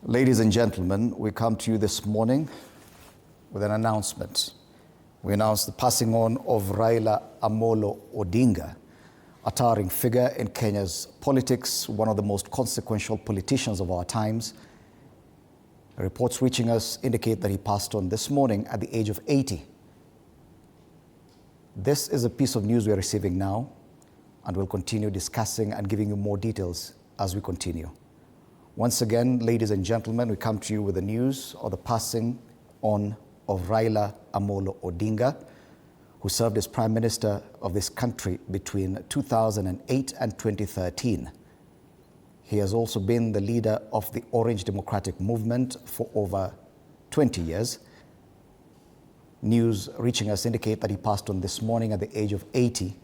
Ladies and gentlemen, we come to you this morning with an announcement. We announce the passing on of Raila Odinga, a towering figure in Kenya's politics, one of the most consequential politicians of our times. Reports reaching us indicate that he passed on this morning at the age of 80. This is a piece of news we are receiving now, and we'll continue discussing and giving you more details as we continue. Once again, ladies and gentlemen, we come to you with the news of the passing on of Raila Odinga, who served as Prime Minister of this country between 2008 and 2013. He has also been the leader of the Orange Democratic Movement for over 20 years. News reaching us indicate that he passed on this morning at the age of 80,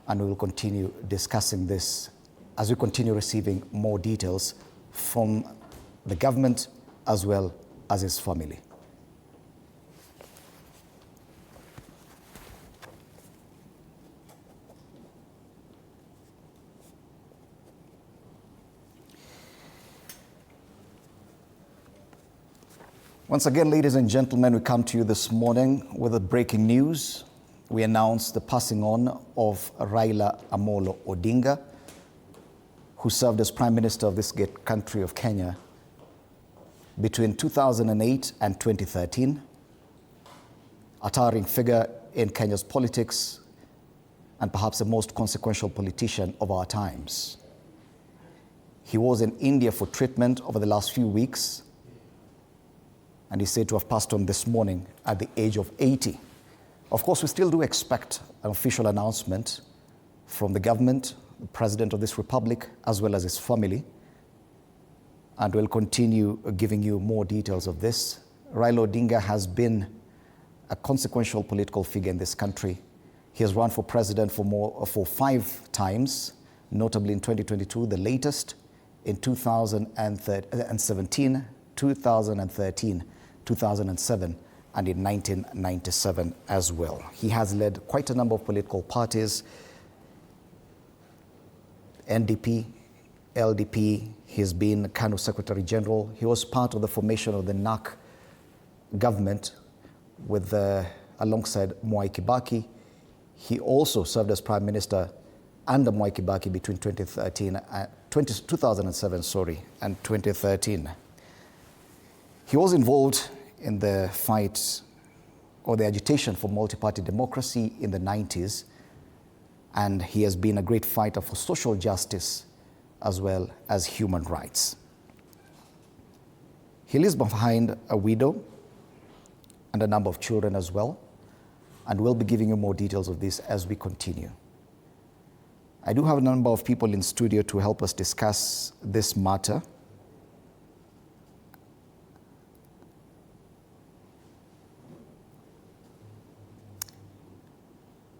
and we will continue discussing this as we continue receiving more details from the government as well as his family. Once again, ladies and gentlemen, we come to you this morning with a breaking news. We announce the passing on of Raila Odinga, who served as Prime Minister of this great country of Kenya between 2008 and 2013, a towering figure in Kenya's politics and perhaps the most consequential politician of our times. He was in India for treatment over the last few weeks, and he's said to have passed on this morning at the age of 80. Of course, we still do expect an official announcement from the government, the President of this Republic, as well as his family, and we'll continue giving you more details of this. Raila Odinga has been a consequential political figure in this country. He has run for president for 5 times, notably in 2022, the latest, in 2017, 2013, 2007, and in 1997 as well. He has led quite a number of political parties, NDP, LDP. He's been Kano Secretary General. He was part of the formation of the NARC government alongside Mwai Kibaki. He also served as Prime Minister under Mwai Kibaki between 2007 and 2013. He was involved in the fight or the agitation for multi-party democracy in the 90s, and he has been a great fighter for social justice as well as human rights. He leaves behind a widow and a number of children as well, and we'll be giving you more details of this as we continue. I do have a number of people in studio to help us discuss this matter.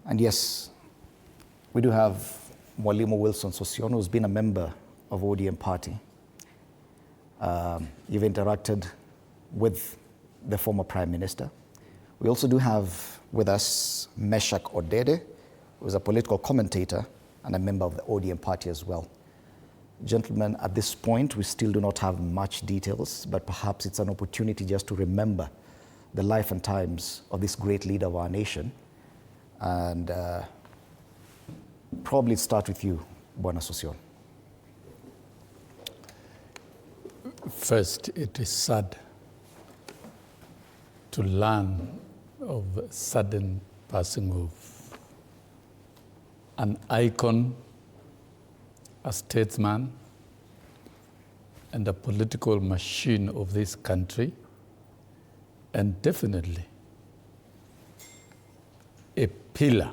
And yes, we do have Mwalimu Wilson Sossion, who's been a member of ODM party. You've interacted with the former Prime Minister. We also do have with us Meshach Odede, who is a political commentator and a member of the ODM party as well. Gentlemen, at this point, we still do not have much details, but perhaps it's an opportunity just to remember the life and times of this great leader of our nation. And probably start with you, Bwana Sossion. First, it is sad to learn of sudden passing of an icon, a statesman, and a political machine of this country, and definitely a pillar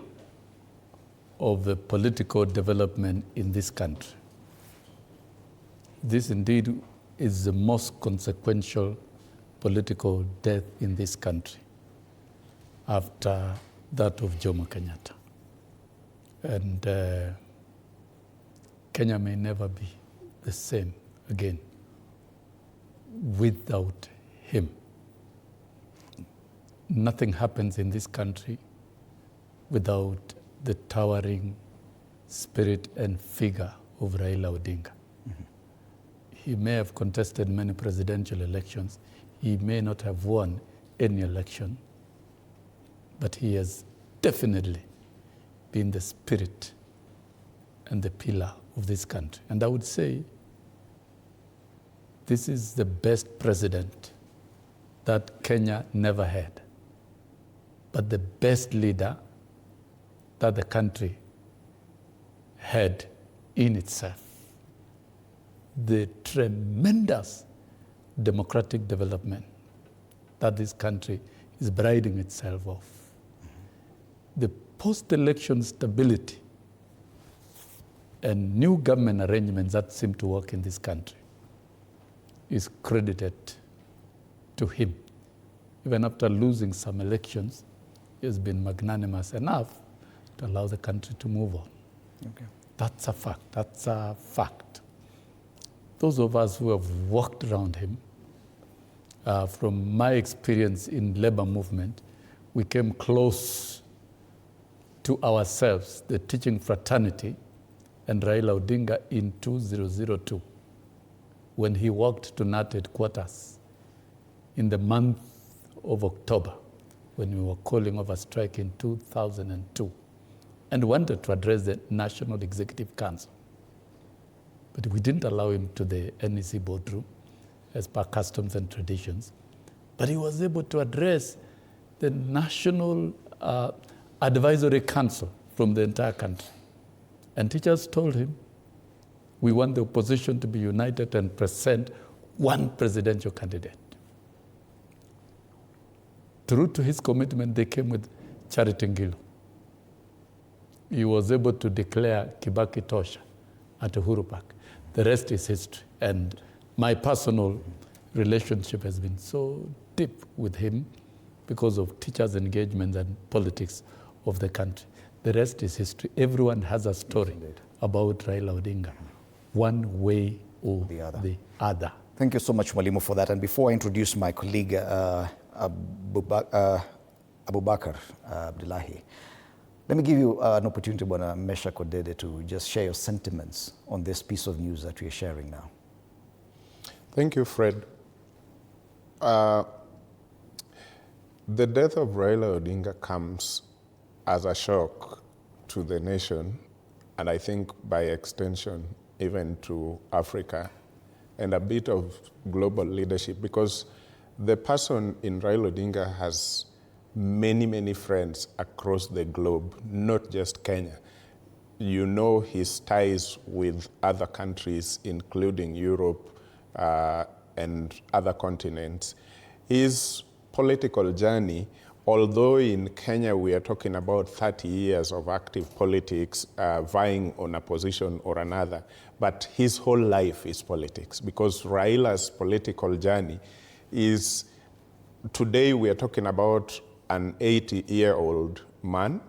of the political development in this country. This indeed is the most consequential political death in this country after that of Jomo Kenyatta. And Kenya may never be the same again without him. Nothing happens in this country without the towering spirit and figure of Raila Odinga. Mm-hmm. He may have contested many presidential elections. He may not have won any election, but he has definitely been the spirit and the pillar of this country. And I would say this is the best president that Kenya never had, but the best leader that the country had in itself. The tremendous democratic development that this country is priding itself of. The post-election stability and new government arrangements that seem to work in this country is credited to him. Even after losing some elections, he has been magnanimous enough to allow the country to move on. Okay. That's a fact. That's a fact. Those of us who have walked around him, from my experience in labor movement, we came close to ourselves, the teaching fraternity, and Raila Odinga in 2002, when he walked to NAT headquarters in the month of October, when we were calling off a strike in 2002, and wanted to address the National Executive Council. But we didn't allow him to the NEC boardroom, as per customs and traditions. But he was able to address the National Advisory Council from the entire country. And teachers told him, we want the opposition to be united and present one presidential candidate. True to his commitment, they came with Charity Ngilu. He was able to declare Kibaki Tosha at Uhuru Park. The rest is history. And my personal relationship has been so deep with him because of teachers' engagement and politics of the country. The rest is history. Everyone has a story about Raila Odinga, one way or the other. Thank you so much, Mwalimu, for that. And before I introduce my colleague, Abubakar Abdullahi, let me give you an opportunity, Bwana Mesha Kodede, to just share your sentiments on this piece of news that we are sharing now. Thank you, Fred. The death of Raila Odinga comes as a shock to the nation, and I think by extension, even to Africa, and a bit of global leadership, because the person in Raila Odinga has many, many friends across the globe, not just Kenya. You know his ties with other countries, including Europe and other continents. His political journey, although in Kenya we are talking about 30 years of active politics, vying on a position or another, but his whole life is politics, because Raila's political journey is, today we are talking about an 80-year-old man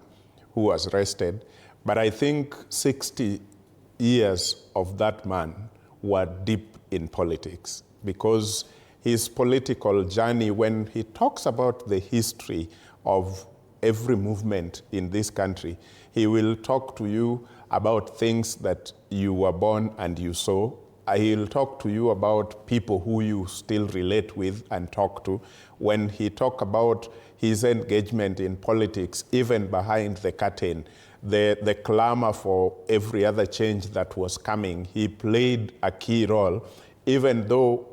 who was arrested, but I think 60 years of that man were deep in politics, because his political journey, when he talks about the history of every movement in this country, he will talk to you about things that you were born and you saw. He'll talk to you about people who you still relate with and talk to. When he talked about his engagement in politics, even behind the curtain, the clamor for every other change that was coming, he played a key role, even though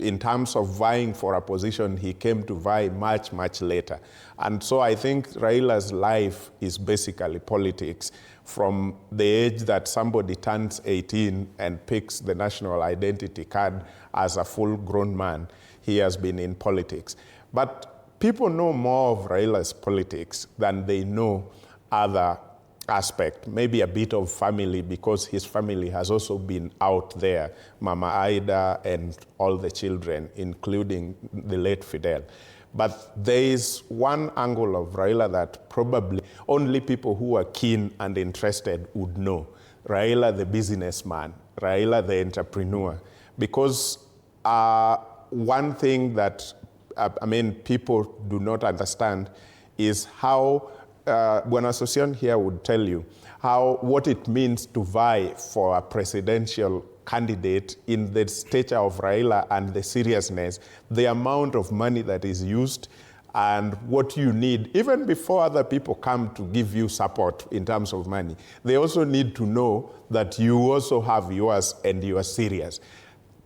in terms of vying for a position, he came to vie much, much later. And so I think Raila's life is basically politics. From the age that somebody turns 18 and picks the national identity card as a full-grown man, he has been in politics. But people know more of Raila's politics than they know other aspect, maybe a bit of family, because his family has also been out there, Mama Aida and all the children, including the late Fidel. But there is one angle of Raila that probably only people who are keen and interested would know. Raila the businessman, Raila the entrepreneur. Because one thing that people do not understand is how Bwana Sossion here would tell you what it means to vie for a presidential candidate in the stature of Raila and the seriousness, the amount of money that is used, and what you need, even before other people come to give you support in terms of money. They also need to know that you also have yours and you are serious.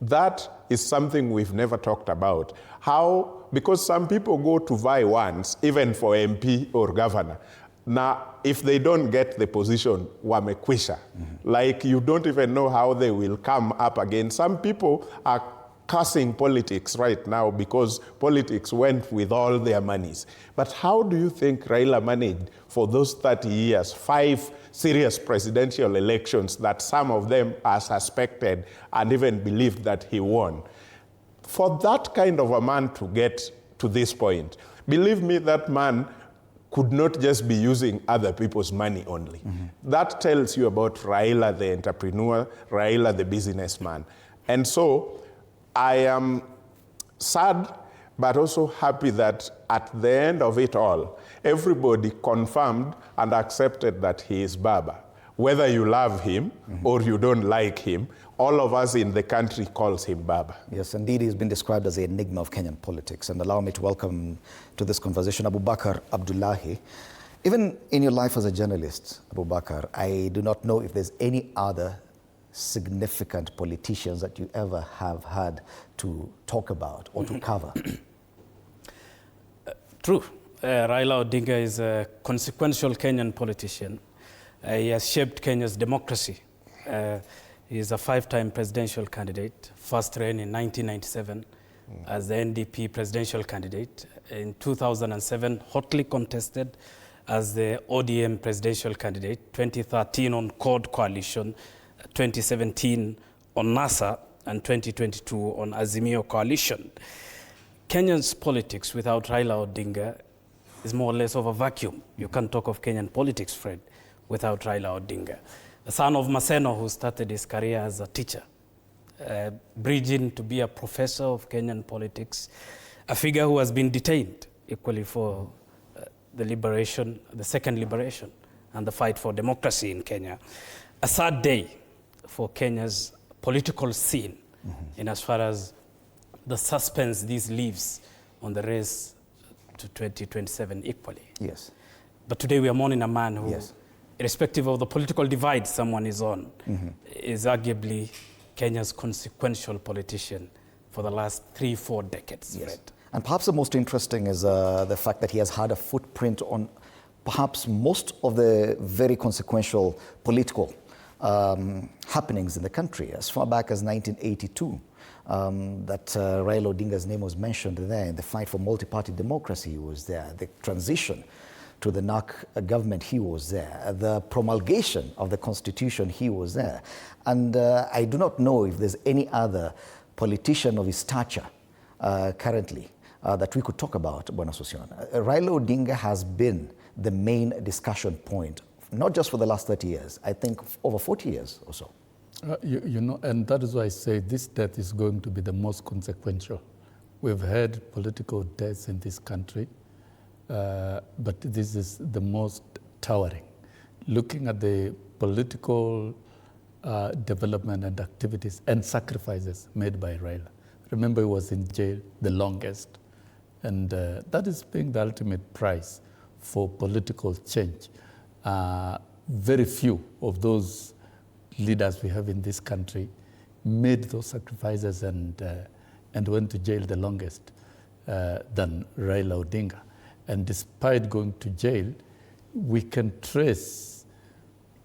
That is something we've never talked about. How, because some people go to vie once, even for MP or governor. Now, if they don't get the position, wamekwisha. Like, you don't even know how they will come up again. Some people are cursing politics right now because politics went with all their monies. But how do you think Raila managed for those 30 years, 5 serious presidential elections that some of them are suspected and even believed that he won? For that kind of a man to get to this point, believe me, that man could not just be using other people's money only. That tells you about Raila the entrepreneur, Raila the businessman. And so I am sad, but also happy that at the end of it all, everybody confirmed and accepted that he is Baba. Whether you love him or you don't like him, all of us in the country calls him Baba. Yes, indeed, he's been described as the enigma of Kenyan politics. And allow me to welcome to this conversation Abubakar Abdullahi. Even in your life as a journalist, Abubakar, I do not know if there's any other significant politicians that you ever have had to talk about or to cover. True. Raila Odinga is a consequential Kenyan politician. He has shaped Kenya's democracy. He is a 5-time presidential candidate, first ran in 1997 as the NDP presidential candidate. In 2007, hotly contested as the ODM presidential candidate, 2013 on CORD coalition, 2017 on NASA, and 2022 on Azimio coalition. Kenya's politics without Raila Odinga is more or less of a vacuum. You can't talk of Kenyan politics, Fred, without Raila Odinga. The son of Maseno, who started his career as a teacher, bridging to be a professor of Kenyan politics, a figure who has been detained equally for the liberation, the second liberation, and the fight for democracy in Kenya. A sad day for Kenya's political scene in as far as the suspense this leaves on the race to 2027 equally. Yes. But today we are mourning a man who, irrespective of the political divide someone is on, is arguably Kenya's consequential politician for the last 3-4 decades. Yes. Fred. And perhaps the most interesting is the fact that he has had a footprint on perhaps most of the very consequential political happenings in the country. As far back as 1982, that Raila Odinga's name was mentioned there. In the fight for multi-party democracy, he was there. The transition to the NARC government, he was there. The promulgation of the constitution, he was there. And I do not know if there's any other politician of his stature currently that we could talk about, Bwana Sossion. Raila Odinga has been the main discussion point, not just for the last 30 years, I think over 40 years or so. You know, and that is why I say this death is going to be the most consequential. We've had political deaths in this country, but this is the most towering. Looking at the political development and activities and sacrifices made by Raila. Remember, he was in jail the longest, and that is paying the ultimate price for political change. Very few of those leaders we have in this country made those sacrifices and went to jail the longest than Raila Odinga. And despite going to jail, we can trace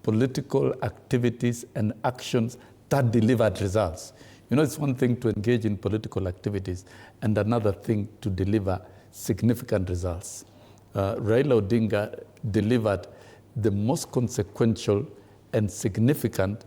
political activities and actions that delivered results. You know, it's one thing to engage in political activities and another thing to deliver significant results. Raila Odinga delivered the most consequential and significant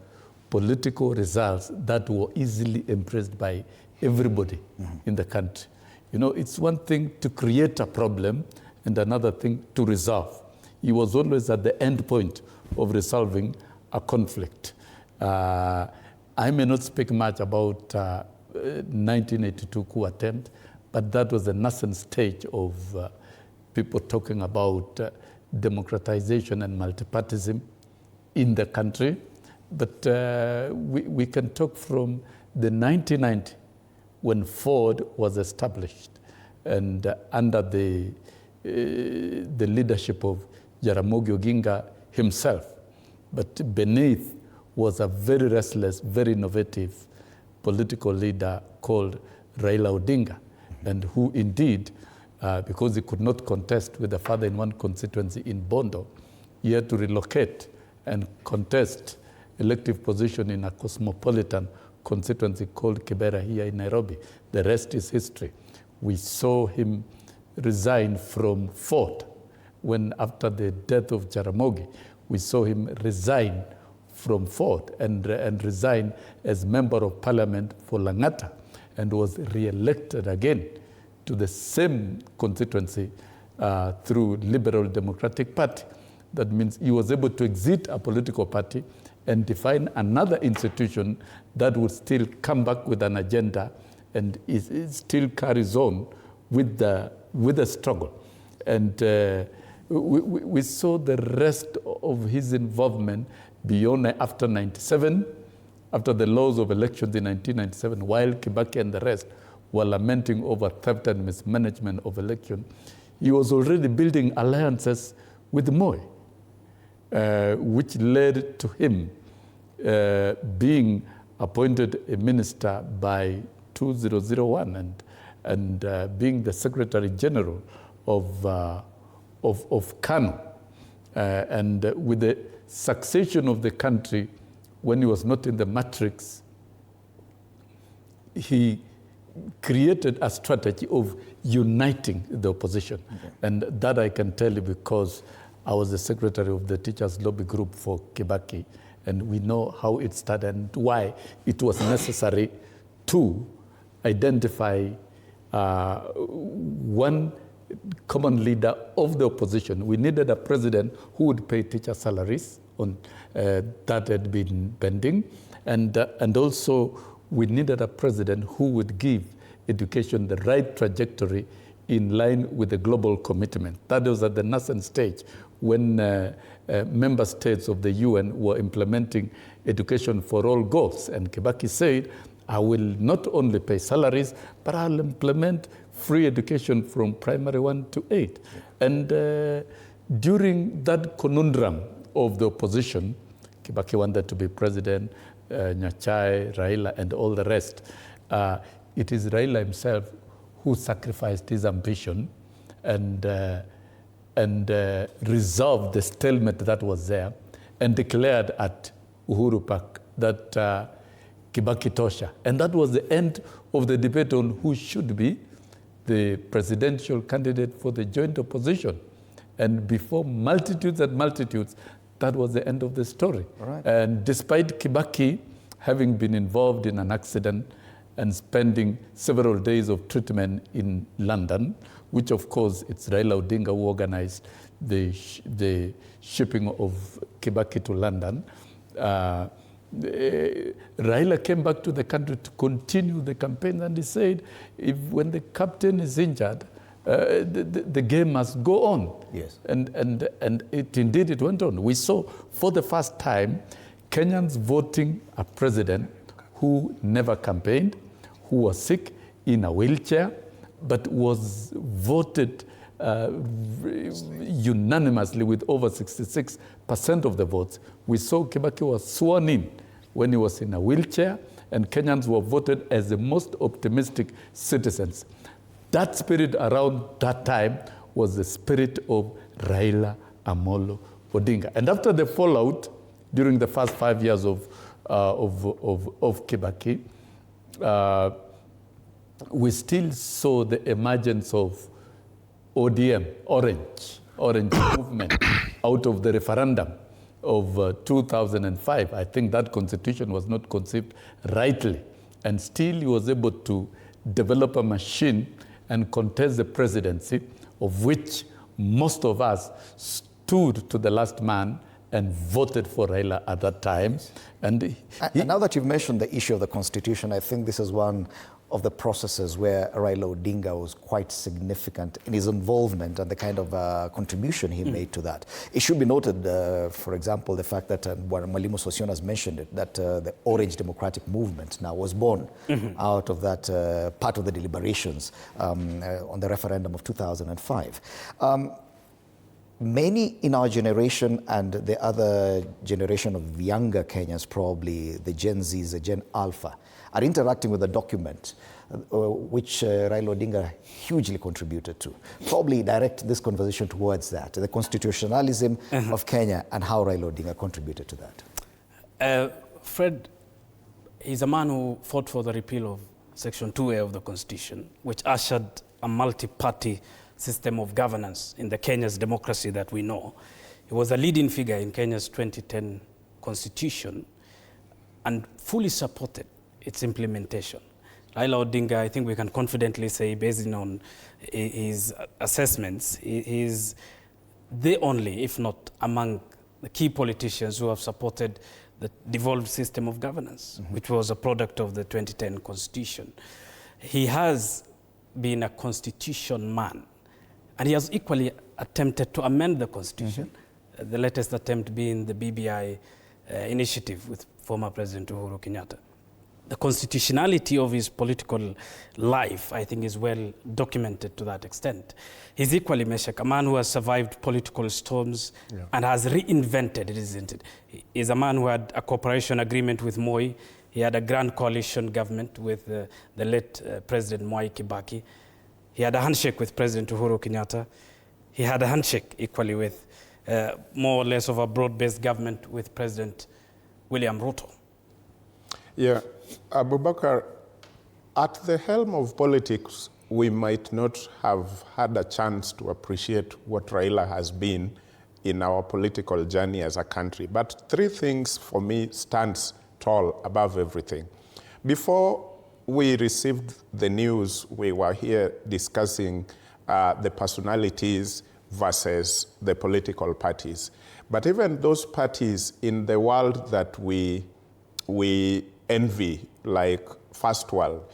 political results that were easily embraced by everybody in the country. You know, it's one thing to create a problem and another thing to resolve. He was always at the end point of resolving a conflict. I may not speak much about 1982 coup attempt, but that was the nascent stage of people talking about democratization and multipartyism in the country. But we can talk from the 1990, when Ford was established, and under the leadership of Jaramogi Oginga himself. But beneath was a very restless, very innovative political leader called Raila Odinga, and who indeed, because he could not contest with the father in one constituency in Bondo, he had to relocate and contest elective position in a cosmopolitan constituency called Kibera here in Nairobi. The rest is history. We saw him resign from Ford when, after the death of Jaramogi, we saw him resign from Ford and resign as member of parliament for Langata, and was re-elected again to the same constituency through Liberal Democratic Party. That means he was able to exit a political party and define another institution that would still come back with an agenda, and it still carries on with the struggle. And we saw the rest of his involvement beyond after 97, after the laws of elections in 1997, while Kibaki and the rest were lamenting over theft and mismanagement of election. He was already building alliances with Moi, which led to him being appointed a minister by 2001 and being the Secretary General of Kano. And with the succession of the country, when he was not in the matrix, he created a strategy of uniting the opposition. Okay. And that I can tell you because I was the secretary of the Teachers Lobby Group for Kibaki, and we know how it started and why it was necessary to identify one common leader of the opposition. We needed a president who would pay teacher salaries on that had been pending, and also we needed a president who would give education the right trajectory in line with the global commitment. That was at the nascent stage when member states of the UN were implementing education for all goals. And Kibaki said, I will not only pay salaries, but I'll implement free education from primary 1 to 8. And during that conundrum of the opposition, Kibaki wanted to be president, Nyachai, Raila, and all the rest. It is Raila himself who sacrificed his ambition and resolved the stalemate that was there and declared at Uhuru Park that Kibaki tosha. And that was the end of the debate on who should be the presidential candidate for the joint opposition. And before multitudes and multitudes, that was the end of the story. Right. And despite Kibaki having been involved in an accident and spending several days of treatment in London, which of course it's Raila Odinga who organized the shipping of Kibaki to London, Raila came back to the country to continue the campaign, and he said, when the captain is injured, the game must go on. Yes. And it went on. We saw for the first time Kenyans voting a president who never campaigned, who was sick in a wheelchair, but was voted unanimously with over 66% of the votes. We saw Kibaki was sworn in when he was in a wheelchair, and Kenyans were voted as the most optimistic citizens. That spirit around that time was the spirit of Raila Amolo Odinga. And after the fallout, during the first 5 years of Kibaki, we still saw the emergence of ODM, Orange movement, out of the referendum of 2005. I think that constitution was not conceived rightly. And still he was able to develop a machine and contest the presidency, of which most of us stood to the last man and voted for Raila at that time. And now that you've mentioned the issue of the constitution, I think this is one of the processes where Raila Odinga was quite significant in his involvement and the kind of contribution he made to that. It should be noted, for example, the fact that Mwalimu Sossion has mentioned it, that the Orange Democratic Movement now was born out of that part of the deliberations on the referendum of 2005. Many in our generation and the other generation of younger Kenyans, probably the Gen Zs, the Gen Alpha, are interacting with a document which Raila Odinga hugely contributed to. Probably direct this conversation towards that, the constitutionalism of Kenya and how Raila Odinga contributed to that. Fred, he's a man who fought for the repeal of Section 2A of the Constitution, which ushered a multi-party system of governance in the Kenya's democracy that we know. He was a leading figure in Kenya's 2010 Constitution and fully supported its implementation. Raila Odinga, I think we can confidently say, based on his assessments, he is the only, if not among the key politicians who have supported the devolved system of governance, which was a product of the 2010 Constitution. He has been a constitution man, and he has equally attempted to amend the Constitution, the latest attempt being the BBI initiative with former President Uhuru Kenyatta. The constitutionality of his political life, I think, is well documented to that extent. He's equally, Meshach, a man who has survived political storms and has reinvented it, isn't it? He's a man who had a cooperation agreement with Moi. He had a grand coalition government with the late President Mwai Kibaki. He had a handshake with President Uhuru Kenyatta. He had a handshake equally with more or less of a broad-based government with President William Ruto. Yeah, Abubakar, at the helm of politics, we might not have had a chance to appreciate what Raila has been in our political journey as a country. But three things for me stands tall above everything. Before we received the news, we were here discussing the personalities versus the political parties. But even those parties in the world that we envy, like First World,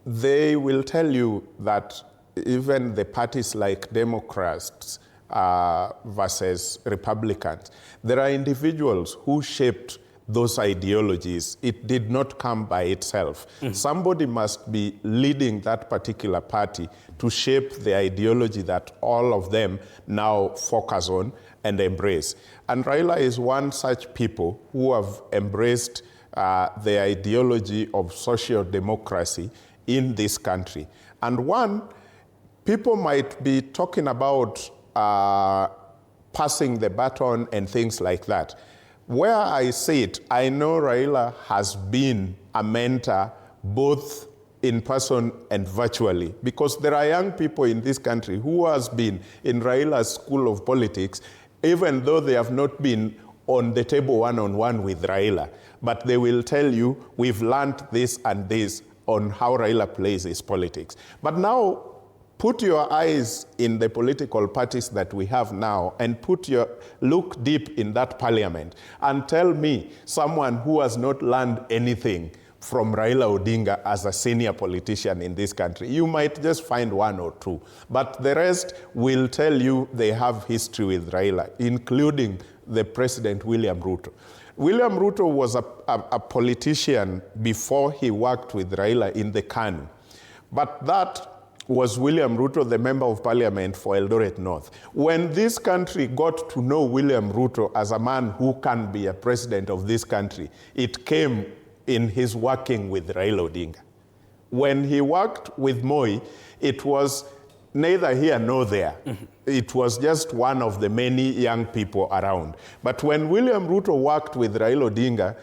they will tell you that even the parties like Democrats versus Republicans, there are individuals who shaped those ideologies. It did not come by itself. Somebody must be leading that particular party to shape the ideology that all of them now focus on and embrace. And Raila is one such people who have embraced the ideology of social democracy in this country. And one, people might be talking about passing the baton and things like that. Where I see it, I know Raila has been a mentor both in person and virtually, because there are young people in this country who has been in Raila's school of politics, even though they have not been on the table one-on-one with Raila. But they will tell you, we've learned this and this on how Raila plays his politics. But now, put your eyes in the political parties that we have now and look deep in that parliament and tell me someone who has not learned anything from Raila Odinga as a senior politician in this country. You might just find one or two, but the rest will tell you they have history with Raila, including the President William Ruto. William Ruto was a politician before he worked with Raila in the KANU, but that was William Ruto, the member of parliament for Eldoret North. When this country got to know William Ruto as a man who can be a president of this country, it came in his working with Raila Odinga. When he worked with Moi, it was neither here nor there. It was just one of the many young people around. But when William Ruto worked with Raila Odinga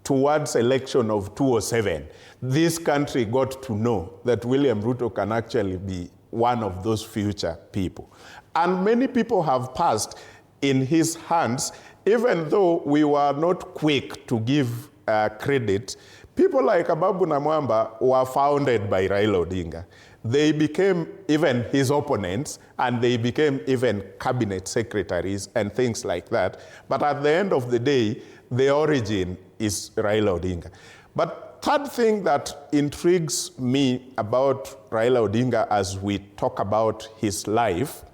towards election of 2007, this country got to know that William Ruto can actually be one of those future people. And many people have passed in his hands, even though we were not quick to give credit. People like Ababu Namwamba were founded by Raila Odinga. They became even his opponents, and they became even cabinet secretaries and things like that. But at the end of the day, the origin is Raila Odinga. But third thing that intrigues me about Raila Odinga as we talk about his life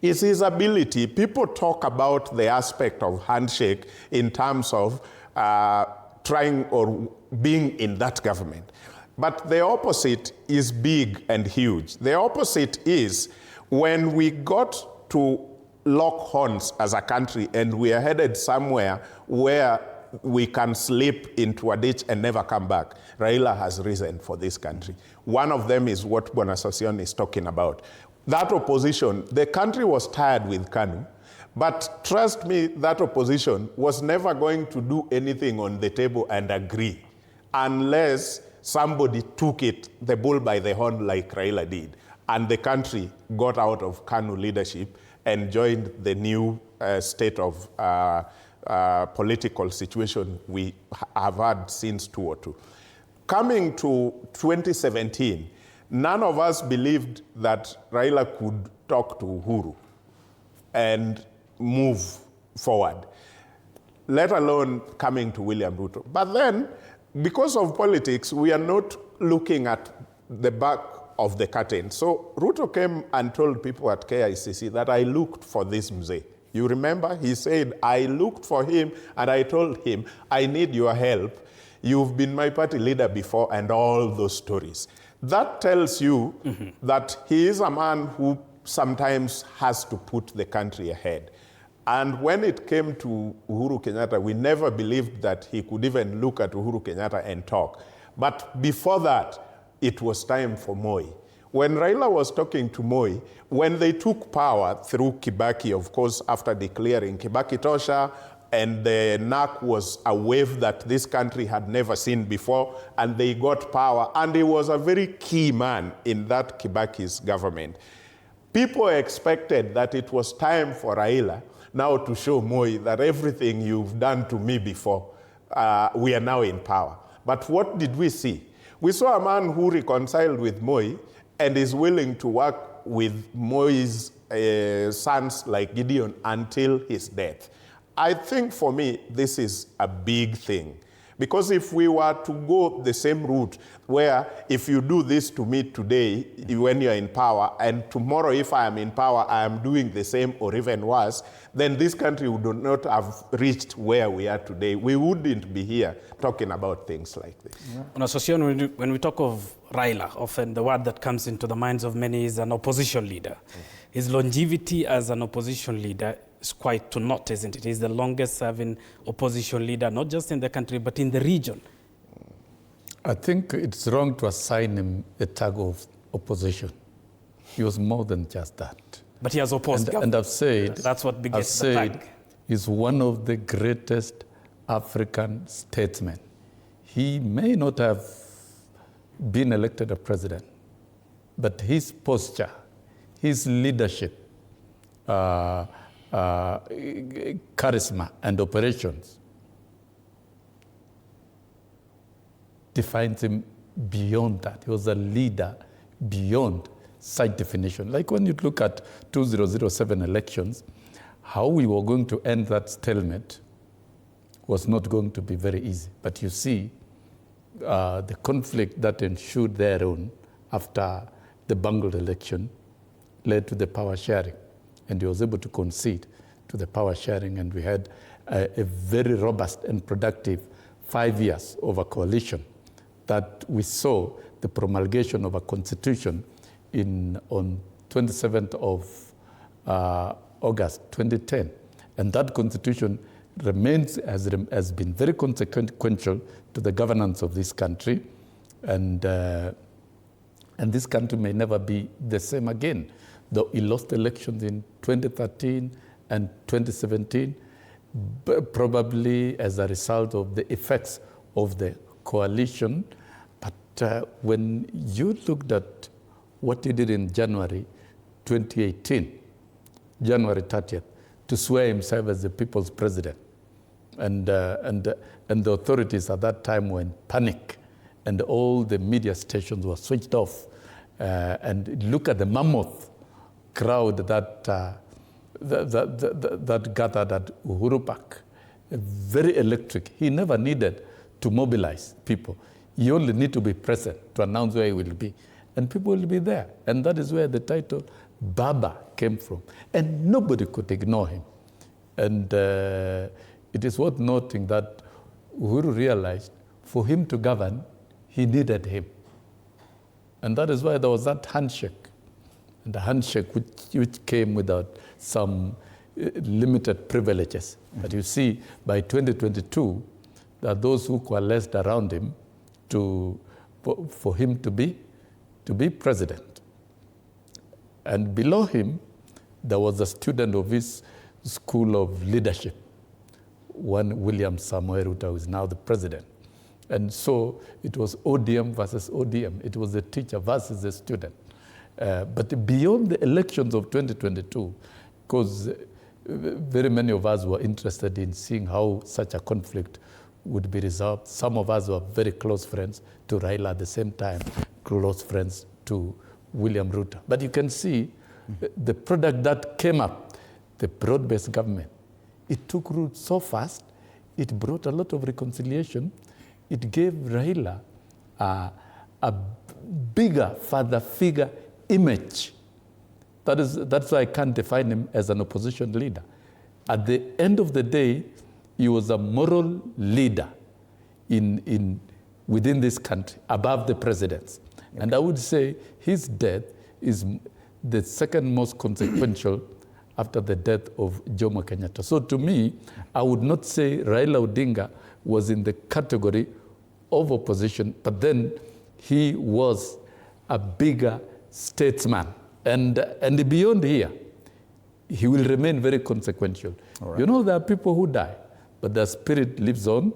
is his ability. People talk about the aspect of handshake in terms of trying or being in that government. But the opposite is big and huge. The opposite is when we got to lock horns as a country and we are headed somewhere where we can slip into a ditch and never come back, Raila has risen for this country. One of them is what Bwana Sossion is talking about. That opposition, the country was tired with KANU, but trust me, that opposition was never going to do anything on the table and agree unless somebody took it, the bull by the horn like Raila did, and the country got out of KANU leadership and joined the new state of political situation we have had since 2002. Coming to 2017, none of us believed that Raila could talk to Uhuru and move forward, let alone coming to William Ruto. But then, because of politics, we are not looking at the back of the curtain. So Ruto came and told people at KICC that I looked for this mzee. You remember? He said, I looked for him and I told him, I need your help. You've been my party leader before, and all those stories. That tells you that he is a man who sometimes has to put the country ahead. And when it came to Uhuru Kenyatta, we never believed that he could even look at Uhuru Kenyatta and talk. But before that, it was time for Moi. When Raila was talking to Moi, when they took power through Kibaki, of course, after declaring Kibaki Tosha, and the NAC was a wave that this country had never seen before, and they got power, and he was a very key man in that Kibaki's government. People expected that it was time for Raila now to show Moi that everything you've done to me before, we are now in power. But what did we see? We saw a man who reconciled with Moi and is willing to work with Moi's sons like Gideon until his death. I think for me, this is a big thing. Because if we were to go the same route, where if you do this to me today, when you're in power, and tomorrow if I am in power, I am doing the same or even worse, then this country would not have reached where we are today. We wouldn't be here talking about things like this. On Sossion, when we talk of Raila, often the word that comes into the minds of many is an opposition leader. His longevity as an opposition leader is quite to note, isn't it? He's the longest serving opposition leader, not just in the country, but in the region. I think it's wrong to assign him a tag of opposition. He was more than just that. But he has opposed and I've said, that's what begets the tag. He's one of the greatest African statesmen. He may not have been elected a president, but his posture, his leadership, charisma and operations defines him beyond that. He was a leader beyond such definition. Like when you look at 2007 elections, how we were going to end that stalemate was not going to be very easy. But you see, the conflict that ensued thereon after the bungled election led to the power sharing. And he was able to concede to the power sharing, and we had a very robust and productive 5 years of a coalition that we saw the promulgation of a constitution on 27th of August 2010. And that constitution has been very consequential to the governance of this country, and this country may never be the same again. Though he lost elections in 2013 and 2017, probably as a result of the effects of the coalition. But when you looked at what he did in January 2018, January 30th, to swear himself as the people's president, and the authorities at that time were in panic, and all the media stations were switched off, and look at the mammoth crowd that gathered at Uhuru Park, very electric. He never needed to mobilize people. You only need to be present to announce where he will be, and people will be there. And that is where the title BAMBA came from. And nobody could ignore him. And it is worth noting that Uhuru realized for him to govern, he needed him. And that is why there was that handshake. And the handshake which came without some limited privileges. But you see, by 2022, there are those who coalesced around him for him to be president. And below him, there was a student of his school of leadership, one William Samoei Ruto, who is now the president. And so it was ODM versus ODM. It was the teacher versus the student. But beyond the elections of 2022, because very many of us were interested in seeing how such a conflict would be resolved. Some of us were very close friends to Raila, at the same time, close friends to William Ruto. But you can see the product that came up, the broad-based government, it took root so fast, it brought a lot of reconciliation. It gave Raila a bigger father figure image. That's why I can't define him as an opposition leader. At the end of the day, he was a moral leader within this country, above the presidents. Okay. And I would say his death is the second most consequential after the death of Jomo Kenyatta. So to me, I would not say Raila Odinga was in the category of opposition, but then he was a bigger statesman. And beyond here, he will remain very consequential. Right. You know, there are people who die, but their spirit lives on.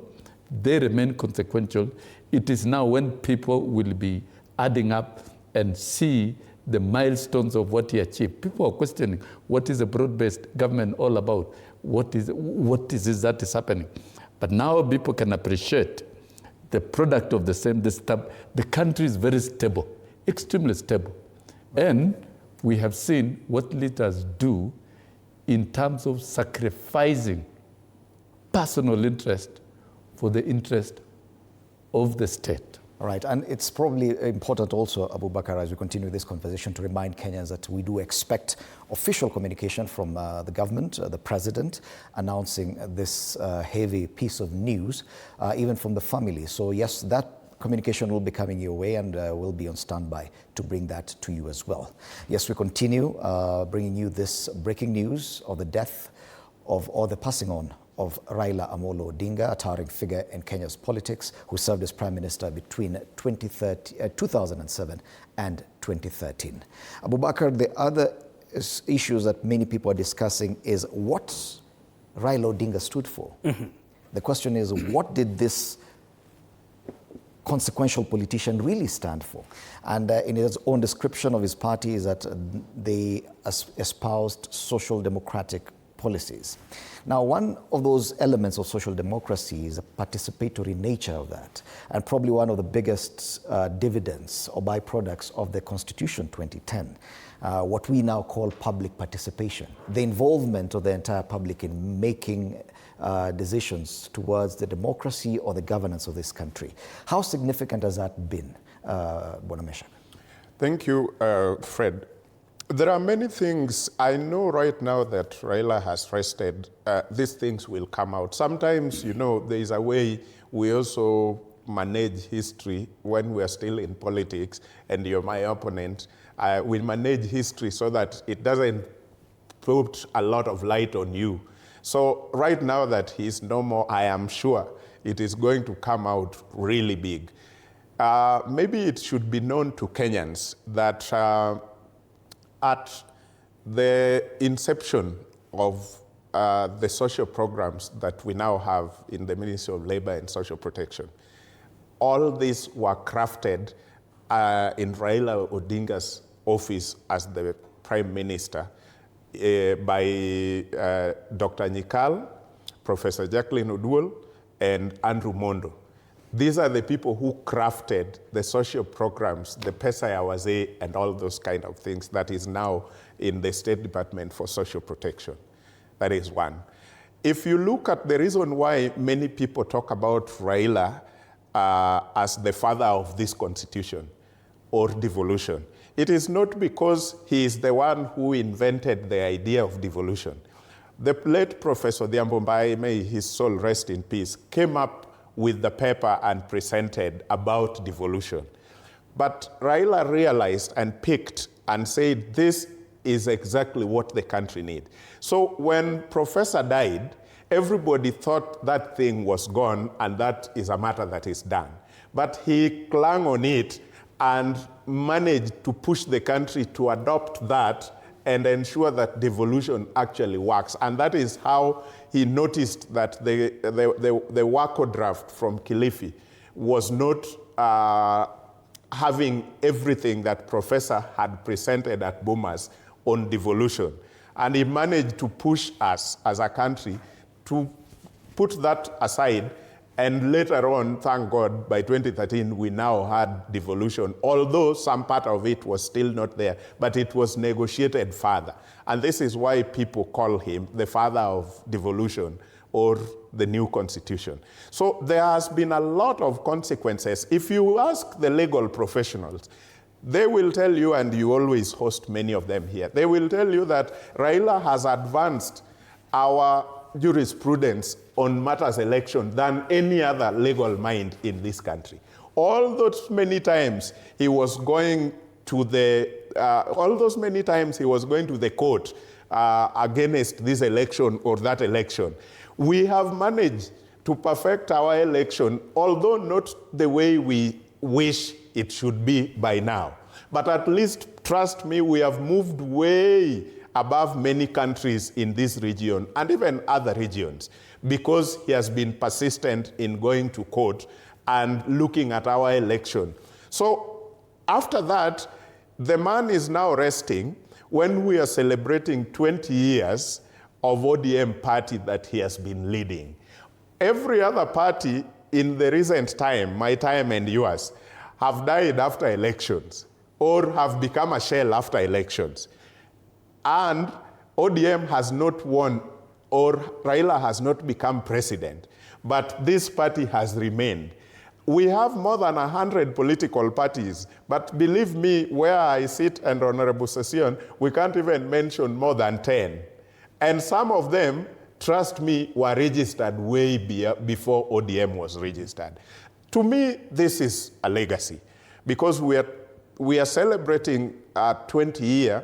They remain consequential. It is now when people will be adding up and see the milestones of what he achieved. People are questioning, what is a broad-based government all about? What is it that is happening? But now people can appreciate the product of the same. The country is very stable, extremely stable. And we have seen what leaders do in terms of sacrificing personal interest for the interest of the state. All right, and it's probably important also, Abu Bakar, as we continue this conversation, to remind Kenyans that we do expect official communication from the government, the president, announcing this heavy piece of news, even from the family. So yes, that communication will be coming your way, and we'll be on standby to bring that to you as well. Yes, we continue bringing you this breaking news of the death or the passing on of Raila Amolo Odinga, a towering figure in Kenya's politics, who served as Prime Minister between 2007 and 2013. Abu Bakar, the other issues that many people are discussing is what Raila Odinga stood for. Mm-hmm. The question is, what did this consequential politician really stand for? And in his own description of his party is that they espoused social democratic policies. Now, one of those elements of social democracy is a participatory nature of that, and probably one of the biggest dividends or byproducts of the Constitution 2010, what we now call public participation, the involvement of the entire public in making decisions towards the democracy or the governance of this country. How significant has that been, Bonameshak? Thank you, Fred. There are many things. I know right now that Raila has rested. These things will come out. Sometimes, you know, there is a way we also manage history when we are still in politics, and you're my opponent. We manage history so that it doesn't put a lot of light on you. So right now that he's no more, I am sure it is going to come out really big. Maybe it should be known to Kenyans that at the inception of the social programs that we now have in the Ministry of Labor and Social Protection, all these were crafted in Raila Odinga's office as the Prime Minister by Dr. Nyikal, Professor Jacqueline Oduol, and Andrew Mondo. These are the people who crafted the social programs, the Pesa ya Wazee, and all those kind of things that is now in the State Department for Social Protection. That is one. If you look at the reason why many people talk about Raila as the father of this constitution or devolution. It is not because he is the one who invented the idea of devolution. The late Professor Odhiambo Mbai, may his soul rest in peace, came up with the paper and presented about devolution. But Raila realized and picked and said, this is exactly what the country needs. So when Professor died, everybody thought that thing was gone and that is a matter that is done. But he clung on it and managed to push the country to adopt that and ensure that devolution actually works. And that is how he noticed that the WACO draft from Kilifi was not having everything that Professor had presented at Bomas on devolution. And he managed to push us as a country to put that aside, and later on, thank God, by 2013, we now had devolution, although some part of it was still not there, but it was negotiated further. And this is why people call him the father of devolution or the new constitution. So there has been a lot of consequences. If you ask the legal professionals, they will tell you, and you always host many of them here, they will tell you that Raila has advanced our jurisprudence on matters election than any other legal mind in this country. All those many times he was going to the court against this election or that election. We have managed to perfect our election, although not the way we wish it should be by now. But at least, trust me, we have moved way above many countries in this region and even other regions, because he has been persistent in going to court and looking at our election. So after that, the man is now resting when we are celebrating 20 years of ODM party that he has been leading. Every other party in the recent time, my time and yours, have died after elections or have become a shell after elections. And ODM has not won, or Raila has not become president, but this party has remained. We have more than 100 political parties, but believe me, where I sit and Honorable Session, we can't even mention more than 10. And some of them, trust me, were registered way before ODM was registered. To me, this is a legacy, because we are celebrating a 20-year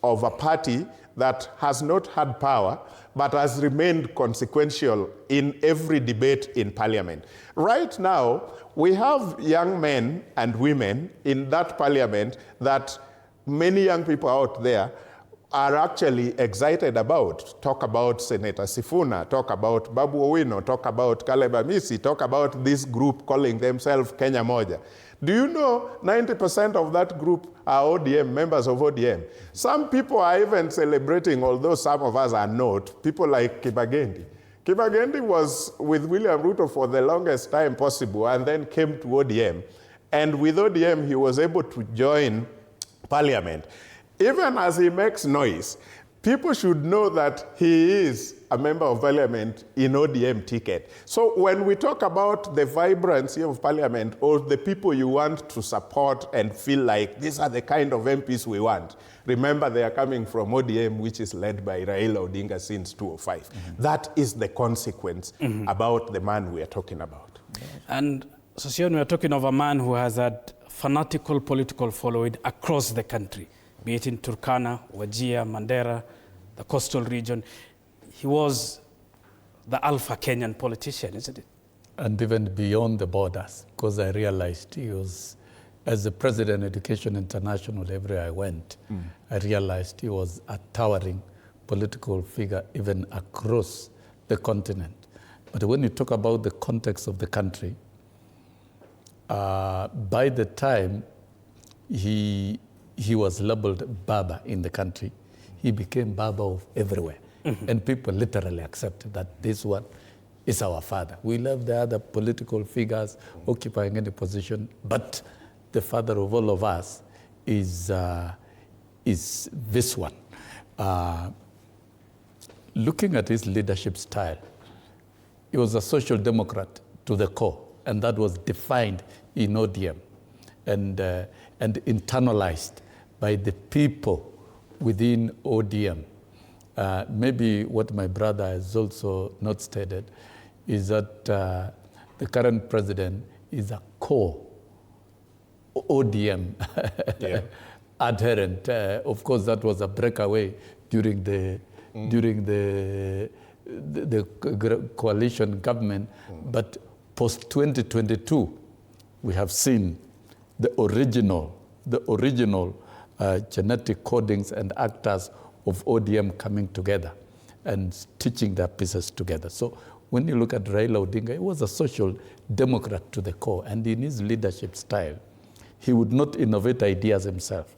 of a party that has not had power, but has remained consequential in every debate in parliament. Right now, we have young men and women in that parliament that many young people out there are actually excited about. Talk about Senator Sifuna, talk about Babu Owino, talk about Caleb Amisi, talk about this group calling themselves Kenya Moja. Do you know 90% of that group are ODM, members of ODM? Some people are even celebrating, although some of us are not, people like Kibagendi. Kibagendi was with William Ruto for the longest time possible and then came to ODM. And with ODM, he was able to join parliament. Even as he makes noise, people should know that he is a member of parliament in ODM ticket. So when we talk about the vibrancy of parliament or the people you want to support and feel like these are the kind of MPs we want, remember they are coming from ODM, which is led by Raila Odinga since 2005. Mm-hmm. That is the consequence about the man we are talking about. And Sossion, we are talking of a man who has had fanatical political following across the country, be it in Turkana, Wajir, Mandera, the coastal region. He was the alpha Kenyan politician, isn't it? And even beyond the borders, because I realized he was, as the president of Education International, everywhere I went, I realized he was a towering political figure even across the continent. But when you talk about the context of the country, by the time he was labeled Baba in the country, he became Baba of everywhere. Mm-hmm. And people literally accepted that this one is our father. We love the other political figures occupying any position, but the father of all of us is this one. Looking at his leadership style, he was a social democrat to the core. and that was defined in ODM and internalized by the people within ODM. Maybe what my brother has also not stated is that the current president is a core ODM adherent. Of course, that was a breakaway during the coalition government, but post 2022, we have seen the original genetic codings and actors of ODM coming together and stitching their pieces together. So when you look at Raila Odinga, he was a social democrat to the core, and in his leadership style, he would not innovate ideas himself.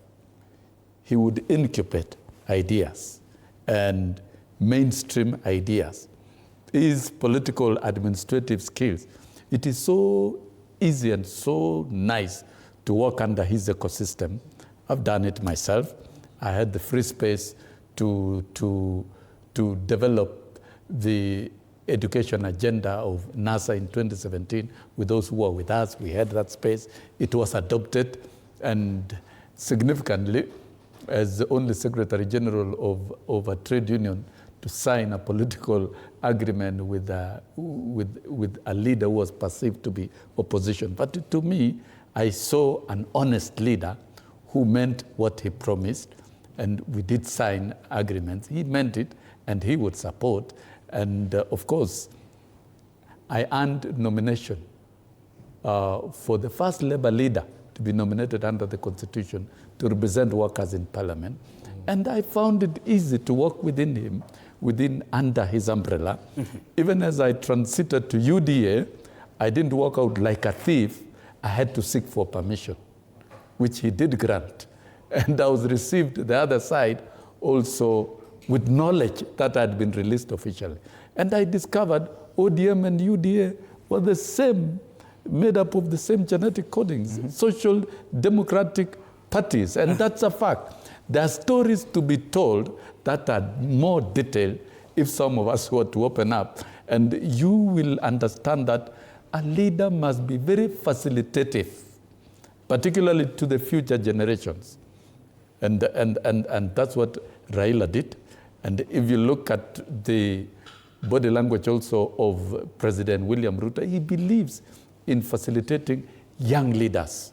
He would incubate ideas and mainstream ideas. His political administrative skills, it is so easy and so nice to work under his ecosystem. I've done it myself. I had the free space to develop the education agenda of NASA in 2017 with those who were with us. We had that space. It was adopted, and significantly, as the only Secretary General of a trade union to sign a political agreement with a leader who was perceived to be opposition. But to me, I saw an honest leader who meant what he promised, and we did sign agreements. He meant it, and he would support. And of course, I earned nomination for the first Labour leader to be nominated under the Constitution to represent workers in Parliament. And I found it easy to work within him, under his umbrella. Even as I transited to UDA, I didn't walk out like a thief. I had to seek for permission, which he did grant. And I was received the other side also with knowledge that had been released officially. And I discovered ODM and UDA were the same, made up of the same genetic codings, social democratic parties, and that's a fact. There are stories to be told that are more detailed if some of us were to open up, and you will understand that a leader must be very facilitative, particularly to the future generations. And that's what Raila did. And if you look at the body language also of President William Ruto, he believes in facilitating young leaders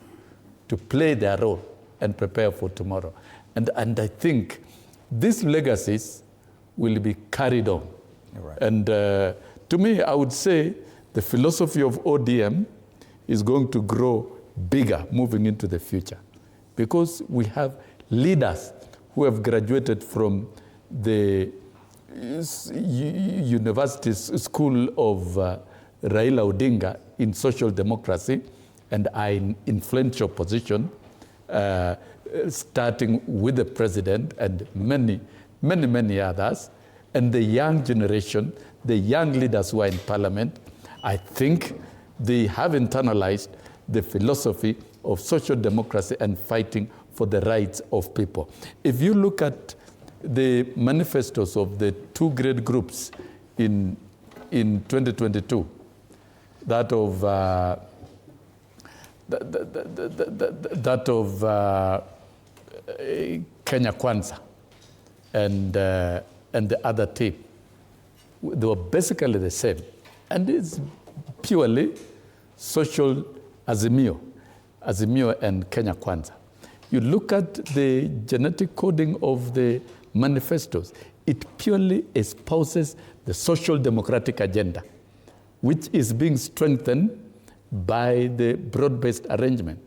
to play their role and prepare for tomorrow. And I think these legacies will be carried on. Right. And to me, I would say the philosophy of ODM is going to grow bigger moving into the future, because we have leaders who have graduated from the University School of Raila Odinga in social democracy and are in influential position, starting with the president and many others, and the young generation, the young leaders who are in parliament. I think they have internalized the philosophy of social democracy and fighting for the rights of people. If you look at the manifestos of the two great groups in 2022, that of Kenya Kwanza and the other team, they were basically the same. And it's purely social Azimio and Kenya Kwanza. You look at the genetic coding of the manifestos, it purely espouses the social democratic agenda, which is being strengthened by the broad-based arrangement.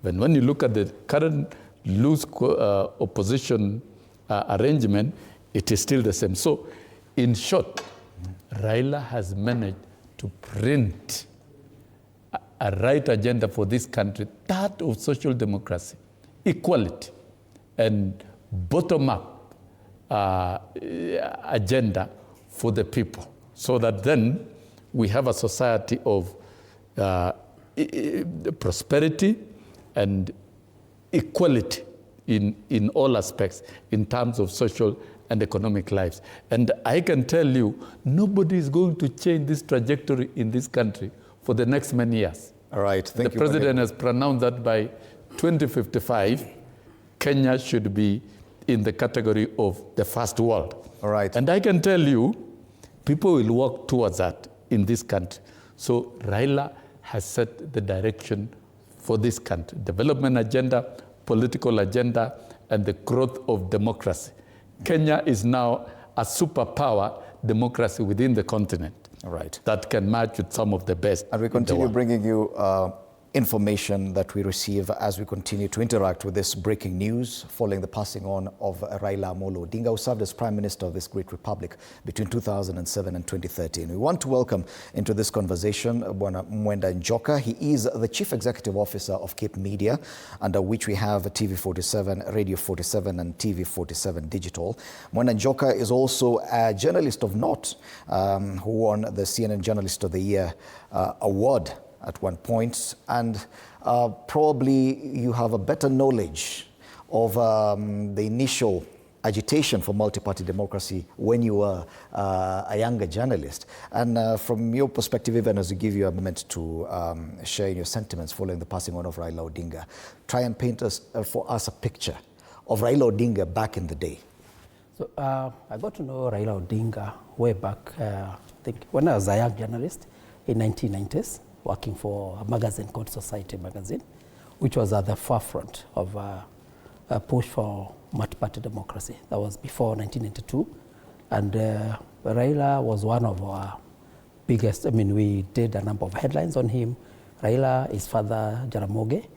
When you look at the current loose opposition arrangement, it is still the same. So, in short, Raila has managed to print a right agenda for this country, that of social democracy, equality, and bottom-up agenda for the people, so that then we have a society of prosperity and equality in all aspects in terms of social and economic lives. And I can tell you, nobody is going to change this trajectory in this country for the next many years. All right, thank you. The president has pronounced that by 2055, Kenya should be in the category of the first world. All right. And I can tell you, people will work towards that in this country. So Raila has set the direction for this country, development agenda, political agenda, and the growth of democracy. Kenya is now a superpower democracy within the continent. All right. That can match with some of the best. And we continue bringing you information that we receive as we continue to interact with this breaking news following the passing on of Raila Odinga, who served as Prime Minister of this great republic between 2007 and 2013. We want to welcome into this conversation Mwenda Njoka. He is the Chief Executive Officer of Cape Media, under which we have TV47, Radio 47 and TV47 Digital. Mwenda Njoka is also a journalist of note who won the CNN Journalist of the Year award at one point, and probably you have a better knowledge of the initial agitation for multi-party democracy when you were a younger journalist. And from your perspective, even as we give you a moment to share your sentiments following the passing on of Raila Odinga, try and paint for us a picture of Raila Odinga back in the day. So I got to know Raila Odinga way back, I think when I was a young journalist in 1990s. Working for a magazine called Society magazine, which was at the forefront of a push for multi-party democracy. That was before 1992. And Raila was one of our biggest, we did a number of headlines on him. Raila, his father, Jaramogi,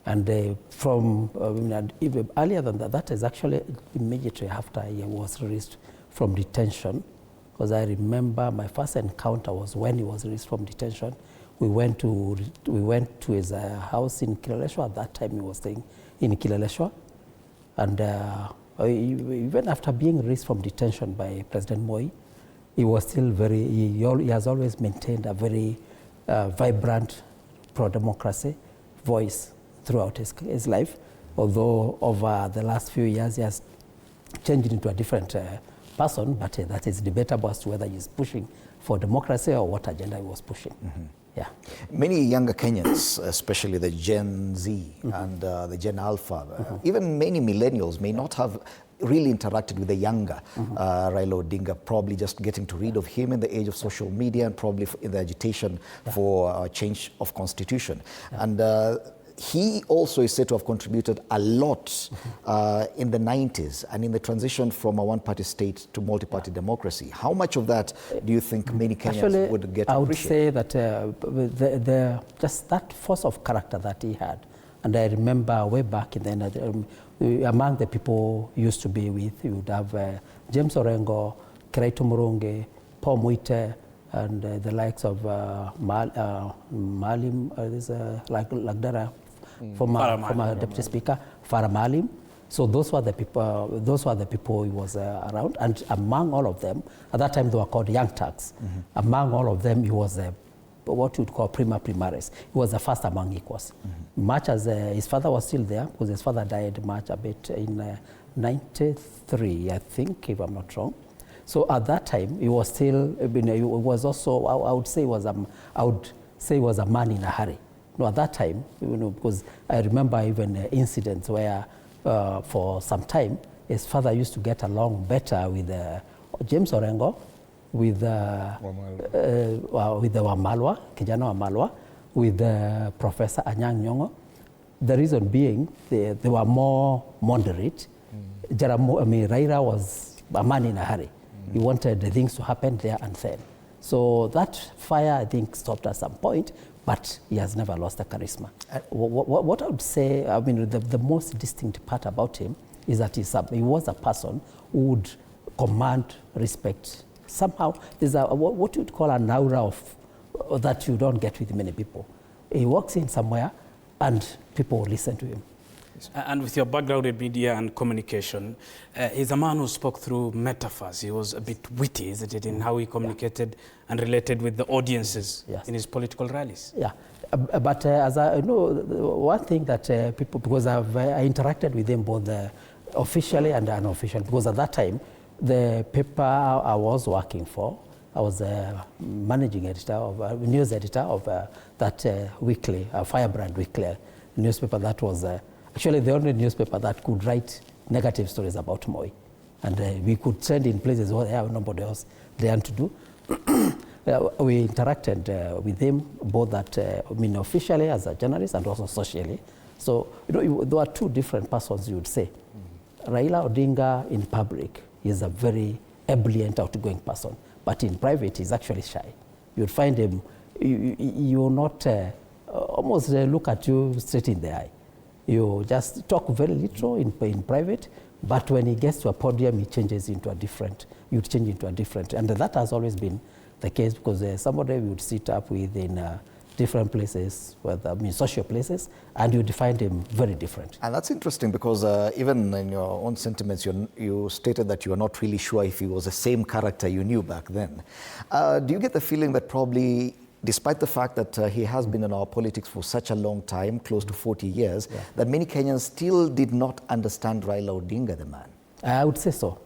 and from even earlier than that, that is actually immediately after he was released from detention, because I remember my first encounter was when he was released from detention. We went to his house in Kileleshwa. At that time, he was staying in Kileleshwa, and even after being released from detention by President Moi, he was still he has always maintained a very vibrant pro-democracy voice throughout his life. Although over the last few years, he has changed into a different person, but that is debatable as to whether he's pushing for democracy or what agenda he was pushing. Mm-hmm. Yeah. Many younger Kenyans, especially the Gen Z and the Gen Alpha, even many millennials may not have really interacted with the younger Raila Odinga, probably just getting to read of him in the age of social media and probably in the agitation for change of constitution. And he also is said to have contributed a lot in the 90s and in the transition from a one-party state to multi-party democracy. How much of that do you think many Kenyans would get to appreciate? I would say that just that force of character that he had, and I remember way back in the among the people he used to be with, you would have James Orengo, Kiraitu Murungi, Paul Muite, and the likes of Maalim, Lagdara, former Deputy Speaker, Farah Maalim. So those were the people he was around, and among all of them, at that time they were called young thugs. Among all of them, he was what you would call prima primaris. He was the first among equals. Much as his father was still there, because his father died much a bit in 93, I think, if I'm not wrong. So at that time, he was still, he was also, I would say he was a man in a hurry. No, at that time, because I remember even incidents where for some time, his father used to get along better with James Orengo, with the Wamalwa, Kijana Wamalwa, with Professor Anyang' Nyong'o. The reason being, they were more moderate. Raila was a man in a hurry. He wanted the things to happen there and then. So that fire, I think, stopped at some point, but he has never lost the charisma. What I would say, the most distinct part about him is that he was a person who would command respect. Somehow, there's what you'd call an aura of that you don't get with many people. He walks in somewhere, and people listen to him. And with your background in media and communication, he's a man who spoke through metaphors. He was a bit witty, isn't it, in how he communicated and related with the audiences in his political rallies. Yeah, but as I know, one thing that people, because I interacted with him both officially and unofficially, because at that time, the paper I was working for, I was managing editor of news editor of that weekly, Firebrand Weekly newspaper. That was actually the only newspaper that could write negative stories about Moi. And we could send in places where nobody else dared to do. We interacted with him both officially as a journalist and also socially. So there are two different persons, you would say. Raila Odinga in public is a very ebullient, outgoing person, but in private he's actually shy. You'd find him, you will not almost look at you straight in the eye. You just talk very little in private, but when he gets to a podium, he changes into a different, you'd change into a different, and that has always been the case, because somebody we would sit up with in different places, social places, and you find him very different. And that's interesting, because even in your own sentiments, you stated that you are not really sure if he was the same character you knew back then. Do you get the feeling that probably, despite the fact that he has been in our politics for such a long time, close to 40 years, that many Kenyans still did not understand Raila Odinga, the man? I would say so.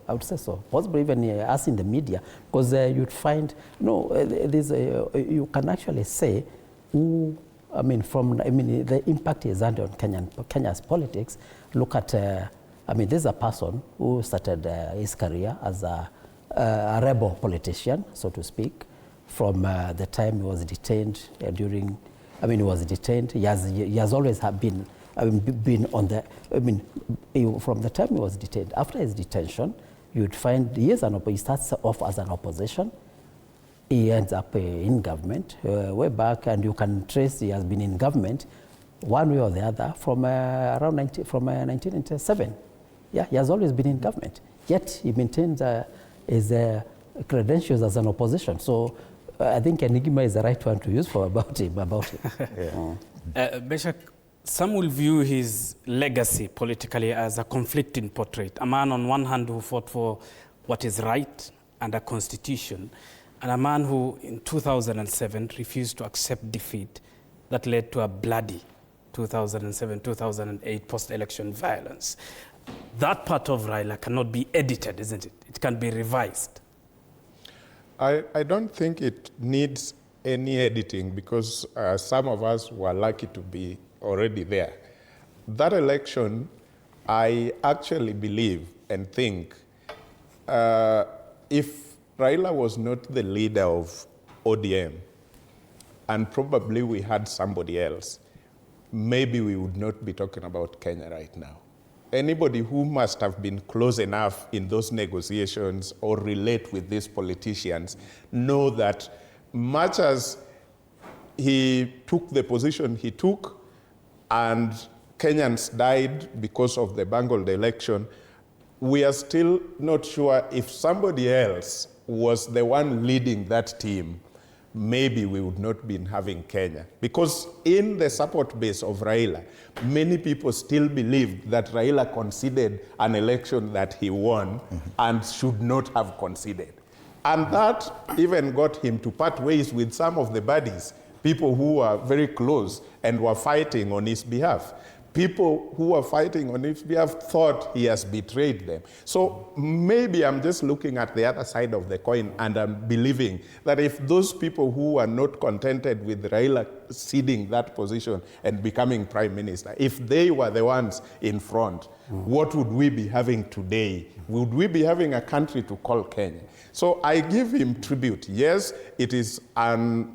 Possibly even us in the media, because you'd find, you can actually say the impact he's had on Kenya's politics. Look at, this is a person who started his career as a rebel politician, so to speak, from the time he was detained he was detained. He has always been on the, from the time he was detained. After his detention, you'd find he starts off as an opposition. He ends up in government way back, and you can trace he has been in government one way or the other from around 1997. Yeah, he has always been in government. Yet he maintains his credentials as an opposition. So I think enigma is the right one to use for about him. Beshak, some will view his legacy politically as a conflicting portrait. A man on one hand who fought for what is right and a constitution, and a man who in 2007 refused to accept defeat that led to a bloody 2007-2008 post-election violence. That part of Raila cannot be edited, isn't it? It can be revised. I don't think it needs any editing, because some of us were lucky to be already there. That election, I actually believe and think if Raila was not the leader of ODM, and probably we had somebody else, maybe we would not be talking about Kenya right now. Anybody who must have been close enough in those negotiations or relate with these politicians know that much as he took the position he took and Kenyans died because of the bungled election, we are still not sure if somebody else was the one leading that team, maybe we would not be having Kenya. Because in the support base of Raila, many people still believed that Raila conceded an election that he won and should not have conceded. And that even got him to part ways with some of the buddies, people who were very close and were fighting on his behalf. People who were fighting on his behalf thought he has betrayed them. So maybe I'm just looking at the other side of the coin, and I'm believing that if those people who are not contented with Raila ceding that position and becoming prime minister, if they were the ones in front, what would we be having today? Would we be having a country to call Kenya? So I give him tribute. Yes, it is and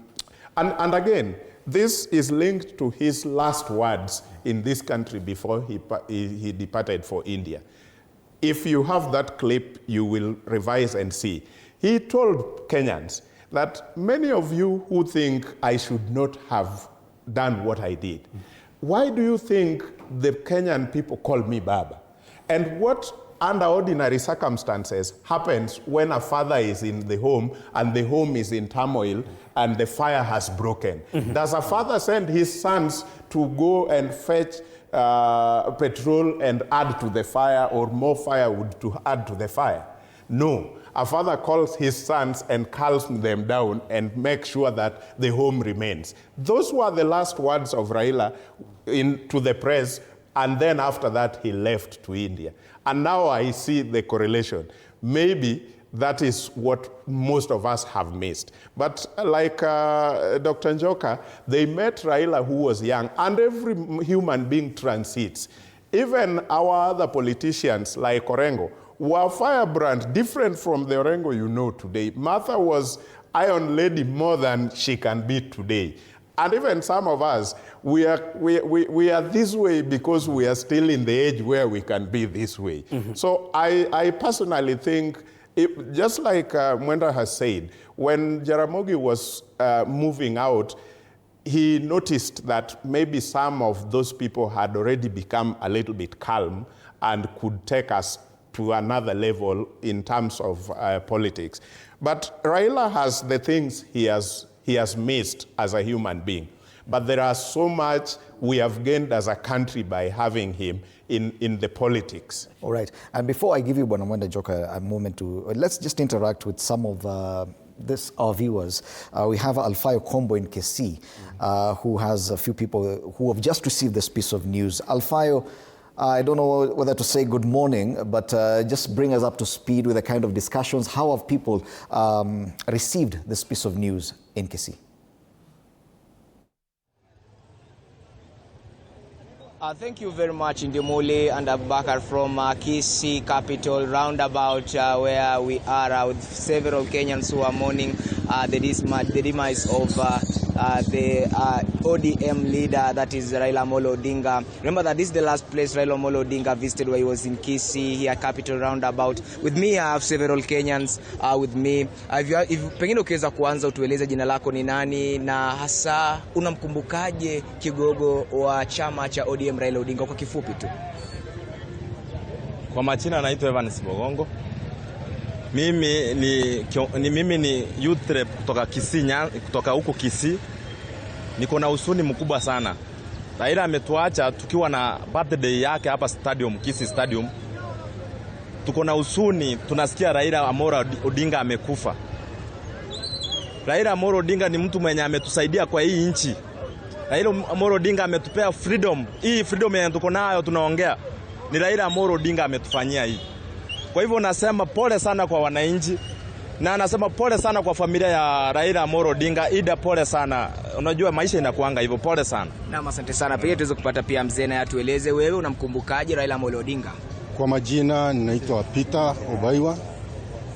again, this is linked to his last words in this country before he departed for India. If you have that clip, you will revise and see. He told Kenyans that many of you who think I should not have done what I did, why do you think the Kenyan people call me Baba? And what under ordinary circumstances happens when a father is in the home and the home is in turmoil and the fire has broken? Does a father send his sons to go and fetch petrol and add to the fire, or more firewood to add to the fire? No. A father calls his sons and calms them down and makes sure that the home remains. Those were the last words of Raila to the press, and then after that he left to India. And now I see the correlation. Maybe that is what most of us have missed. But like Dr. Njoka, they met Raila who was young, and every human being transits. Even our other politicians like Orengo were firebrand, different from the Orengo you know today. Martha was Iron Lady more than she can be today. And even some of us, we are this way because we are still in the age where we can be this way. So I personally think, just like Mwenda has said, when Jaramogi was moving out, he noticed that maybe some of those people had already become a little bit calm and could take us to another level in terms of politics. But Raila has the things he has missed as a human being. But there are so much we have gained as a country by having him in the politics. All right. And before I give you, Bwana Mwenda Njoka, a moment to, let's just interact with some of our viewers. We have Alfayo Kombo in Kisii, who has a few people who have just received this piece of news. Alfayo, I don't know whether to say good morning, but just bring us up to speed with the kind of discussions. How have people received this piece of news in Kisii? Thank you very much, Indimuli and Abubakar from Kisii capital roundabout, where we are with several Kenyans who are mourning the demise of the ODM leader, that is Raila Odinga. Remember that this is the last place Raila Odinga visited, where he was in Kisii, here capital roundabout. With me, I have several Kenyans with me. If pengine ukiweza kuanza utueleze jina lako ni nani na hasa unamkumbukaje kigogo wa chama cha ODM Raila Odinga kwa kifupi tu? Kwa majina naitwa Evans Bogongo. Mimi ni youth rep kutoka Kisii, kutoka huko Kisii. Niko na huzuni mkubwa sana. Raila ametuacha tukiwa na birthday yake hapa stadium, Kisii Stadium. Tuko na huzuni, tunasikia Raila Amolo Odinga amekufa. Raila Amolo Odinga ni mtu mwenye ametusaidia kwa hii nchi. Raila Amolo Odinga ametupea freedom. Hii freedom yenye tuko nayo tunaongea, ni Raila Amolo Odinga ametufanyia hii. Kwa hivyo nasema pole sana kwa wananchi, na nasema pole sana kwa familia ya Raila Amolo Odinga. Ida, pole sana. Unajua maisha inakuanga hivyo, pole sana. Na asante sana. Pia tuweze kupata pia mzee na atueleze wewe unamkumbukaje Raila Amolo Odinga? Kwa majina ninaitwa Peter Obaiwa,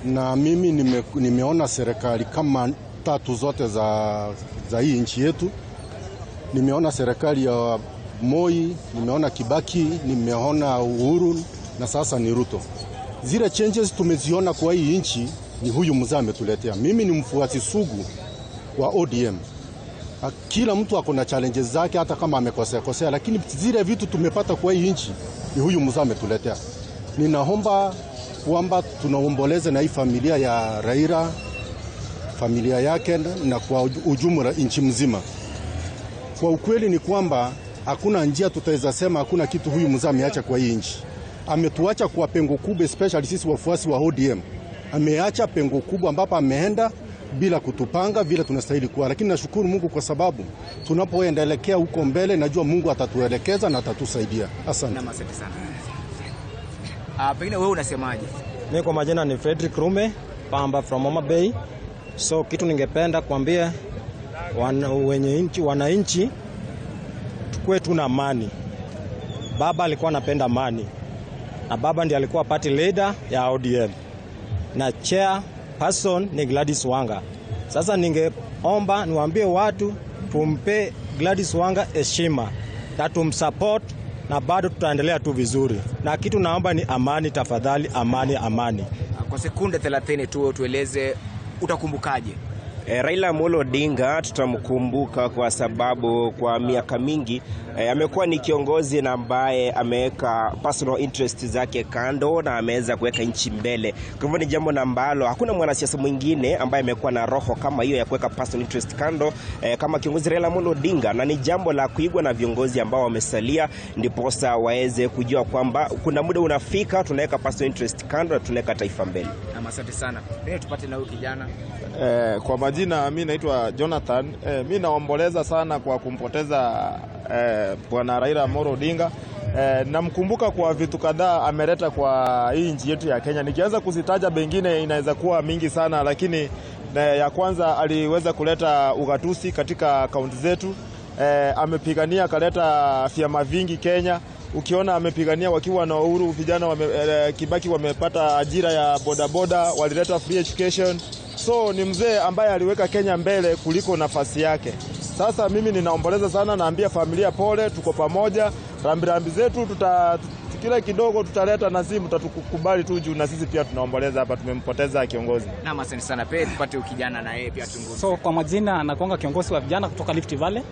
na mimi nimeona serikali kama tatu zote za hii nchi yetu. Nimeona serikali ya Moi, nimeona Kibaki, nimeona Uhuru na sasa ni Ruto. Zile changes tumeziona kwa hii nchi ni huyu mzee ametuletea. Mimi ni mfuasi sugu wa ODM. Kila mtu ako na challenges zake, hata kama amekosea, lakini zile vitu tumepata kwa hii nchi ni huyu mzee ametuletea. Ninaomba kwamba tunaomboleze na hii familia ya Raila, familia yake na kwa ujumla nchi mzima. Kwa ukweli ni kwamba hakuna njia tutaweza sema hakuna kitu huyu mzee ameacha kwa hii nchi. Ametuacha kwa pengo kubwa, especially sisi wafuasi wa ODM. Ameacha pengo kubwa ambapo ameenda bila kutupanga vile tunastahili kuwa, lakini nashukuru Mungu kwa sababu tunapoendelekea huko mbele, najua Mungu atatuelekeza na atatusaidia. Asante. Na asante sana. Pengine wewe unasemaje? Mimi kwa majina ni Frederick Rume, Bamba from Homa Bay. So kitu ningependa kuambia wananchi tukue tuna amani. Baba alikuwa anapenda amani, na baba ndiye alikuwa party leader ya ODM, na chair person ni Gladys Wanga. Sasa ningeomba niwaambie watu tumpe Gladys Wanga heshima na tumsupport, na bado tutaendelea tu vizuri, na kitu naomba ni amani, tafadhali, amani. Kwa sekunde 30 tu tueleze utakumbukaje Raila Amolo Odinga? Tutamkumbuka kwa sababu kwa miaka mingi amekuwa ni kiongozi na ambaye ameweka personal interest zake kando na ameweza kuweka nchi mbele. Kwa hivyo ni jambo ambalo hakuna mwanasiasa mwingine ambaye amekuwa na roho kama hiyo ya kuweka personal interest kando kama kiongozi Raila Amolo Odinga, na ni jambo la kuigwa na viongozi ambao wamesalia, ndiposa waweze kujua kwamba kuna muda unafika tunaweka personal interest kando na tunaweka taifa mbele. Asante sana. Tupate na huyu kijana. Kwa majina mimi naitwa Jonathan. Mimi naomboleza sana kwa kumpoteza Bwana Raila Amolo Odinga. Namkumbuka kwa vitu kadhaa ameleta kwa hii nchi yetu ya Kenya. Nikianza kuzitaja bengine inaweza kuwa mingi sana, lakini ya kwanza aliweza kuleta ugatuzi katika kaunti zetu. Amepigania kaleta vyama vingi Kenya. Ukiona amepigania wakiwa na uhuru, vijana Kibaki wamepata ajira ya bodaboda, walileta free education. So ni mzee ambaye aliweka Kenya mbele kuliko nafasi yake. Sasa mimi ninaomboleza sana, naambia familia pole, tuko pamoja. Rambirambi zetu kila kidogo tutaleta na simu, tutakubali tu juu na sisi pia tunaomboleza hapa, tumempoteza kiongozi. Na asante sana, pia tupate ukijana na yeye pia tunguze. So kwa majina anakuanga kiongozi wa vijana kutoka Rift Valley,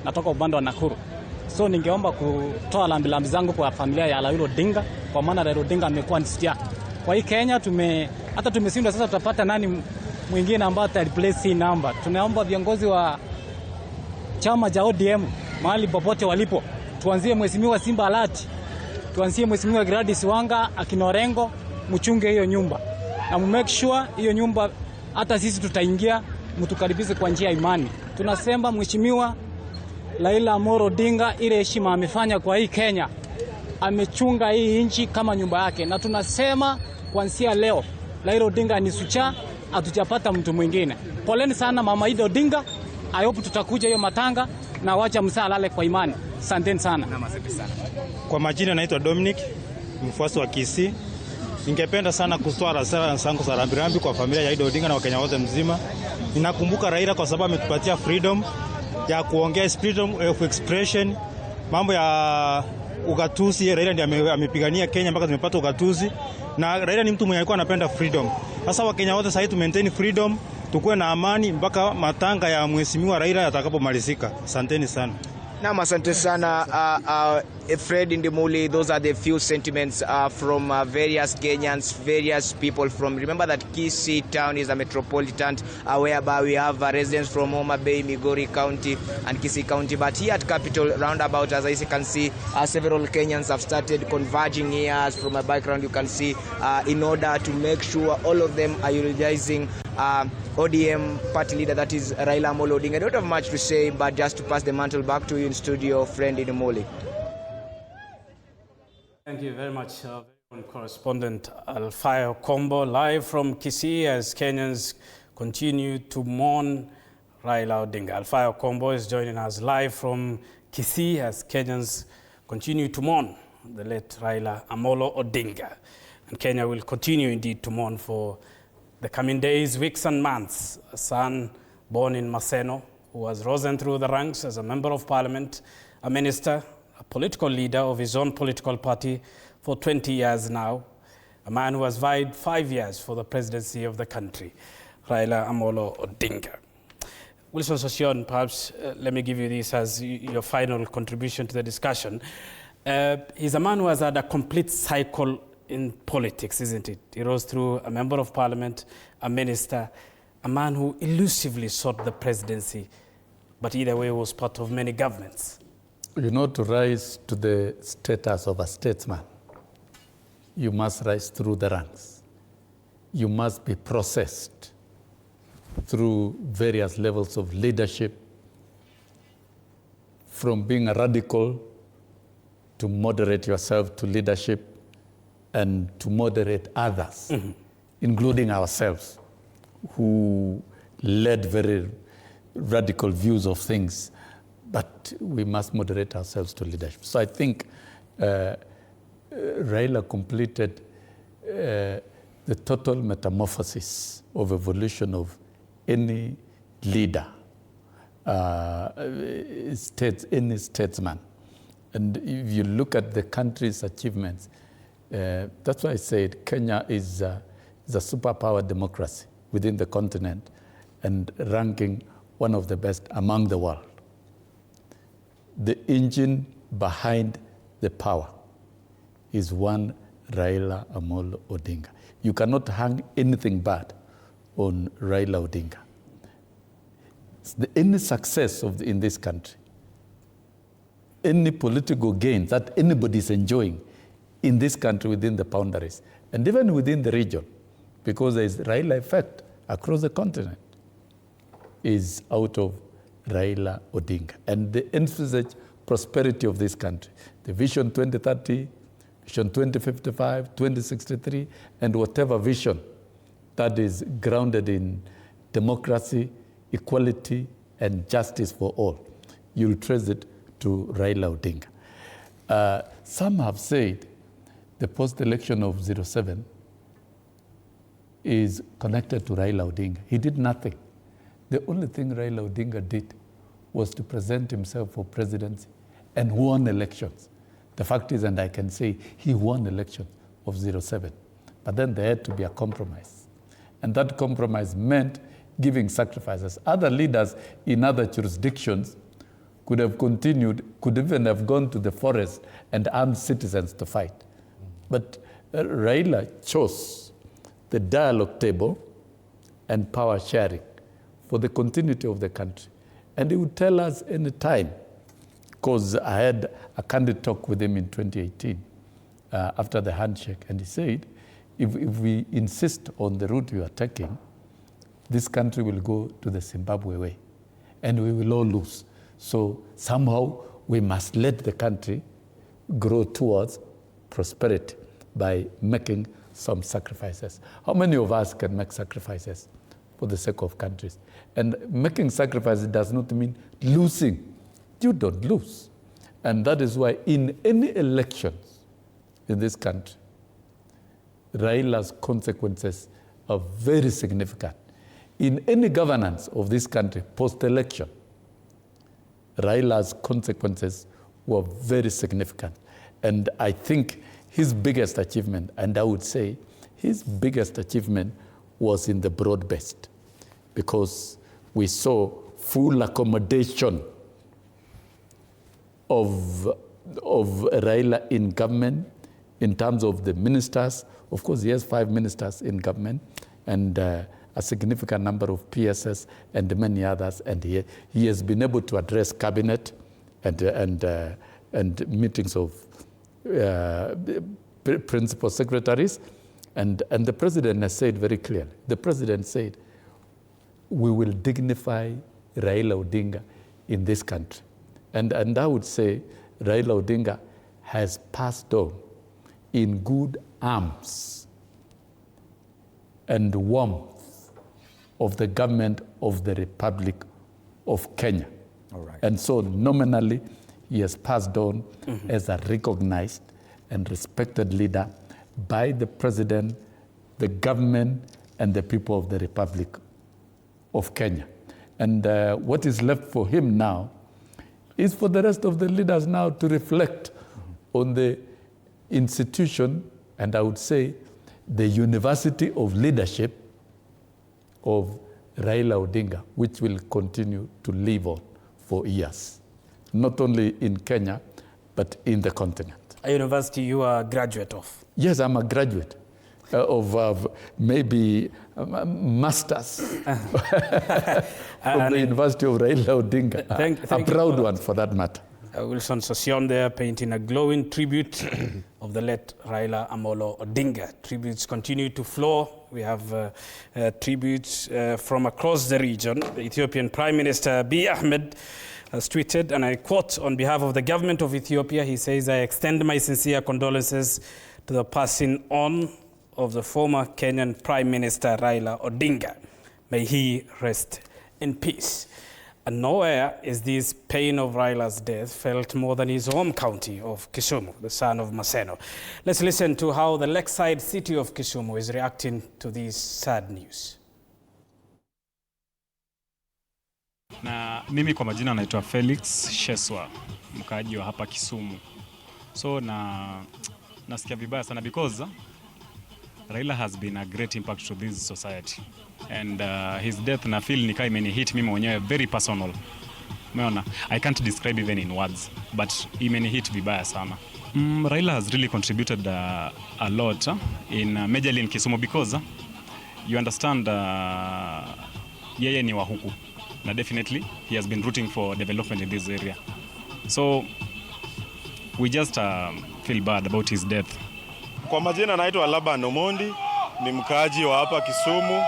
natoka upande wa Nakuru. So ningeomba kutoa lambilambi zangu kwa familia ya Raila Odinga, kwa maana Raila Odinga amekuwa nistia. Kwa hii Kenya hata tumeshindwa, sasa tutapata nani mwingine ambaye atareplace hii namba. Tunaomba viongozi wa chama cha ODM mahali popote walipo, tuanzie mheshimiwa Simba Alati, tuanzie mheshimiwa Gladys Wanga Akinorengo, mchunge hiyo nyumba na make sure hiyo nyumba hata sisi tutaingia, mtukaribishe kwa njia ya imani. Tunasema mheshimiwa Raila Amolo Odinga, ile heshima amefanya kwa hii Kenya, amechunga hii nchi kama nyumba yake, na tunasema kuanzia leo Raila Odinga ni sucha, hatujapata mtu mwingine. Poleni sana mama Ida Odinga, I hope tutakuja hiyo matanga na wacha msaa lale kwa imani. Asanteni sana. Kwa majina naitwa Dominic, mfuasi wa Kisii. Ningependa sana kutoa rasala zangu za rambirambi kwa familia ya Ida Odinga na Wakenya wote mzima. Ninakumbuka Raila kwa sababu ametupatia freedom ya kuongea, freedom of expression. Mambo ya ugatuzi, Raila ndiye amepigania Kenya mpaka tumepata ugatuzi. Na Raila ni mtu mwenye alikuwa anapenda freedom. Sasa Wakenya wote sasa tu maintain freedom, tukue na amani mpaka matanga ya mheshimiwa Raila yatakapomalizika. Asanteni sana. Naam, asante sana Fred Ndimuli. Those are the few sentiments from various Kenyans, various people from. Remember that Kisii town is a metropolitan whereby we have residents from Homa Bay, Migori County and Kisii County. But here at Capital Roundabout, as you can see, several Kenyans have started converging here. As from my background, you can see in order to make sure all of them are utilizing ODM party leader, that is Raila Amolo Odinga. I don't have much to say, but just to pass the mantle back to you in studio, friend Ndimuli. Thank you very much, correspondent Alfayo Kombo, live from Kisii as Kenyans continue to mourn Raila Odinga. Alfayo Kombo is joining us live from Kisii as Kenyans continue to mourn the late Raila Amolo Odinga. And Kenya will continue indeed to mourn for the coming days, weeks and months. A son born in Maseno who has risen through the ranks as a member of parliament, a minister, a political leader of his own political party for 20 years now, a man who has vied 5 years for the presidency of the country, Raila Amolo Odinga. Wilson Sossion, perhaps let me give you this as your final contribution to the discussion. He's a man who has had a complete cycle in politics, isn't it? He rose through a member of parliament, a minister, a man who elusively sought the presidency, but either way was part of many governments. You know, to rise to the status of a statesman, you must rise through the ranks. You must be processed through various levels of leadership, from being a radical to moderate yourself to leadership, and to moderate others, including ourselves, who led very radical views of things, but we must moderate ourselves to leadership. So I think Raila completed the total metamorphosis of evolution of any leader, any statesman. And if you look at the country's achievements, that's why I said Kenya is a superpower democracy within the continent and ranking one of the best among the world. The engine behind the power is one Raila Amolo Odinga. You cannot hang anything bad on Raila Odinga. Any success in this country, any political gain that anybody is enjoying in this country within the boundaries, and even within the region, because there is Raila effect across the continent, is out of Raila Odinga. And the envisaged prosperity of this country, the Vision 2030, Vision 2055, 2063, and whatever vision that is grounded in democracy, equality, and justice for all. You'll trace it to Raila Odinga. Some have said the post-election of 07 is connected to Raila Odinga. He did nothing. The only thing Raila Odinga did was to present himself for presidency and won elections. The fact is, and I can say, he won elections of 07. But then there had to be a compromise. And that compromise meant giving sacrifices. Other leaders in other jurisdictions could have continued, could even have gone to the forest and armed citizens to fight. But Raila chose the dialogue table and power sharing for the continuity of the country. And he would tell us any time, because I had a candid talk with him in 2018 after the handshake, and he said, if we insist on the route we are taking, this country will go to the Zimbabwe way, and we will all lose. So somehow we must let the country grow towards prosperity by making some sacrifices. How many of us can make sacrifices for the sake of countries? And making sacrifices does not mean losing. You don't lose. And that is why in any elections in this country, Raila's consequences are very significant. In any governance of this country post-election, Raila's consequences were very significant. And I think his biggest achievement, and I would say his biggest achievement, was in the broad-based, because we saw full accommodation of Raila in government in terms of the ministers. Of course, he has 5 ministers in government and a significant number of PSS and many others. And he has been able to address cabinet and meetings of principal secretaries. And the president has said very clearly, the president said, we will dignify Raila Odinga in this country. And I would say Raila Odinga has passed on in good arms and warmth of the government of the Republic of Kenya. All right. And so nominally, he has passed on as a recognized and respected leader by the president, the government, and the people of the Republic of Kenya. And what is left for him now is for the rest of the leaders now to reflect on the institution, and I would say the university of leadership of Raila Odinga, which will continue to live on for years, not only in Kenya, but in the continent. A university you are a graduate of? Yes, I'm a graduate of maybe masters from the University of Raila Odinga. A proud one for that matter. Wilson Sossion there painting a glowing tribute of the late Raila Amolo Odinga. Tributes continue to flow. We have tributes from across the region. The Ethiopian Prime Minister Abiy Ahmed has tweeted, and I quote, on behalf of the government of Ethiopia, he says, I extend my sincere condolences to the passing on of the former Kenyan Prime Minister Raila Odinga. May he rest in peace. And nowhere is this pain of Raila's death felt more than his home county of Kisumu, the son of Maseno. Let's listen to how the lakeside city of Kisumu is reacting to this sad news. Na mimi kwa majina naitwa Felix Sheswa, mkaaji wa hapa Kisumu. So nasikia vibaya sana because Raila has been a great impact to this society. And his death na feel ni kama hit mimi mwenyewe very personal. Umeona? I can't describe even in words, but hit vibaya sana. Raila has really contributed a lot in majorly in Kisumu because you understand yeye ni wa huku. Na definitely he has been rooting for development in this area. So we just feel bad about his death. Kwa majina naitwa Laban Omondi, ni mkaaji wa hapa Kisumu,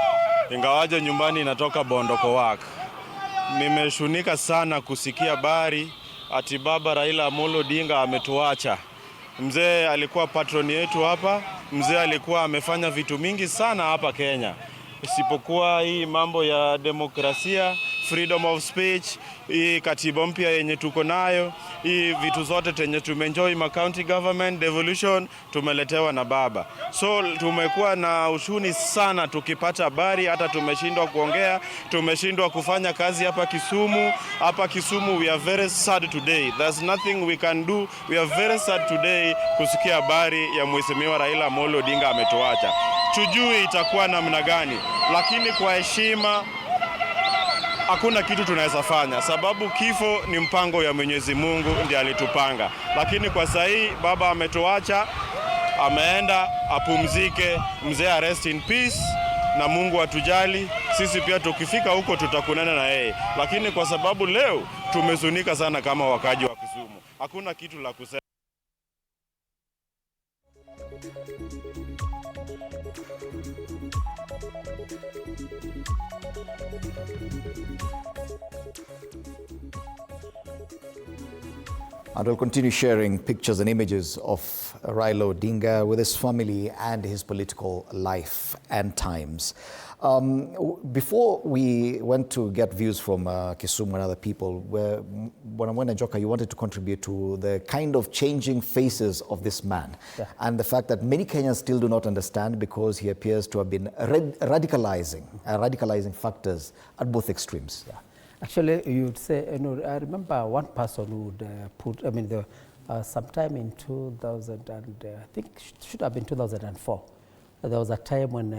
ingawaje nyumbani natoka Bondoko Wak. Nimeshunika sana kusikia habari ati baba Raila Amolo Odinga ametuacha. Mzee alikuwa patroni yetu hapa, mzee alikuwa amefanya vitu mingi sana hapa Kenya. Isipokuwa hii mambo ya demokrasia, freedom of speech, hii katiba mpya yenye tuko nayo, hii vitu zote tenye tumeenjoy ma county government devolution tumeletewa na baba. So tumekuwa na ushuni sana tukipata habari, hata tumeshindwa kuongea, tumeshindwa kufanya kazi hapa Kisumu. Hapa Kisumu we are very sad today. There's nothing we can do. We are very sad today kusikia habari ya Mheshimiwa Raila Amolo Odinga ametuacha. Tujui itakuwa namna gani, lakini kwa heshima hakuna kitu tunaweza fanya, sababu kifo ni mpango ya Mwenyezi Mungu, ndiye alitupanga. Lakini kwa sasa hii baba ametuacha, ameenda apumzike, mzee rest in peace, na Mungu atujali. Sisi pia tukifika huko tutakunana na yeye, lakini kwa sababu leo tumezunika sana kama wakaji wa Kisumu, hakuna kitu la kusema. And we'll continue sharing pictures and images of Raila Odinga with his family and his political life and times. Before we went to get views from Kisumu and other people, Bwana Njoka, you wanted to contribute to the kind of changing faces of this man, and the fact that many Kenyans still do not understand because he appears to have been radicalizing factors at both extremes. Yeah. Actually, you'd say, I remember one person who would put, sometime in 2000, and I think it should have been 2004, there was a time when,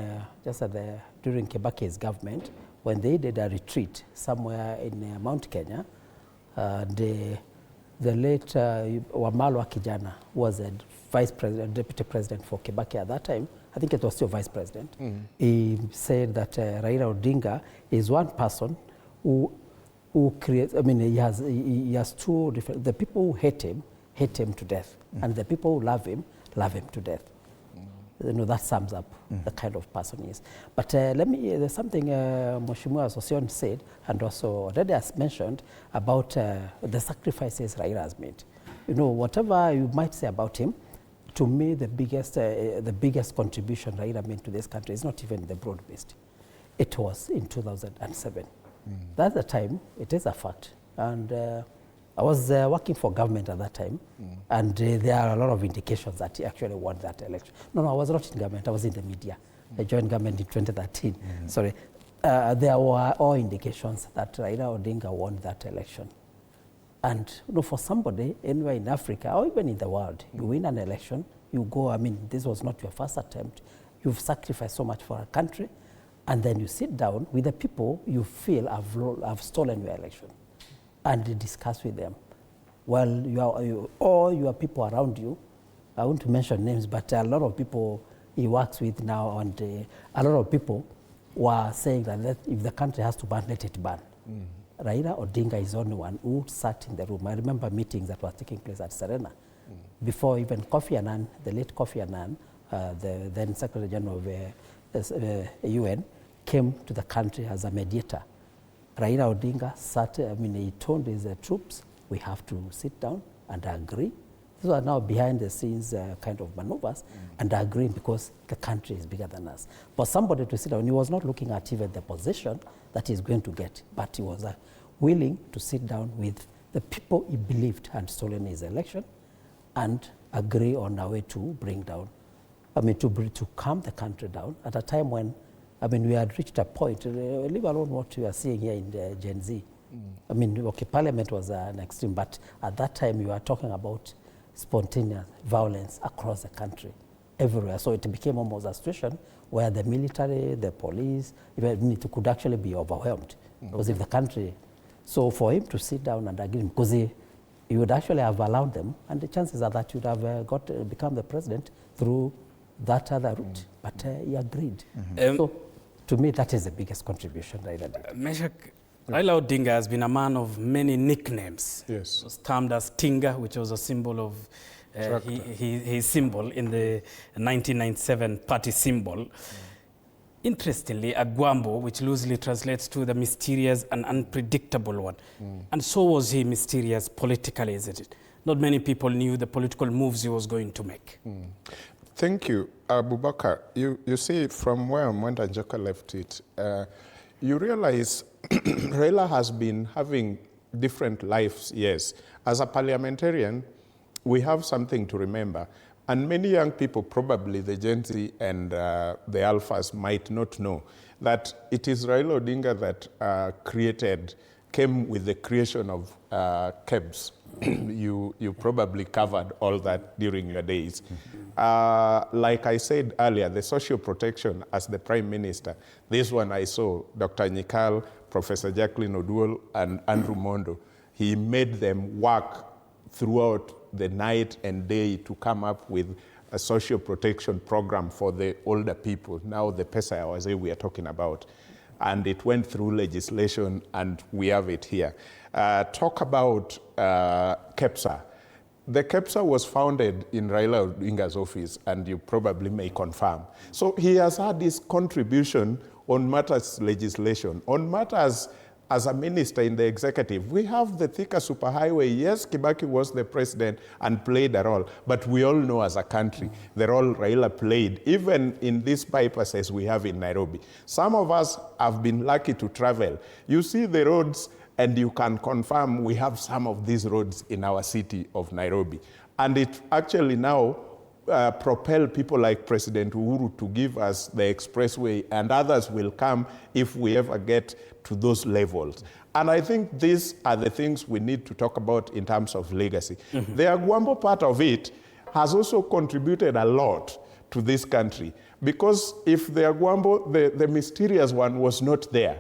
during Kibaki's government, when they did a retreat somewhere in Mount Kenya, the late Wamalwa Kijana was a deputy president for Kibaki at that time. I think it was still vice president. He said that Raila Odinga is one person who creates, he has two different, the people who hate him to death, and the people who love him to death. That sums up the kind of person he is. But there's something Mheshimiwa Sosion said, and also already has mentioned, about the sacrifices Raila has made. Whatever you might say about him, to me, the biggest contribution Raila made to this country is not even the broad-based. It was in 2007. That's the time, it is a fact. And I was working for government at that time, and there are a lot of indications that he actually won that election. No, I was not in government, I was in the media. I joined government in 2013. Sorry. There were all indications that Raila Odinga won that election. And for somebody anywhere in Africa or even in the world, you win an election, you go, this was not your first attempt, you've sacrificed so much for a country, and then you sit down with the people you feel have stolen your election and discuss with them. Well, all your people around you, I won't mention names, but a lot of people he works with now, and a lot of people were saying that if the country has to burn, let it burn. Raila Odinga is the only one who sat in the room. I remember meetings that were taking place at Serena. Before even Kofi Annan, the late Kofi Annan, the then Secretary General of UN, came to the country as a mediator. Raila Odinga sat, he told his troops, we have to sit down and agree. These are now behind the scenes kind of maneuvers, and agree because the country is bigger than us. For somebody to sit down, he was not looking at even the position that he's going to get, but he was willing to sit down with the people he believed had stolen his election and agree on a way to bring down, to calm the country down at a time when, we had reached a point, leave alone what we are seeing here in the Gen Z. Parliament was an extreme, but at that time you are talking about spontaneous violence across the country, everywhere. So it became almost a situation where the military, the police, could actually be overwhelmed. Because if the country, so for him to sit down and agree, because he would actually have allowed them, and the chances are that he would have become the president through that other route. But he agreed. So to me, that is the biggest contribution Raila did. Meshach, Raila Odinga has been a man of many nicknames. Yes. He was termed as Tinga, which was a symbol of his symbol in the 1997 party symbol. Interestingly, Agwambo, which loosely translates to the mysterious and unpredictable one. And so was he mysterious politically, isn't it? Not many people knew the political moves he was going to make. Thank you. Abubakar, you see, from where Mwenda Njoka left it, you realize Raila has been having different lives, yes. As a parliamentarian, we have something to remember. And many young people, probably the Gen Z and the Alphas, might not know that it is Raila Odinga that came with the creation of KEBS. You probably covered all that during your days. Like I said earlier, the social protection as the Prime Minister, this one I saw, Dr. Nyikal, Professor Jacqueline Oduol, and Andrew Mondo, he made them work throughout the night and day to come up with a social protection program for the older people. Now the Pesa Awase we are talking about. And it went through legislation and we have it here. Talk about KEPSA. The KEPSA was founded in Raila Odinga's office, and you probably may confirm. So he has had his contribution on matters legislation, on matters as a minister in the executive. We have the Thika Superhighway. Yes, Kibaki was the president and played a role, but we all know as a country, the role Raila played, even in these bypasses we have in Nairobi. Some of us have been lucky to travel. You see the roads, and you can confirm we have some of these roads in our city of Nairobi. And it actually now propel people like President Uhuru to give us the expressway, and others will come if we ever get to those levels. And I think these are the things we need to talk about in terms of legacy. The Agwambo part of it has also contributed a lot to this country, because if the Agwambo, the mysterious one, was not there,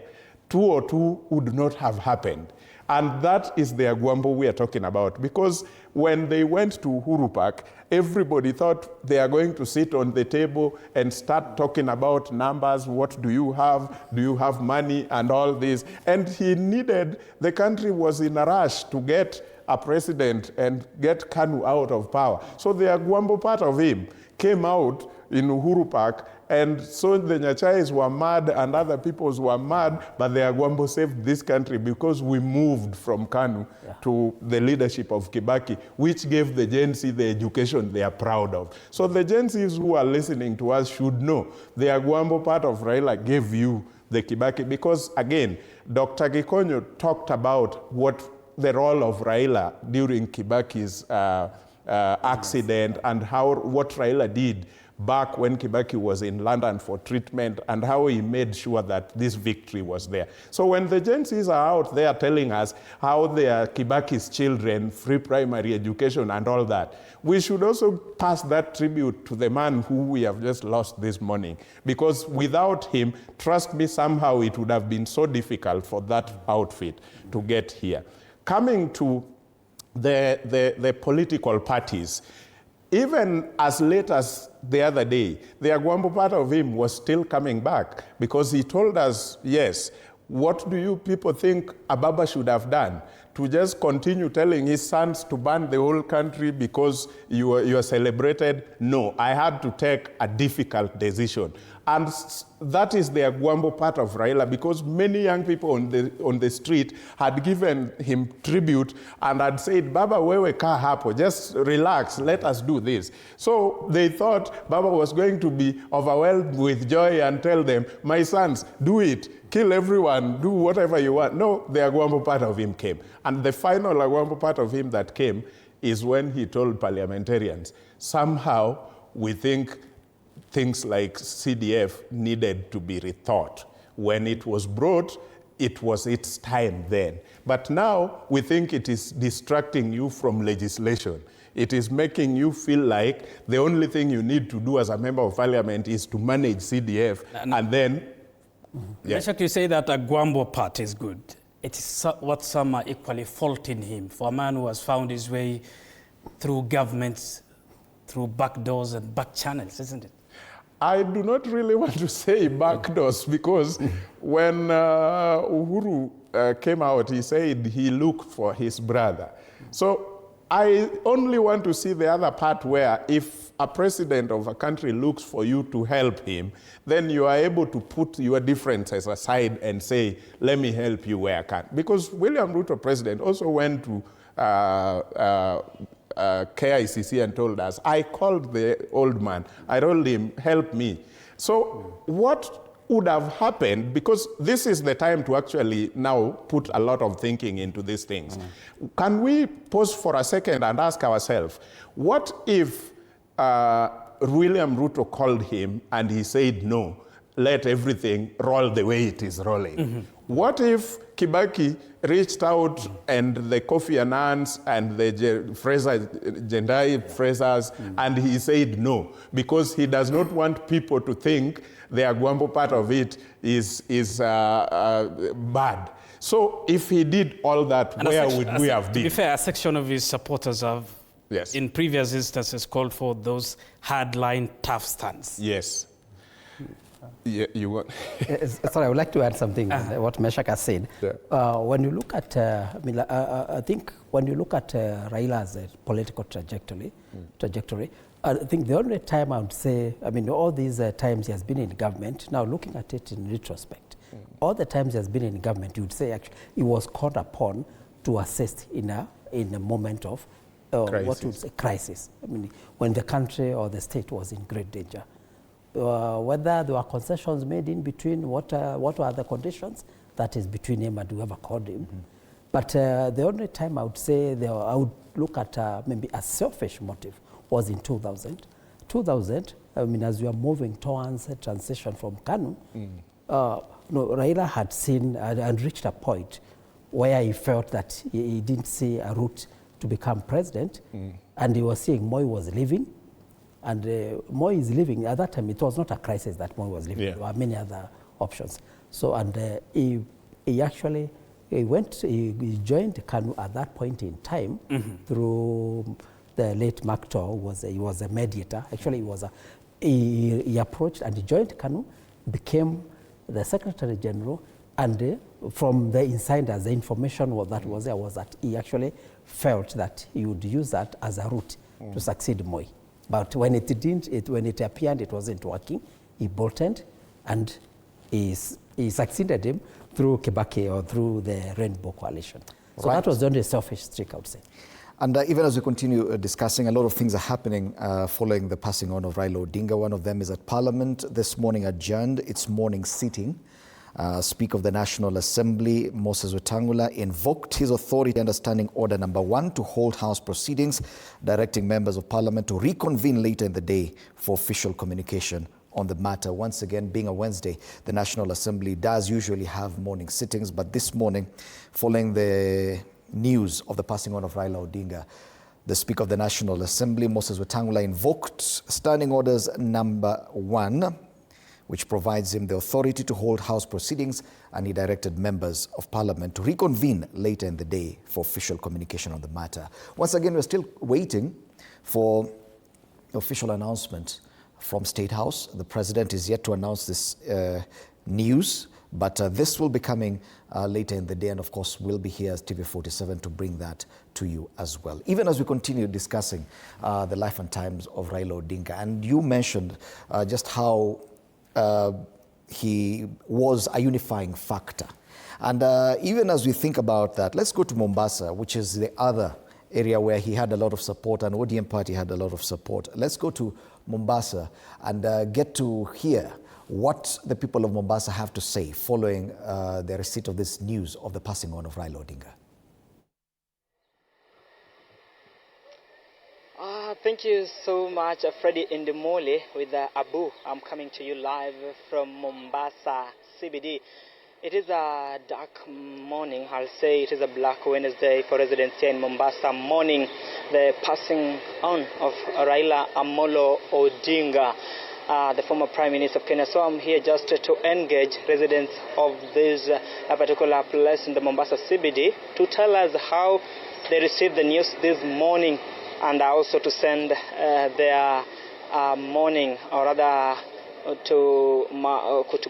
202 would not have happened. And that is the Agwambo we are talking about, because when they went to Uhuru Park, everybody thought they are going to sit on the table and start talking about numbers. What do you have? Do you have money? And all this. And the country was in a rush to get a president and get Kanu out of power. So the Agwambo part of him came out in Uhuru Park, and so the Nyachais were mad and other peoples were mad, but the Agwambo saved this country because we moved from Kanu to the leadership of Kibaki, which gave the Gen Z the education they are proud of. So the Gen Zs who are listening to us should know the Agwambo part of Raila gave you the Kibaki, because again, Dr. Gikonyo talked about what the role of Raila during Kibaki's accident and what Raila did back when Kibaki was in London for treatment, and how he made sure that this victory was there. So when the Gen Zs are out there telling us how they are Kibaki's children, free primary education and all that, we should also pass that tribute to the man who we have just lost this morning. Because without him, trust me, somehow it would have been so difficult for that outfit to get here. Coming to the political parties, even as late as the other day, the Agwambo part of him was still coming back, because he told us, yes, what do you people think Ababa should have done? To just continue telling his sons to ban the whole country because you are celebrated? No, I had to take a difficult decision. And that is the Agwambo part of Raila, because many young people on the street had given him tribute and had said, Baba, wewe kaa hapo, just relax, let us do this. So they thought Baba was going to be overwhelmed with joy and tell them, my sons, do it, kill everyone, do whatever you want. No, the Agwambo part of him came. And the final Agwambo part of him that came is when he told parliamentarians, somehow we think things like CDF needed to be rethought. When it was brought, it was its time then. But now we think it is distracting you from legislation. It is making you feel like the only thing you need to do as a member of parliament is to manage CDF, and then... You say that Agwambo part is good. It is what some are equally faulting him for, a man who has found his way through governments, through back doors and back channels, isn't it? I do not really want to say back doors, because when Uhuru came out, he said he looked for his brother. So I only want to see the other part where if a president of a country looks for you to help him, then you are able to put your differences aside and say, let me help you where I can. Because William Ruto, president, also went to KICC and told us, I called the old man, I told him, help me. So what would have happened, because this is the time to actually now put a lot of thinking into these things. Can we pause for a second and ask ourselves, what if William Ruto called him and he said, no, let everything roll the way it is rolling? What if Kibaki reached out and the Kofi Annans and the Jendai Frasers and he said no, because he does not want people to think the Agwambo part of it is bad. So if he did all that, and where would we have been? To be fair, a section of his supporters have, in previous instances, called for those hardline, tough stands. Yes. Yeah, you want? Sorry, I would like to add something what Meshach has said. Yeah. When you look at, I think when you look at Raila's political trajectory, I think the only time I would say, all these times he has been in government, now looking at it in retrospect, all the times he has been in government, you would say actually he was called upon to assist in a moment of what would say crisis. When the country or the state was in great danger. Whether there were concessions made in between, what were the conditions, that is between him and whoever called him. But the only time I would say I would look at maybe a selfish motive was in 2000. 2000, as we are moving towards a transition from KANU, Raila had seen and reached a point where he felt that he didn't see a route to become president, and he was seeing Moi was leaving. And Moi is leaving. At that time, it was not a crisis that Moi was leaving. There were many other options. So, and he joined KANU at that point in time through the late Makto. He was a mediator. Actually, he approached and he joined KANU, became the Secretary General, and from the insiders, the information that was there was that he actually felt that he would use that as a route to succeed Moi. But when it didn't, when it appeared it wasn't working, he bolted and he succeeded him through Kibaki or through the Rainbow Coalition. So that was the only selfish streak, I would say. And even as we continue discussing, a lot of things are happening following the passing on of Raila Odinga. One of them is at Parliament this morning adjourned its morning sitting. Speaker of the National Assembly, Moses Wetangula, invoked his authority under Standing Order Number 1 to hold House proceedings, directing members of Parliament to reconvene later in the day for official communication on the matter. Once again, being a Wednesday, the National Assembly does usually have morning sittings, but this morning, following the news of the passing on of Raila Odinga, the Speaker of the National Assembly, Moses Wetangula, invoked Standing Orders Number 1, which provides him the authority to hold House proceedings, and he directed members of Parliament to reconvene later in the day for official communication on the matter. Once again, we're still waiting for official announcement from State House. The President is yet to announce this news, but this will be coming later in the day, and of course we'll be here as TV47 to bring that to you as well. Even as we continue discussing the life and times of Raila Odinga, and you mentioned just how he was a unifying factor. And even as we think about that, let's go to Mombasa, which is the other area where he had a lot of support, and ODM party had a lot of support. Let's go to Mombasa and get to hear what the people of Mombasa have to say following the receipt of this news of the passing on of Raila Odinga. Thank you so much, Freddie Indimole with Abu. I'm coming to you live from Mombasa CBD. It is a dark morning, I'll say it is a Black Wednesday for residents here in Mombasa, mourning the passing on of Raila Amolo Odinga, the former Prime Minister of Kenya. So I'm here just to engage residents of this particular place in the Mombasa CBD to tell us how they received the news this morning, and also to send their mourning, or rather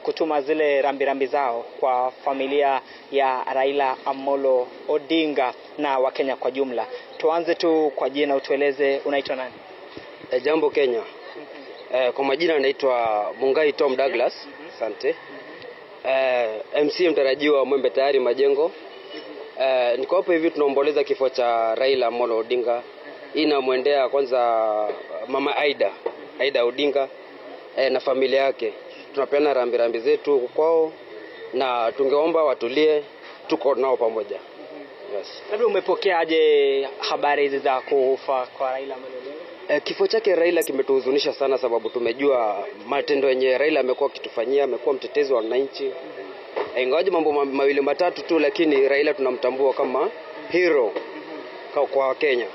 kutuma zile rambirambi zao kwa familia ya Raila Amolo Odinga na Wakenya kwa jumla. Tuanze tu kwa jina, utueleze unaitwa nani? Jambo Kenya. Kwa majina naitwa Mungai Tom Douglas. Asante. MC mtarajiwa Mwembe tayari Majengo. Niko hapa hivi tunaomboleza kifo cha Raila Amolo Odinga. Inamwendea kwanza mama Aida Odinga na familia yake. Tunapeana rambirambi zetu kwao na tungeomba watulie, tuko nao pamoja. Yes. Labda umepokeaje habari hizi za kufa kwa Raila Amolo Odinga? Kifo chake Raila kimetuhuzunisha sana, sababu tumejua matendo yenye Raila amekuwa akitufanyia, amekuwa mtetezi wa wananchi. Ingawaje mambo mawili matatu tu, lakini Raila tunamtambua kama hero kwa Kenya.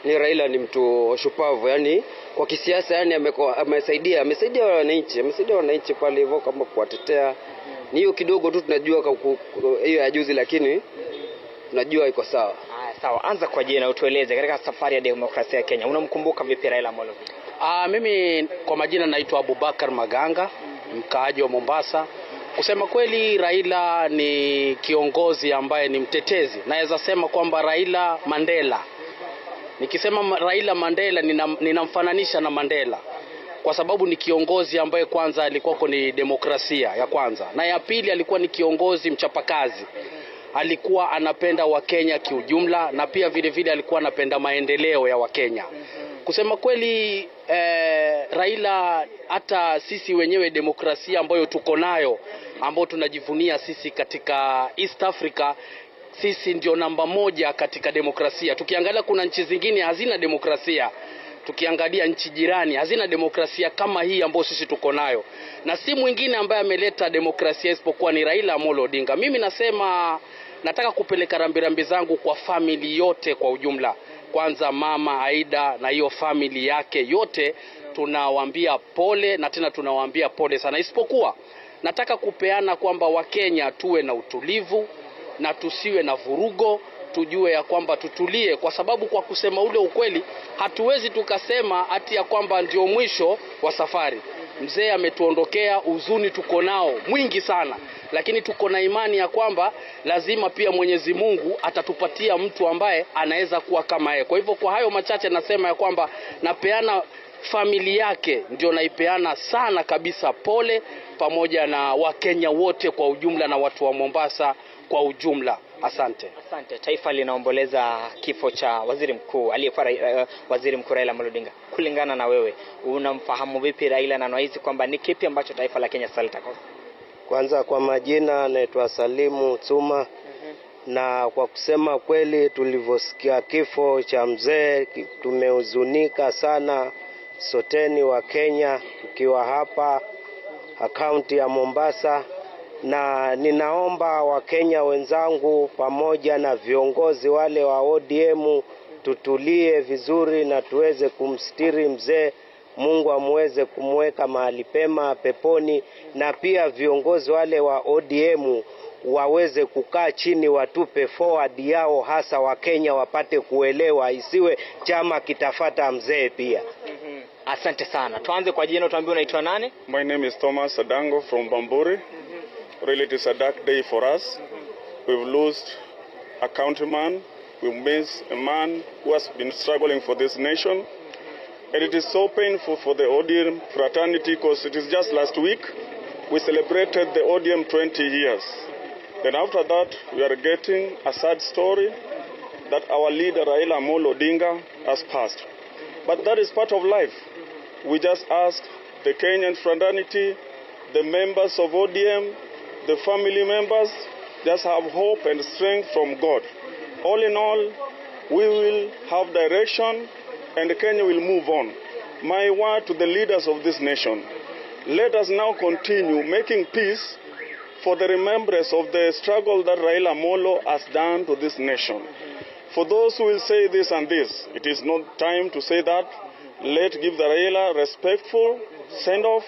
Ni Raila ni mtu shupavu, yani kwa kisiasa, yani amesaidia wananchi pale hivyo kama kuwatetea. Ni hiyo kidogo tu tunajua hiyo ya juzi, lakini tunajua iko sawa. Sawa, anza kwa jina utueleze katika safari ya demokrasia ya Kenya unamkumbuka vipi Raila Amolo? Mimi kwa majina naitwa Abubakar Maganga, mkaaji wa Mombasa. Kusema kweli Raila ni kiongozi ambaye ni mtetezi. Naweza sema kwamba Raila Mandela. Nikisema Raila Mandela ninamfananisha na Mandela. Kwa sababu ni kiongozi ambaye kwanza alikuwa ni demokrasia ya kwanza. Na ya pili alikuwa ni kiongozi mchapakazi. Alikuwa anapenda Wakenya kiujumla na pia vile vile alikuwa anapenda maendeleo ya Wakenya. Kusema kweli Raila, hata sisi wenyewe demokrasia ambayo tuko nayo, ambayo tunajivunia sisi katika East Africa, sisi ndio namba 1 katika demokrasia. Tukiangalia kuna nchi zingine hazina demokrasia. Tukiangalia nchi jirani hazina demokrasia kama hii ambayo sisi tuko nayo. Na si mwingine ambaye ameleta demokrasia isipokuwa ni Raila Amolo Odinga. Mimi nasema nataka kupeleka rambirambi zangu kwa family yote kwa ujumla. Kwanza mama Aida na hiyo family yake yote tunawaambia pole, na tena tunawaambia pole sana. Isipokuwa nataka kupeana kwamba Wakenya tuwe na utulivu na tusiwe na vurugo, tujue ya kwamba tutulie, kwa sababu kwa kusema ule ukweli hatuwezi tukasema ati ya kwamba ndio mwisho wa safari. Mzee ametuondokea, huzuni tuko nao mwingi sana, lakini tuko na imani ya kwamba lazima pia Mwenyezi Mungu atatupatia mtu ambaye anaweza kuwa kama yeye. Kwa hivyo kwa hayo machache nasema ya kwamba napeana familia yake, ndio naipeana sana kabisa pole, pamoja na Wakenya wote kwa ujumla na watu wa Mombasa kwa ujumla. Asante. Taifa linaomboleza kifo cha waziri mkuu aliyekuwa waziri mkuu Raila Amolo Odinga. Kulingana na wewe, unamfahamu vipi Raila na unahisi kwamba ni kipi ambacho taifa la Kenya sasa litakosa? Kwanza kwa majina naitwa Salimu Tsuma. Na kwa kusema kweli tulivyosikia kifo cha mzee tumehuzunika sana soteni wa Kenya, tukiwa hapa kaunti ya Mombasa. Na ninaomba Wakenya wenzangu pamoja na viongozi wale wa ODM tutulie vizuri na tuweze kumstiri mzee. Mungu amweze kumweka mahali pema peponi, na pia viongozi wale wa ODM waweze kukaa chini watupe forward yao, hasa Wakenya wapate kuelewa, isiwe chama kitafata mzee pia. Asante sana. Tuanze kwa jina, tuambie unaitwa nani? My name is Thomas Adango from Bamburi. Really, it is a dark day for us. We've lost a countryman. We've missed a man who has been struggling for this nation. And it is so painful for the ODM fraternity, because it is just last week we celebrated the ODM 20 years. Then after that, we are getting a sad story that our leader Raila Amolo Odinga has passed. But that is part of life. We just ask the Kenyan fraternity, the members of ODM, the family members, just have hope and strength from God. All in all, we will have direction and Kenya will move on. My word to the leaders of this nation, let us now continue making peace for the remembrance of the struggle that Raila Amolo has done to this nation. For those who will say this and this, it is not time to say that. Let's give the Raila respectful send-off,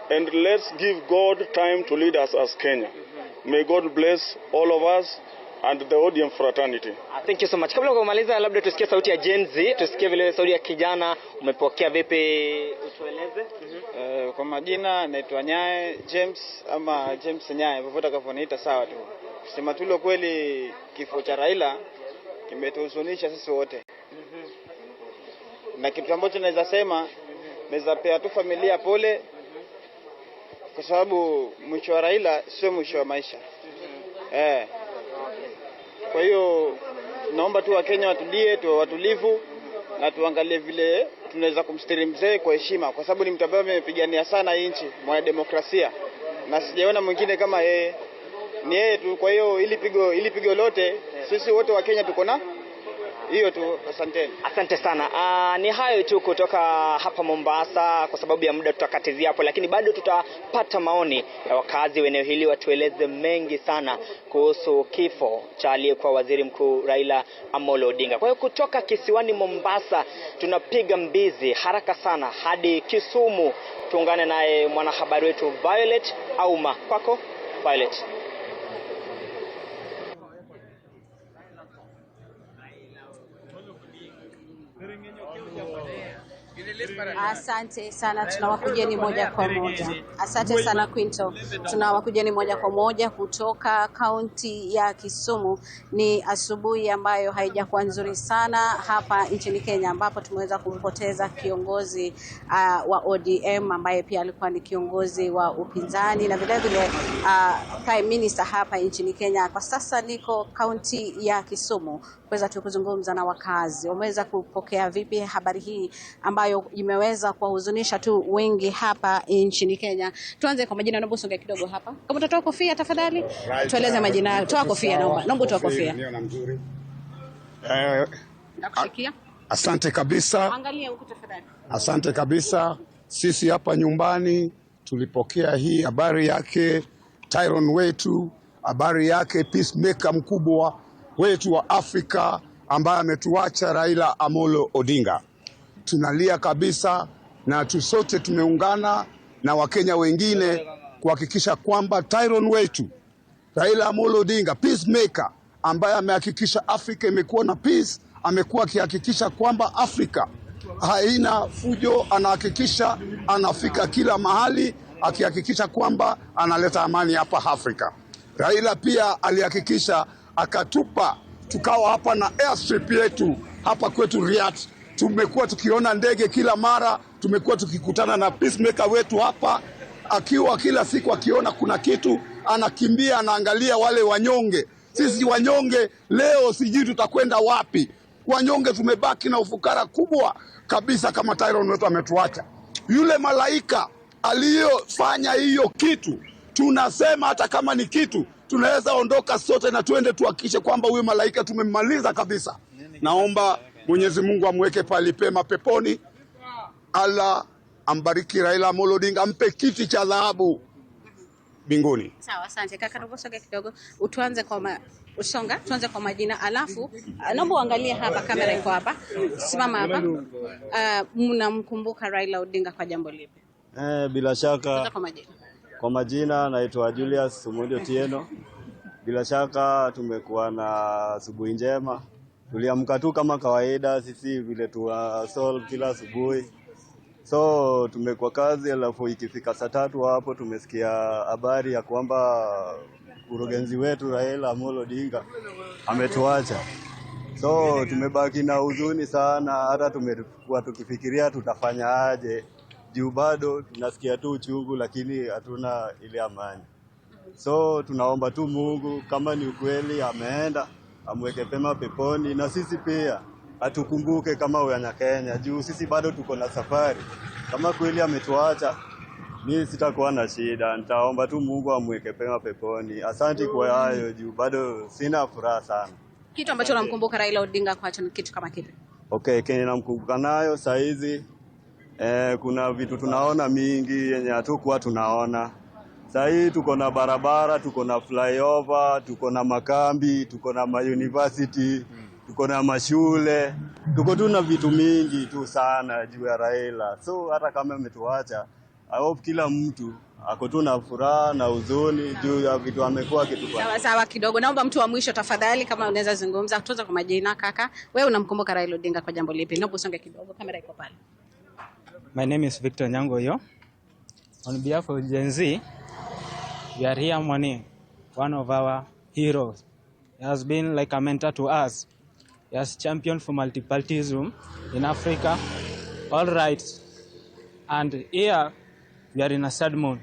and let's give God time to lead us as Kenya. May God bless all of us and the ODM fraternity. Thank you so much. Kabla kumaliza, labda tusikie sauti ya Gen Z, tusikie vile sauti ya kijana, umepokea vipi, utueleze? Kwa majina naitwa Nyae James ama James Nyae, popote kafoniita sawa tu. Kusema tu kweli, kifo cha Raila kimetuhuzunisha sisi wote. na kitu ambacho naweza sema, naweza pea tu familia pole, kwa sababu mwisho wa Raila sio mwisho wa maisha. Kwa hiyo naomba tu Wakenya watulie, tuwe watulivu na tuangalie vile tunaweza kumstiri mzee kwa heshima, kwa sababu ni mtu ambaye amepigania sana nchi mwa demokrasia na sijaona mwingine kama yeye. Ni yeye tu. Kwa hiyo ili pigo lote sisi wote wa Kenya tuko na hiyo tu. Asanteni. Asante sana. Ni hayo tu kutoka hapa Mombasa, kwa sababu ya muda tutakatizia hapo, lakini bado tutapata maoni ya wakazi wa eneo hili, watueleze mengi sana kuhusu kifo cha aliyekuwa waziri mkuu Raila Amolo Odinga. Kwa hiyo kutoka kisiwani Mombasa tunapiga mbizi haraka sana hadi Kisumu, tuungane naye mwanahabari wetu Violet Auma. Kwako Violet. Asante sana, tunawakujeni moja kwa moja. Asante sana Quinto. Tunawakujeni moja kwa moja kutoka kaunti ya Kisumu. Ni asubuhi ambayo haijakuwa nzuri sana hapa nchini Kenya, ambapo tumeweza kumpoteza kiongozi wa ODM ambaye pia alikuwa ni kiongozi wa upinzani na vile vile prime minister hapa nchini Kenya. Kwa sasa niko kaunti ya Kisumu kuweza tu kuzungumza na wakazi. Wameweza kupokea vipi habari hii ambayo imeweza kuwahuzunisha tu wengi hapa nchini Kenya. Tuanze kwa majina, naomba usonge kidogo hapa. Kama utatoa kofia tafadhali, tueleze majina. Toa kofia naomba. Naomba toa kofia. Nakushikia. Asante kabisa. Angalia huko tafadhali. Asante kabisa. Sisi hapa nyumbani tulipokea hii habari yake Tyrone wetu, habari yake peacemaker mkubwa wetu wa Afrika ambaye ametuacha, Raila Amolo Odinga. Tunalia kabisa na sote tumeungana na Wakenya wengine kuhakikisha kwamba Tyrone wetu Raila Amolo Odinga, peacemaker ambaye amehakikisha Afrika imekuwa na peace, amekuwa akihakikisha kwamba Afrika haina fujo, anahakikisha anafika kila mahali, akihakikisha kwamba analeta amani hapa Afrika. Raila pia alihakikisha akatupa, tukawa hapa na airstrip yetu hapa kwetu Riyadh. Tumekuwa tukiona ndege kila mara, tumekuwa tukikutana na peacemaker wetu hapa, akiwa kila siku akiona kuna kitu anakimbia, anaangalia wale wanyonge. Sisi wanyonge leo sijui tutakwenda wapi. Wanyonge tumebaki na ufukara kubwa kabisa kama Tyrone wetu ametuacha. Yule malaika aliyofanya hiyo kitu, tunasema hata kama ni kitu tunaweza ondoka sote na tuende tuhakikishe kwamba huyu malaika tumemmaliza kabisa. Naomba Mwenyezi Mungu amweke pali pema peponi. Allah ambariki Raila Amolo Odinga, ampe kiti cha dhahabu mbinguni. Sawa, asante kaka. Naomba usonge kidogo. Tuanze kwa majina, alafu naomba uangalie hapa, kamera iko hapa. Simama hapa. Mnamkumbuka Raila Odinga kwa jambo lipi? Bila shaka kwa majina naitwa Julius Sumundio Tieno. Bila shaka tumekuwa na asubuhi njema. Tuliamka tu kama kawaida sisi vile solve kila asubuhi. So tumekuwa kazi, alafu ikifika saa 3 hapo tumesikia habari ya kwamba mkurugenzi wetu Raila Amolo Odinga ametuacha. So tumebaki na huzuni sana, hata tumekuwa tukifikiria tutafanya aje. Juu bado tunasikia tu uchungu, lakini hatuna ile amani. So tunaomba tu Mungu kama ni ukweli ameenda, amweke pema peponi, na sisi pia atukumbuke kama wana Kenya, juu sisi bado tuko na safari. Kama kweli ametuacha, mimi sitakuwa na shida, nitaomba tu Mungu amweke pema peponi. Asante kwa hayo, juu bado sina furaha sana. Kitu ambacho namkumbuka Raila Odinga kwa kitu kama kipi? Okay, Kenya namkumbuka nayo saizi. Kuna vitu tunaona mingi yenye hatukuwa tunaona. Sasa tuko na barabara, tuko na flyover, tuko na makambi, tuko na university, tuko na mashule, tuko na vitu mingi tu sana juu ya Raila. So hata kama ametuacha, I hope kila mtu ako tu na furaha na huzuni juu ya vitu amekuwa akitufanya. Sawa kidogo. Naomba mtu wa mwisho tafadhali, kama unaweza zungumza. Tuanze kwa majina kaka. Wewe unamkumbuka Raila Odinga kwa jambo lipi? Naomba usonge kidogo, kamera iko pale. My name is Victor Nyangoyo. On behalf of Gen Z, we are here mourning one of our heroes. He has been like a mentor to us. He has championed for multipartyism in Africa, all rights. And here, we are in a sad mood.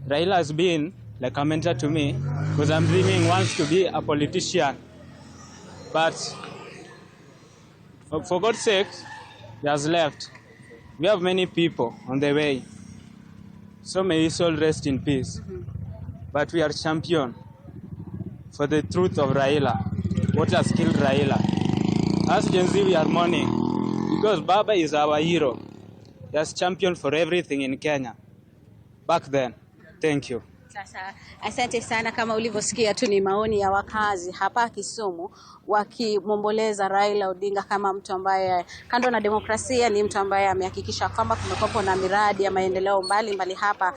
Raila has been like a mentor to me because I'm dreaming once to be a politician. But for God's sake, he has left. We have many people on the way. So may his soul rest in peace. But we are champion for the truth of Raila, what has killed Raila. As Gen Z, we are mourning because Baba is our hero. He has championed for everything in Kenya. Back then. Thank you. Sasa, asante sana. Kama ulivyosikia tu ni maoni ya wakazi hapa Kisumu wakimomboleza Raila Odinga kama mtu ambaye kando na demokrasia ni mtu ambaye amehakikisha kwamba kumekuwa na miradi ya maendeleo mbalimbali hapa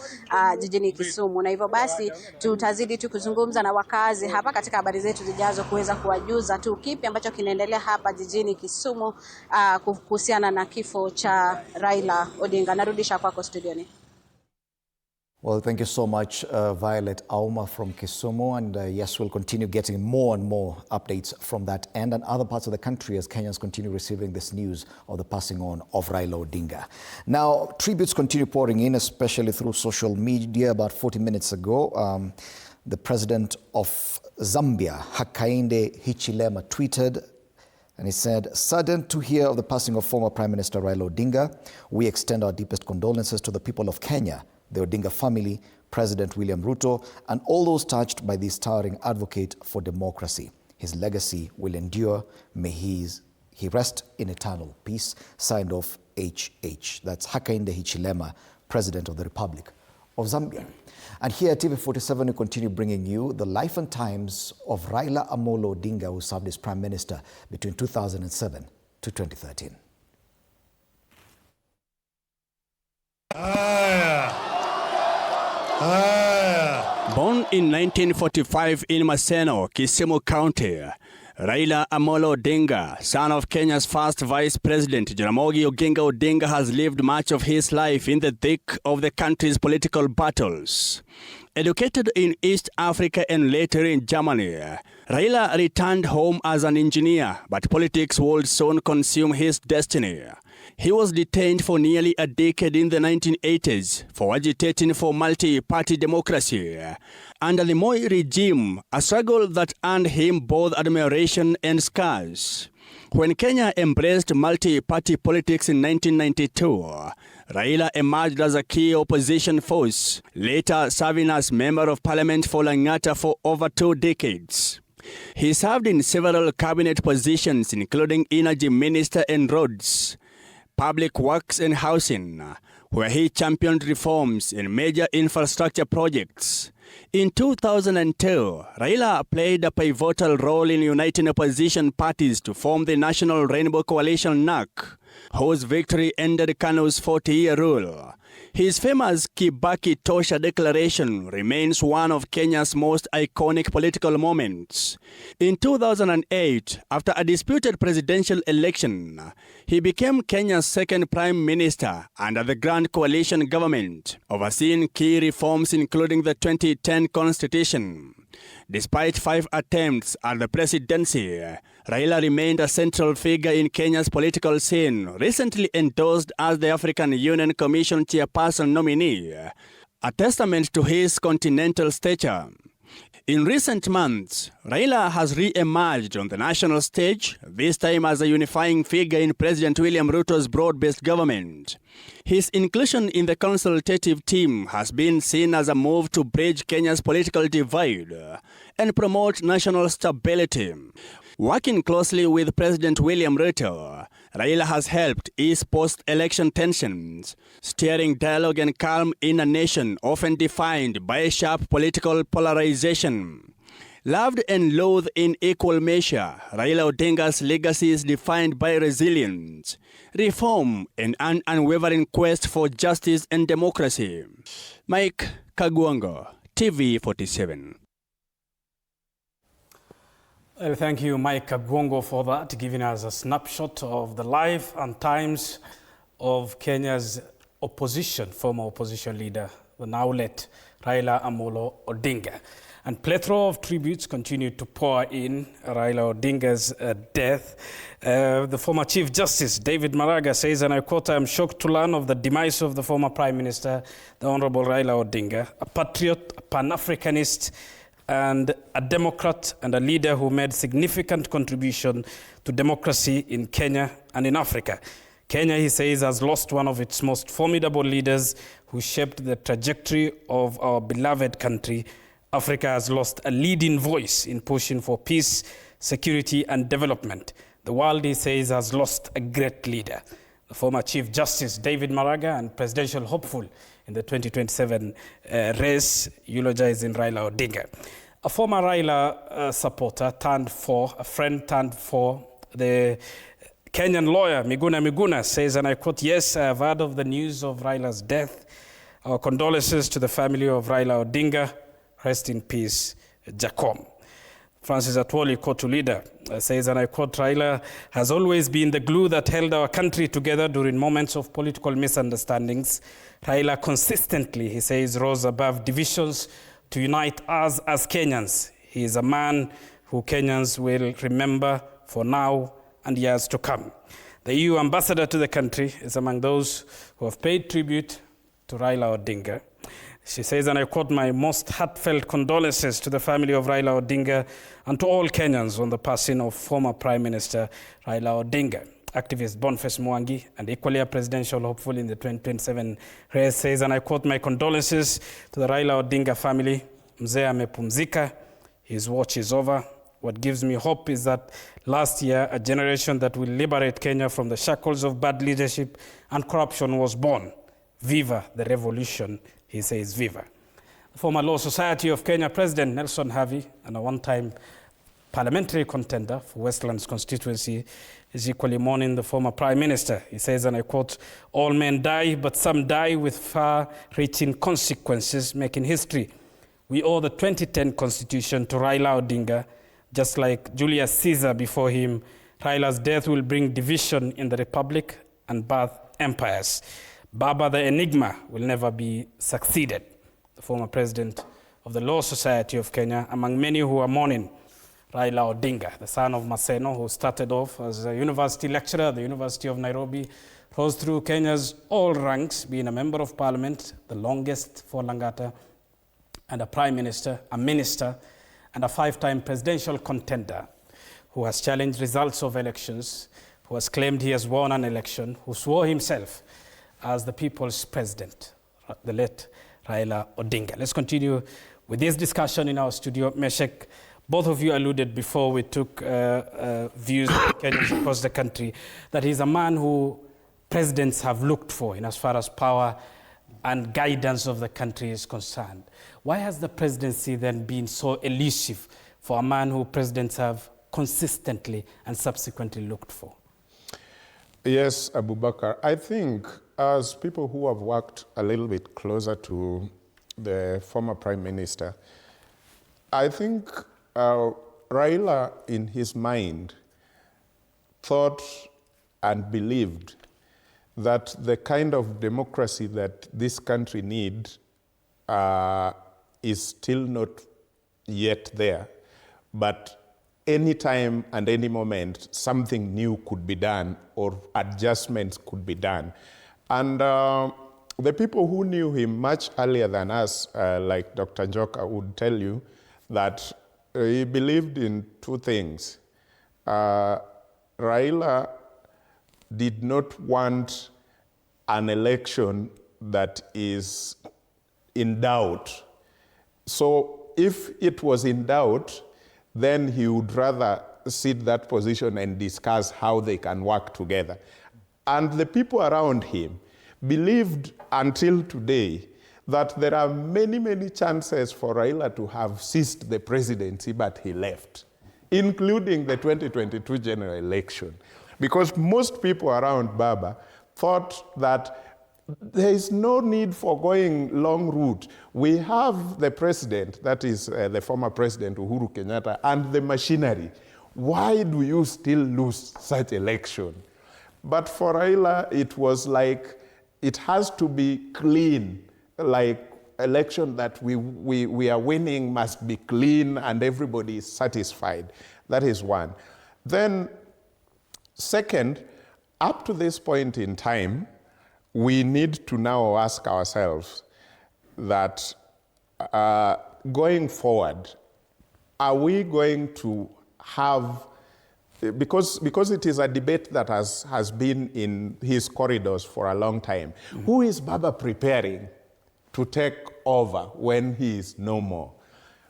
jijini Kisumu, na hivyo basi tutazidi tu kuzungumza na wakazi hapa katika habari zetu zijazo kuweza kuwajuza tu kipi ambacho kinaendelea hapa jijini Kisumu kuhusiana na kifo cha Raila Odinga. Narudisha kwako studioni. Well, thank you so much, Violet Auma from Kisumu. And yes, we'll continue getting more and more updates from that end and other parts of the country as Kenyans continue receiving this news of the passing on of Raila Odinga. Now, tributes continue pouring in, especially through social media. About 40 minutes ago, the president of Zambia, Hakainde Hichilema, tweeted, and he said, "Saddened to hear of the passing of former Prime Minister Raila Odinga. We extend our deepest condolences to the people of Kenya, the Odinga family, President William Ruto, and all those touched by this towering advocate for democracy. His legacy will endure. May he rest in eternal peace." Signed off, HH. That's Hakainde Hichilema, President of the Republic of Zambia. And here at TV47, we continue bringing you the life and times of Raila Amolo Odinga, who served as Prime Minister between 2007 to 2013. Born in 1945 in Maseno, Kisumu County, Raila Amolo Odinga, son of Kenya's first Vice President Jaramogi Oginga Odinga, has lived much of his life in the thick of the country's political battles. Educated in East Africa and later in Germany, Raila returned home as an engineer, but politics would soon consume his destiny. He was detained for nearly a decade in the 1980s for agitating for multi-party democracy. Under the Moi regime, a struggle that earned him both admiration and scars. When Kenya embraced multi-party politics in 1992, Raila emerged as a key opposition force, later serving as Member of Parliament for Lang'ata for over 2 decades. He served in several cabinet positions, including Energy Minister and Roads, Public Works and Housing, where he championed reforms in major infrastructure projects. In 2002, Raila played a pivotal role in uniting opposition parties to form the National Rainbow Coalition (NAC), whose victory ended KANU's 40-year rule. His famous Kibaki Tosha declaration remains one of Kenya's most iconic political moments. In 2008, after a disputed presidential election, he became Kenya's second prime minister under the Grand Coalition government, overseeing key reforms including the 2010 constitution. Despite 5 attempts at the presidency, Raila remained a central figure in Kenya's political scene, recently endorsed as the African Union Commission chairperson nominee, a testament to his continental stature. In recent months, Raila has re-emerged on the national stage, this time as a unifying figure in President William Ruto's broad-based government. His inclusion in the consultative team has been seen as a move to bridge Kenya's political divide and promote national stability. Working closely with President William Ruto, Raila has helped ease post-election tensions, steering dialogue and calm in a nation often defined by sharp political polarization. Loved and loathed in equal measure, Raila Odinga's legacy is defined by resilience, reform, and an unwavering quest for justice and democracy. Mike Kagwango, TV47. Well, thank you, Mike Kagwango, for that, giving us a snapshot of the life and times of Kenya's opposition, former opposition leader, the now late Raila Amolo Odinga. And plethora of tributes continue to pour in Raila Odinga's death. The former Chief Justice, David Maraga, says, and I quote, "I am shocked to learn of the demise of the former Prime Minister, the Honorable Raila Odinga, a patriot, a Pan-Africanist, and a Democrat and a leader who made significant contribution to democracy in Kenya and in Africa. Kenya," he says, "has lost one of its most formidable leaders who shaped the trajectory of our beloved country. Africa has lost a leading voice in pushing for peace, security, and development. The world," he says, "has lost a great leader." The former Chief Justice David Maraga and presidential hopeful in the 2027 race eulogizing Raila Odinga. A former Raila supporter turned for, a friend turned for, the Kenyan lawyer Miguna says, and I quote, "Yes, I have heard of the news of Raila's death. Our condolences to the family of Raila Odinga. Rest in peace, Jacom." Francis Atwoli, Kotu leader, says, and I quote, "Raila has always been the glue that held our country together during moments of political misunderstandings. Raila consistently," he says, "rose above divisions to unite us as Kenyans. He is a man who Kenyans will remember for now and years to come." The EU ambassador to the country is among those who have paid tribute to Raila Odinga. She says, and I quote, "My most heartfelt condolences to the family of Raila Odinga and to all Kenyans on the passing of former Prime Minister Raila Odinga." Activist Boniface Mwangi, and equally a presidential hopeful in the 2027 race, says, and I quote, "My condolences to the Raila Odinga family. Mzee amepumzika. His watch is over. What gives me hope is that last year, a generation that will liberate Kenya from the shackles of bad leadership and corruption was born. Viva the revolution," he says, viva. The former Law Society of Kenya President Nelson Havi, and a one-time parliamentary contender for Westlands constituency, is equally mourning the former Prime Minister. He says, and I quote, "All men die, but some die with far-reaching consequences, making history. We owe the 2010 Constitution to Raila Odinga. Just like Julius Caesar before him, Raila's death will bring division in the Republic and birth empires. BAMBA, the enigma, will never be succeeded." The former president of the Law Society of Kenya, among many who are mourning Raila Odinga, the son of Maseno, who started off as a university lecturer at the University of Nairobi, rose through Kenya's all ranks, being a member of parliament, the longest for Langata, and a prime minister, a minister, and a 5-time presidential contender, who has challenged results of elections, who has claimed he has won an election, who swore himself as the people's president, the late Raila Odinga. Let's continue with this discussion in our studio. Meshek, both of you alluded before we took views of Kenyans across the country that he's a man who presidents have looked for in as far as power and guidance of the country is concerned. Why has the presidency then been so elusive for a man who presidents have consistently and subsequently looked for? Yes, Abubakar. I think as people who have worked a little bit closer to the former Prime Minister, I think Raila, in his mind, thought and believed that the kind of democracy that this country needs is still not yet there. But any time and any moment, something new could be done or adjustments could be done. And the people who knew him much earlier than us, like Dr. Njoka, would tell you that he believed in two things. Raila did not want an election that is in doubt. So if it was in doubt, then he would rather sit that position and discuss how they can work together. And the people around him believed until today that there are many, many chances for Raila to have seized the presidency, but he left, including the 2022 general election. Because most people around Baba thought that there is no need for going long route. We have the president, that is the former president Uhuru Kenyatta, and the machinery. Why do you still lose such election? But for Raila, it was like, it has to be clean, like election that we are winning must be clean and everybody is satisfied. That is one. Then, second, up to this point in time, we need to now ask ourselves that going forward, are we going to have, because it is a debate that has been in his corridors for a long time, who is Baba preparing to take over when he is no more?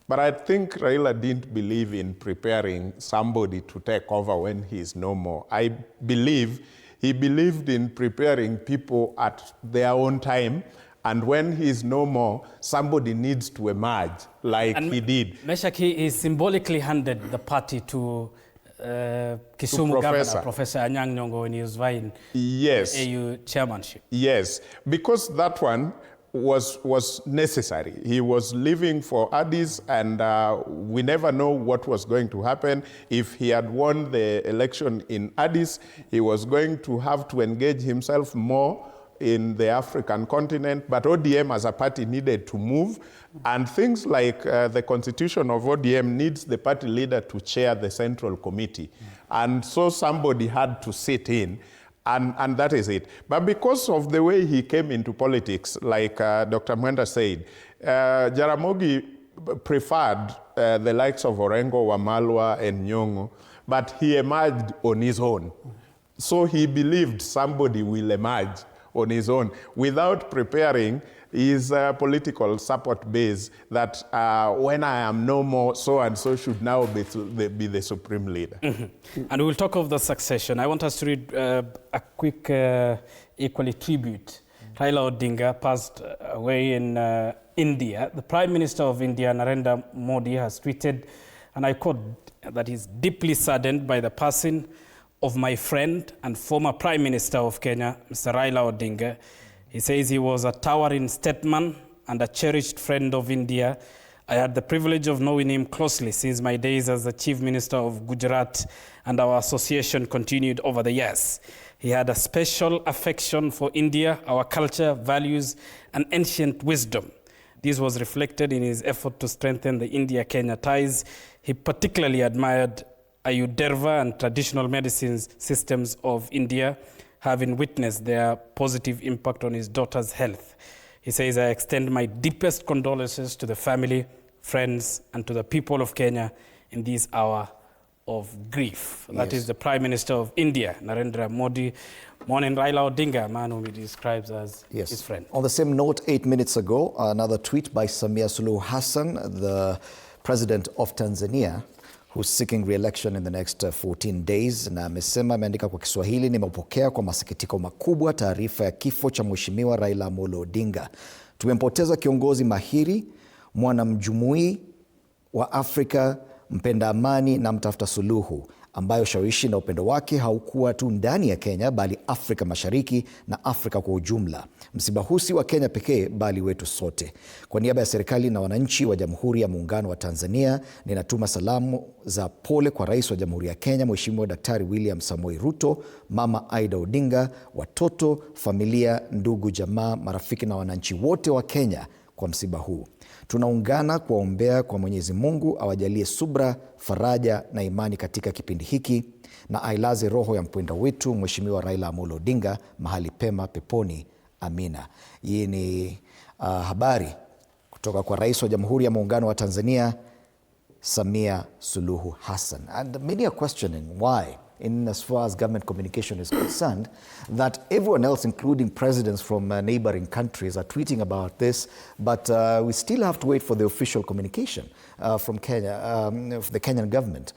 But I think Raila didn't believe in preparing somebody to take over when he is no more. I believe he believed in preparing people at their own time, and when he is no more, somebody needs to emerge like he did. Meshach, he symbolically handed the party to Kisumu Governor, Professor Anyang' Nyong'o, when he was vying AU chairmanship. Yes, because that one was necessary. He was leaving for Addis, and we never know what was going to happen. If he had won the election in Addis, he was going to have to engage himself more in the African continent, but ODM as a party needed to move, and things like the constitution of ODM needs the party leader to chair the central committee. And so somebody had to sit in. And that is it. But because of the way he came into politics, like Dr. Mwenda said, Jaramogi preferred the likes of Orengo, Wamalwa, and Nyong'o, but he emerged on his own. So he believed somebody will emerge on his own without preparing his political support base that when I am no more, so-and-so should now be the supreme leader. And we'll talk of the succession. I want us to read a quick equally tribute. Raila Odinga passed away in India. The Prime Minister of India, Narendra Modi, has tweeted, and I quote, that he's deeply saddened by the passing of my friend and former Prime Minister of Kenya, Mr. Raila Odinga. He says he was a towering statesman and a cherished friend of India. I had the privilege of knowing him closely since my days as the Chief Minister of Gujarat, and our association continued over the years. He had a special affection for India, our culture, values, and ancient wisdom. This was reflected in his effort to strengthen the India-Kenya ties. He particularly admired Ayurveda and traditional medicine systems of India, having witnessed their positive impact on his daughter's health. He says, I extend my deepest condolences to the family, friends, and to the people of Kenya in this hour of grief. Yes. That is the Prime Minister of India, Narendra Modi. Morning, Raila Odinga, a man whom he describes as his friend. On the same note, 8 minutes ago, another tweet by Samia Suluhu Hassan, the president of Tanzania, who's seeking re-election in the next 14 days, na amesema, ameandika kwa Kiswahili, nimepokea kwa masikitiko makubwa taarifa ya kifo cha Mheshimiwa Raila Amolo Odinga. Tumempoteza kiongozi mahiri, mwanamjumui wa Afrika, mpenda amani na mtafuta suluhu, ambayo shawishi na upendo wake haukuwa tu ndani ya Kenya bali Afrika Mashariki na Afrika kwa ujumla. Msiba huu si wa Kenya pekee bali wetu sote. Kwa niaba ya serikali na wananchi wa Jamhuri ya Muungano wa Tanzania, ninatuma salamu za pole kwa Rais wa Jamhuri ya Kenya Mheshimiwa Daktari William Samoei Ruto, Mama Aida Odinga, watoto, familia, ndugu, jamaa, marafiki na wananchi wote wa Kenya kwa msiba huu. Tunaungana kuwaombea kwa Mwenyezi Mungu awajalie subra, faraja na imani katika kipindi hiki, na ailaze roho ya mpwenda wetu Mheshimiwa Raila Amolo Odinga mahali pema peponi. Amina. Hii ni habari kutoka kwa Rais wa Jamhuri ya Muungano wa Tanzania, Samia Suluhu Hassan. And many are questioning why, in as far as government communication is concerned, that everyone else, including presidents from neighboring countries, are tweeting about this, but we still have to wait for the official communication from Kenya, the Kenyan government.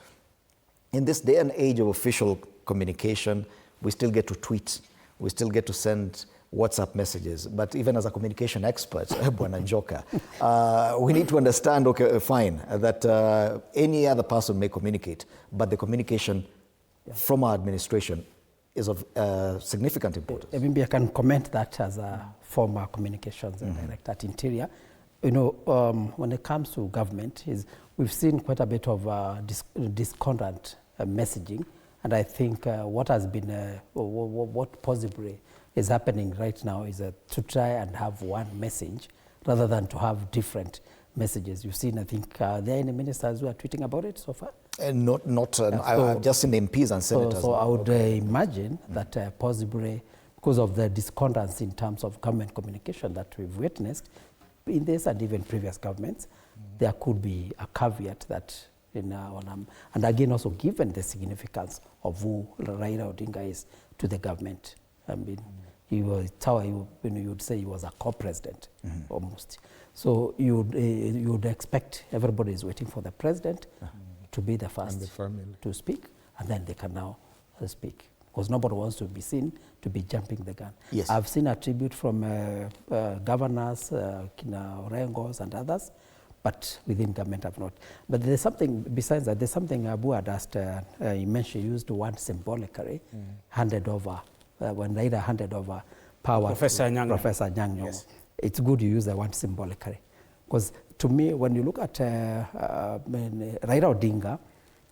In this day and age of official communication, we still get to tweet, we still get to send WhatsApp messages, but even as a communication expert, Bwana Njoka, we need to understand, okay, fine, that any other person may communicate, but the communication from our administration is of significant importance. Maybe I can comment that as a former communications director at Interior. You know, when it comes to government, we've seen quite a bit of discordant messaging, and I think what has been, what possibly is happening right now is to try and have one message rather than to have different messages. You've seen, I think, there are any ministers who are tweeting about it so far? I've just seen MPs and senators. So I would imagine that possibly, because of the discordance in terms of government communication that we've witnessed in this and even previous governments, there could be a caveat that, and again also given the significance of who Raila Odinga is to the government. I mean, he was, you would say he was a co-president almost. So you would expect everybody is waiting for the president to be the first to speak, and then they can now speak. Because nobody wants to be seen to be jumping the gun. Yes. I've seen a tribute from governors, Orengos and others, but within government I've not. But there's something, besides that, there's something Abu had asked, he mentioned, used the word symbolically, handed over, when Raila handed over power Professor to Nyang'. Professor Nyang'. Yes. It's good you use the word symbolically. Because to me, when you look at Raila Odinga,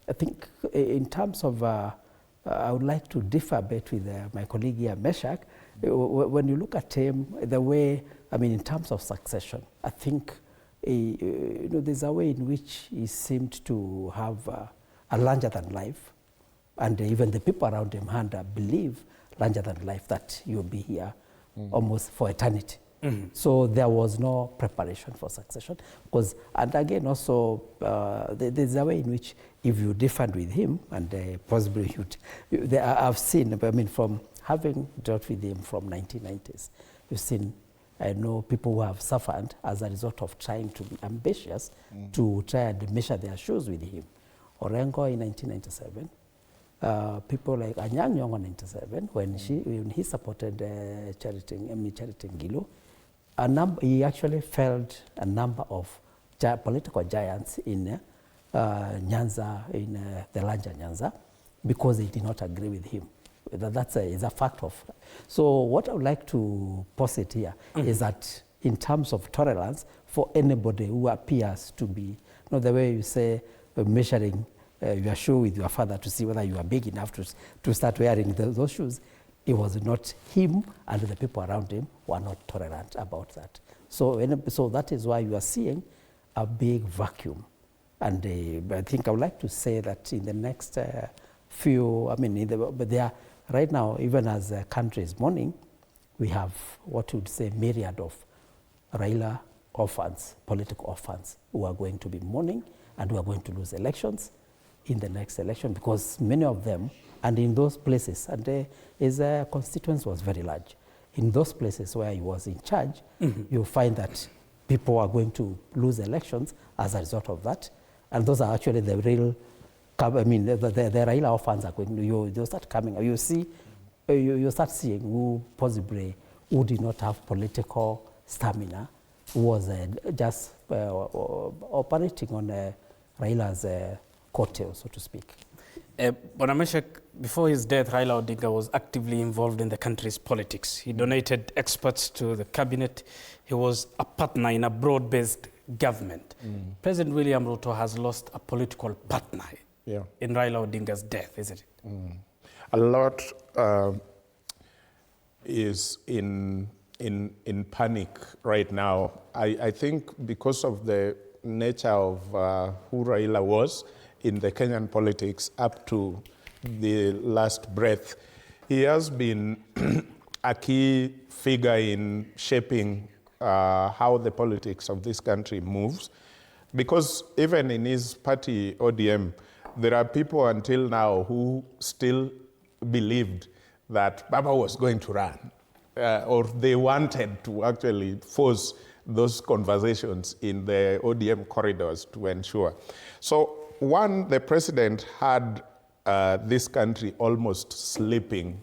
I think in terms of, I would like to differ a bit with my colleague here, Meshach. When you look at him, the way, I mean, in terms of succession, I think there's a way in which he seemed to have a larger than life, and even the people around him had a belief larger than life that you'll be here almost for eternity. So there was no preparation for succession. And again, also, there's a way in which if you differed with him, and possibly I've seen, I mean, from having dealt with him from 1990s, you've seen, I know people who have suffered as a result of trying to be ambitious to try and measure their shoes with him. Orengo in 1997, people like Anyang' Nyong'o in 1997, when he supported Charity Ngilu, he actually felled a number of political giants in Nyanza, in the larger Nyanza, because they did not agree with him. That's is a fact of. So what I would like to posit here is that in terms of tolerance for anybody who appears to be, the way you say measuring your shoe with your father to see whether you are big enough to start wearing those shoes, it was not him, and the people around him were not tolerant about that. So that is why you are seeing a big vacuum. And I think I would like to say that in the next few, I mean, but there are, right now, even as a country is mourning, we have what you would say myriad of Raila orphans, political orphans, who are going to be mourning and who are going to lose elections in the next election, because many of them, and in those places, and his constituency was very large. In those places where he was in charge, you find that people are going to lose elections as a result of that. And those are actually the real, I mean, the Raila orphans are going to, they'll start coming. You see, you start seeing who possibly, who did not have political stamina, who was just operating on Raila's coattail, so to speak. Bonameshek, before his death, Raila Odinga was actively involved in the country's politics. He donated experts to the cabinet. He was a partner in a broad-based government. President William Ruto has lost a political partner in Raila Odinga's death, isn't it? A lot is in panic right now. I think because of the nature of who Raila was in the Kenyan politics up to the last breath, he has been a key figure in shaping how the politics of this country moves. Because even in his party, ODM, there are people until now who still believed that Baba was going to run, or they wanted to actually force those conversations in the ODM corridors to ensure. So one, the president had this country almost slipping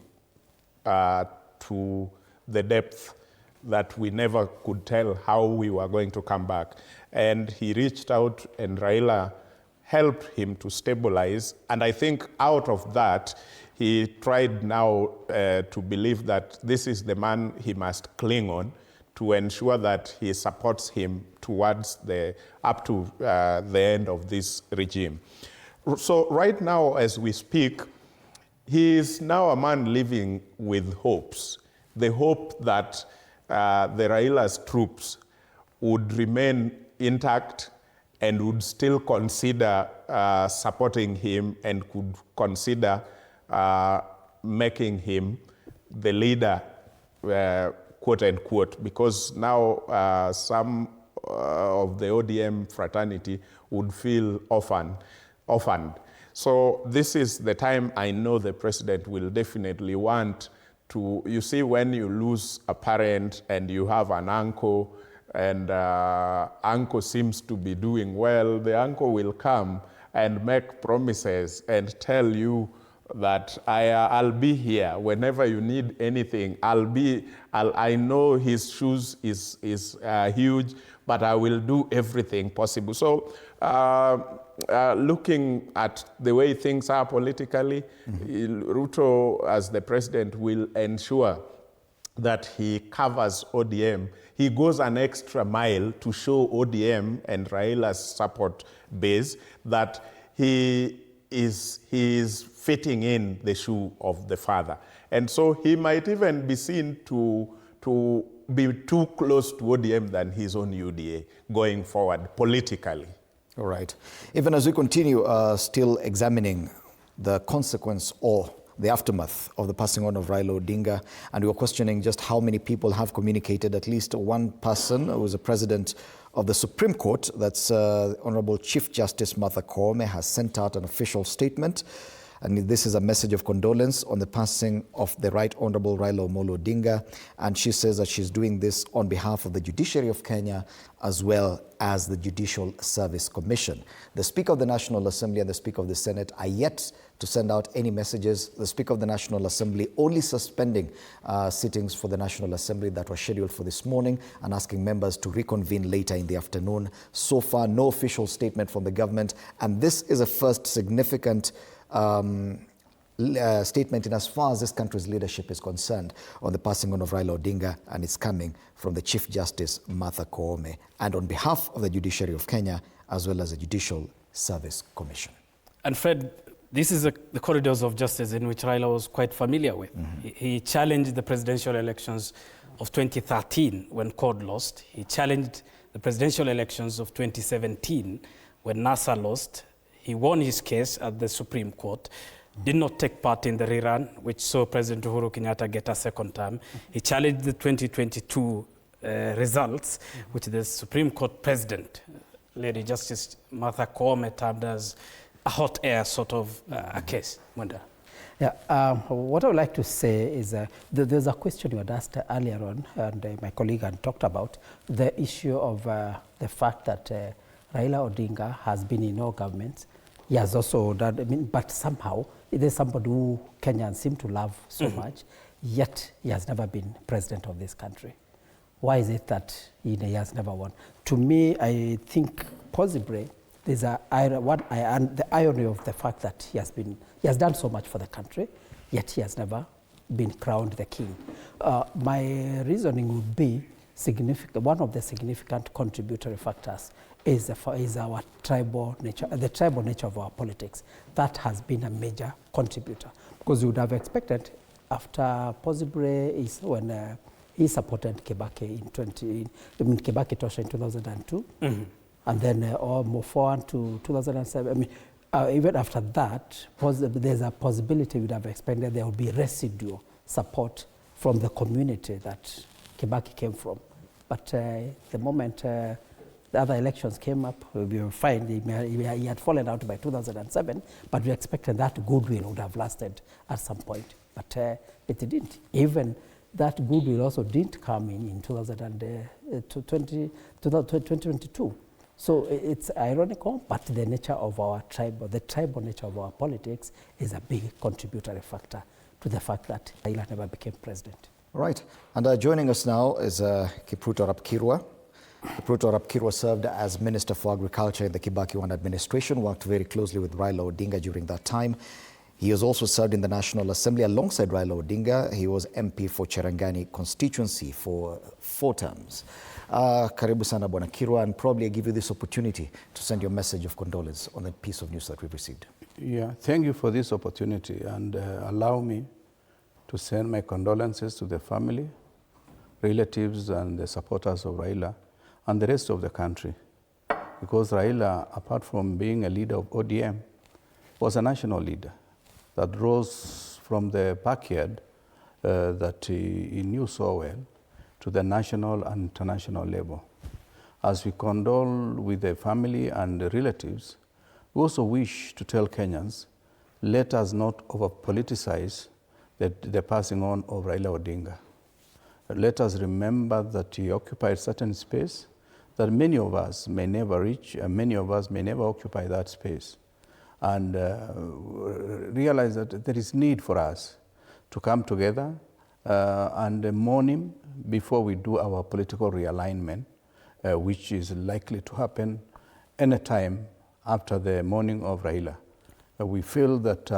to the depth that we never could tell how we were going to come back. And he reached out, and Raila helped him to stabilize. And I think out of that, he tried now to believe that this is the man he must cling on to ensure that he supports him towards up to the end of this regime. So right now, as we speak, he is now a man living with hopes. The hope that the Raila's troops would remain intact and would still consider supporting him and could consider making him the leader, quote unquote, because now some of the ODM fraternity would feel orphaned. So this is the time I know the president will definitely want to, you see, when you lose a parent and you have an uncle, and uncle seems to be doing well, the uncle will come and make promises and tell you that I'll be here whenever you need anything. I know his shoes is huge, but I will do everything possible. So looking at the way things are politically, Ruto, as the president, will ensure that he covers ODM. He goes an extra mile to show ODM and Raila's support base that he is fitting in the shoe of the father. And so he might even be seen to be too close to ODM than his own UDA going forward politically. All right. Even as we continue still examining the consequence or the aftermath of the passing on of Raila Odinga, and we were questioning just how many people have communicated. At least one person who was the president of the Supreme Court, that's Honorable Chief Justice Martha Koome, has sent out an official statement. And this is a message of condolence on the passing of the Right Honorable Raila Odinga. And she says that she's doing this on behalf of the judiciary of Kenya as well as the Judicial Service Commission. The Speaker of the National Assembly and the Speaker of the Senate are yet to send out any messages. The Speaker of the National Assembly only suspending sittings for the National Assembly that were scheduled for this morning and asking members to reconvene later in the afternoon. So far, no official statement from the government. And this is a first significant statement in as far as this country's leadership is concerned on the passing on of Raila Odinga, and it's coming from the Chief Justice Martha Koome and on behalf of the judiciary of Kenya as well as the Judicial Service Commission. And Fred, this is the corridors of justice in which Raila was quite familiar with. He challenged the presidential elections of 2013 when CORD lost. He challenged the presidential elections of 2017 when NASA lost. He won his case at the Supreme Court, did not take part in the rerun, which saw President Uhuru Kenyatta get a second term. He challenged the 2022 results, which the Supreme Court President, Lady Justice Martha Koome, termed as a hot air sort of a case. Mwenda. Yeah, what I would like to say is there's a question you had asked earlier on, and my colleague had talked about the issue of the fact that Raila Odinga has been in all governments. He has also done, but somehow there's somebody who Kenyans seem to love so much, yet he has never been president of this country. Why is it that he has never won? To me, I think possibly there's the irony of the fact that he has done so much for the country, yet he has never been crowned the king. My reasoning would be one of the significant contributory factors is our tribal nature, the tribal nature of our politics. That has been a major contributor, because you would have expected after possibly is when he supported Kibaki Kibaki Tosha in 2002, and then move forward to 2007. Even after that, there's a possibility we'd have expected there would be residual support from the community that Kibaki came from. But the moment the other elections came up, we were fine. He had fallen out by 2007, but we expected that goodwill would have lasted at some point. But it didn't. Even that goodwill also didn't come in 2022. So it's ironical, but the nature of our the tribal nature of our politics is a big contributory factor to the fact that Raila never became president. All right. And joining us now is Kipruto Rapkirwa. Kipruto Rapkirwa served as Minister for Agriculture in the Kibaki I administration, worked very closely with Raila Odinga during that time. He has also served in the National Assembly alongside Raila Odinga. He was MP for Cherangani constituency for 4 terms. Karibu sana Bwana Kirwa, and probably I give you this opportunity to send your message of condolence on the piece of news that we've received. Yeah, thank you for this opportunity, and allow me to send my condolences to the family, relatives, and the supporters of Raila, and the rest of the country. Because Raila, apart from being a leader of ODM, was a national leader that rose from the backyard that he knew so well to the national and international level. As we condole with the family and the relatives, we also wish to tell Kenyans, let us not over-politicize the passing on of Raila Odinga. Let us remember that he occupied certain space that many of us may never reach, and many of us may never occupy that space. And realize that there is need for us to come together and mourn him before we do our political realignment, which is likely to happen anytime after the mourning of Raila. We feel that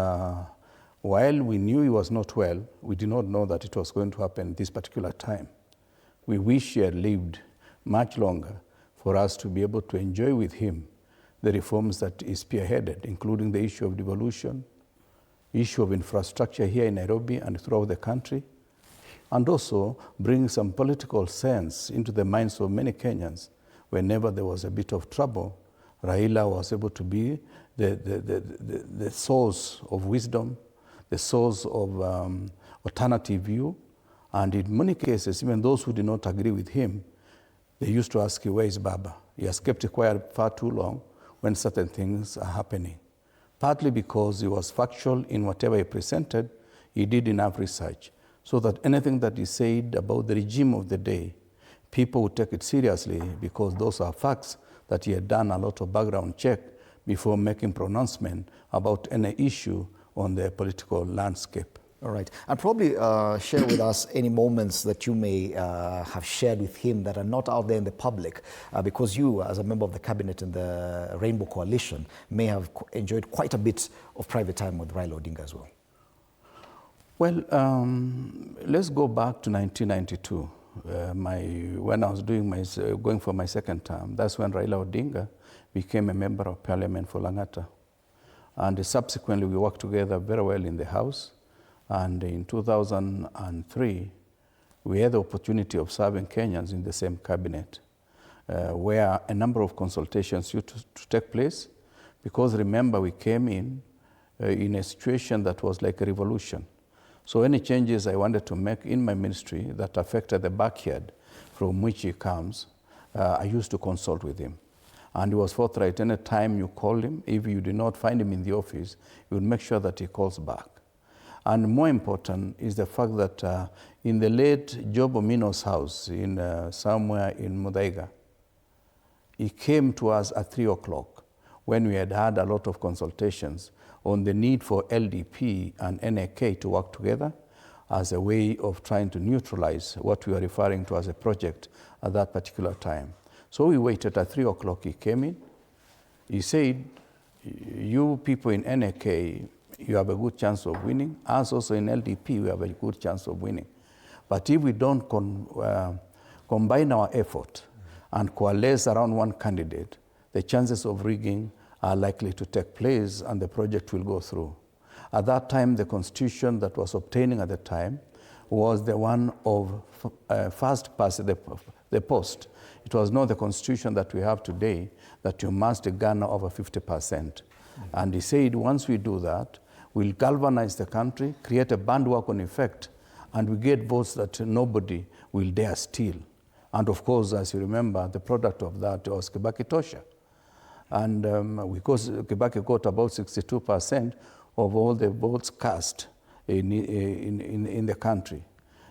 while we knew he was not well, we did not know that it was going to happen this particular time. We wish he had lived much longer for us to be able to enjoy with him the reforms that he spearheaded, including the issue of devolution, issue of infrastructure here in Nairobi and throughout the country, and also bring some political sense into the minds of many Kenyans. Whenever there was a bit of trouble, Raila was able to be the source of wisdom, the source of alternative view, and in many cases, even those who did not agree with him, they used to ask, where is Baba? He has kept it quiet far too long when certain things are happening. Partly because he was factual in whatever he presented, he did enough research, so that anything that he said about the regime of the day, people would take it seriously because those are facts that he had done a lot of background check before making pronouncement about any issue on the political landscape. All right. And probably share with us any moments that you may have shared with him that are not out there in the public, because you, as a member of the cabinet in the Rainbow Coalition, may have enjoyed quite a bit of private time with Raila Odinga as well. Well, let's go back to 1992. When I was going for my second term, that's when Raila Odinga became a member of parliament for Lang'ata. And subsequently, we worked together very well in the House. And in 2003, we had the opportunity of serving Kenyans in the same cabinet, where a number of consultations used to take place. Because remember, we came in a situation that was like a revolution. So any changes I wanted to make in my ministry that affected the backyard from which he comes, I used to consult with him. And he was forthright. Any time you call him, if you do not find him in the office, you would make sure that he calls back. And more important is the fact that in the late Job Omino's house, somewhere in Muthaiga, he came to us at 3 o'clock when we had had a lot of consultations on the need for LDP and NAK to work together as a way of trying to neutralize what we are referring to as a project at that particular time. So we waited at 3 o'clock, he came in. He said, you people in NAK, you have a good chance of winning. Us also in LDP, we have a good chance of winning. But if we don't combine our effort and coalesce around one candidate, the chances of rigging are likely to take place and the project will go through. At that time, the constitution that was obtaining at the time was the one of first past the post. It was not the constitution that we have today that you must garner over 50%. And he said, once we do that, we'll galvanize the country, create a bandwagon effect, and we get votes that nobody will dare steal. And of course, as you remember, the product of that was Kibaki Tosha. And because Kibaki got about 62% of all the votes cast in the country.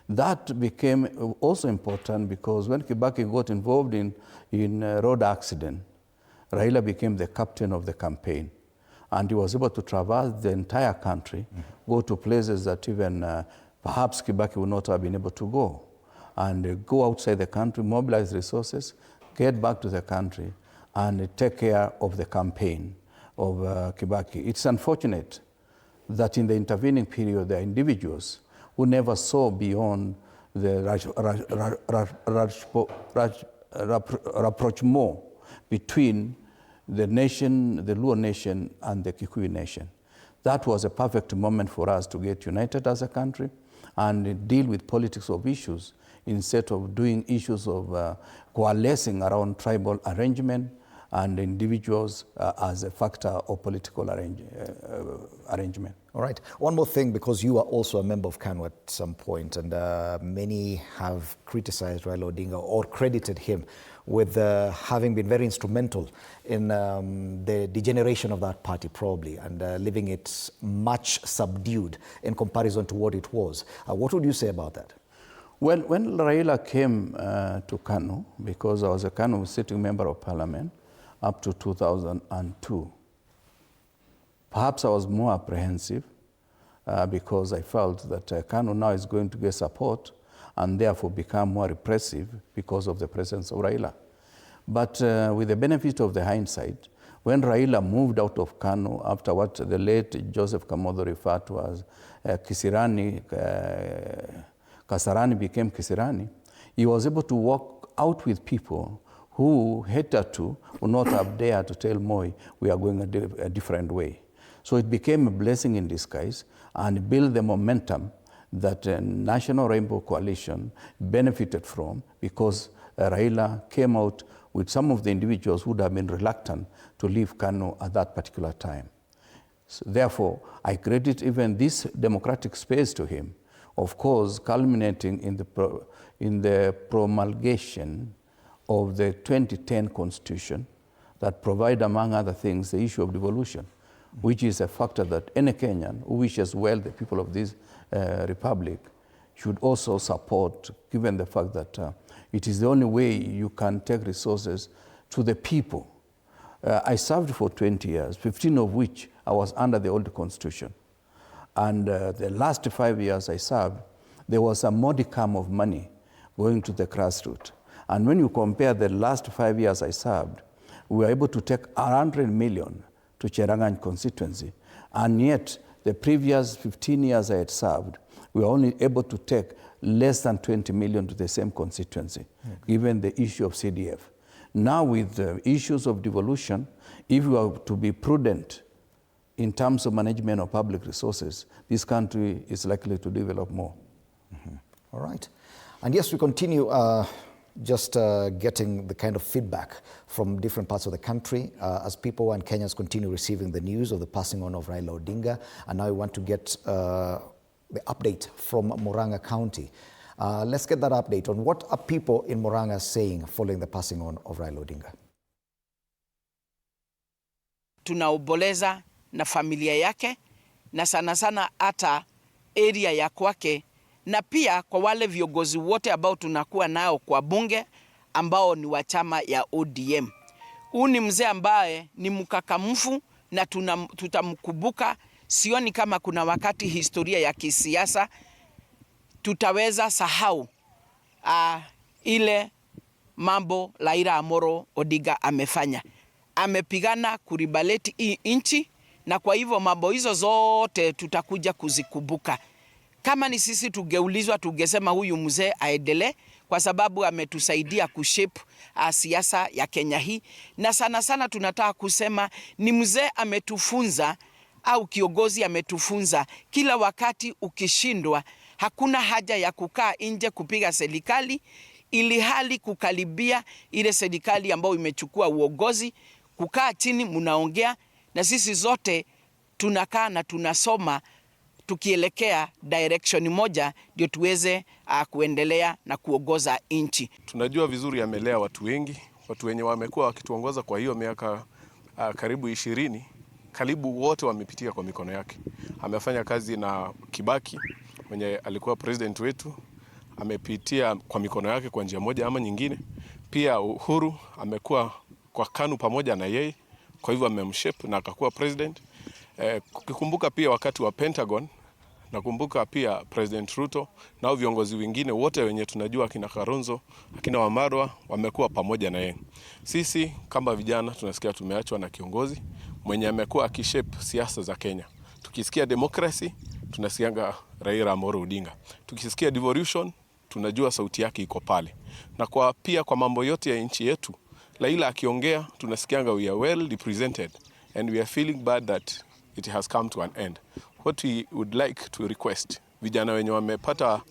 That became also important because when Kibaki got involved in a road accident, Raila became the captain of the campaign. And he was able to traverse the entire country, go to places that even perhaps Kibaki would not have been able to go, and go outside the country, mobilize resources, get back to the country, and take care of the campaign of Kibaki. It's unfortunate that in the intervening period, there are individuals who never saw beyond the rapprochement between the nation, the Luo nation, and the Kikuyu nation. That was a perfect moment for us to get united as a country and deal with politics of issues instead of doing issues of coalescing around tribal arrangement and individuals as a factor of political arrangement. All right. One more thing, because you are also a member of KANU at some point, and many have criticized Raila Odinga or credited him with having been very instrumental in the degeneration of that party, probably, and leaving it much subdued in comparison to what it was. What would you say about that? Well, when Raila came to KANU, because I was a KANU sitting member of parliament up to 2002, perhaps I was more apprehensive because I felt that KANU now is going to get support and therefore become more repressive because of the presence of Raila. But with the benefit of the hindsight, when Raila moved out of KANU after what the late Joseph Kamotho referred to as Kisirani, Kasarani became Kisirani, he was able to walk out with people who hitherto would not have dared to tell Moi, we are going a different way. So it became a blessing in disguise and built the momentum that National Rainbow Coalition benefited from, because Raila came out with some of the individuals who would have been reluctant to leave KANU at that particular time. So therefore, I credit even this democratic space to him, of course, culminating in the promulgation of the 2010 Constitution that provide, among other things, the issue of devolution, which is a factor that any Kenyan who wishes well the people of this republic should also support, given the fact that it is the only way you can take resources to the people. I served for 20 years, 15 of which I was under the old Constitution. And the last 5 years I served, there was a modicum of money going to the grassroots. And when you compare the last 5 years I served, we were able to take 100 million to Cherangany constituency. And yet, the previous 15 years I had served, we were only able to take less than 20 million to the same constituency, given the issue of CDF. Now with the issues of devolution, if we are to be prudent in terms of management of public resources, this country is likely to develop more. All right. And yes, we continue getting the kind of feedback from different parts of the country as people and Kenyans continue receiving the news of the passing on of Raila Odinga. And now we want to get the update from Murang'a County. Let's get that update on what are people in Murang'a saying following the passing on of Raila Odinga. Tunaomboleza na familia yake na sana sana hata area ya kwake, na pia kwa wale viongozi wote ambao tunakuwa nao kwa bunge ambao ni wa chama ya ODM. Huyu ni mzee ambaye ni mkakamfu na tutamkumbuka. Sioni kama kuna wakati historia ya kisiasa tutaweza sahau ile mambo Raila Amolo Odinga amefanya. Amepigana kuribaleti hii nchi, na kwa hivyo mambo hizo zote tutakuja kuzikumbuka. Kama ni sisi tugeulizwa, tungesema huyu mzee aendelee, kwa sababu ametusaidia kushape siasa ya Kenya hii. Na sana sana tunataka kusema ni mzee ametufunza, au kiongozi ametufunza, kila wakati ukishindwa hakuna haja ya kukaa nje kupiga serikali, ili hali kukaribia ile serikali ambayo imechukua uongozi, kukaa chini mnaongea, na sisi zote tunakaa na tunasoma tukielekea direction moja, ndio tuweze kuendelea na kuongoza nchi. Tunajua vizuri amelea watu wengi, watu wenye wamekuwa wakituongoza kwa hiyo miaka karibu 20, karibu wote wamepitia kwa mikono yake. Amefanya kazi na Kibaki mwenye alikuwa president wetu, amepitia kwa mikono yake kwa njia moja ama nyingine. Pia Uhuru amekuwa kwa KANU pamoja na yeye, kwa hivyo amemshape na akakuwa president. Kukumbuka pia wakati wa Pentagon, nakumbuka pia President Ruto na viongozi wengine wote wenye tunajua, akina Kalonzo, akina Wamarwa, wamekuwa pamoja na yeye. Sisi kama vijana tunasikia tumeachwa na kiongozi mwenye amekuwa akishape siasa za Kenya. Tukisikia democracy, tunasikianga Raila Amolo Odinga. Tukisikia devolution, tunajua sauti yake iko pale. Na pia kwa mambo yote ya nchi yetu, Raila akiongea, tunasikianga we are well represented and we are feeling bad that it has come to an end. What we would like to request, vijana wenye wamepata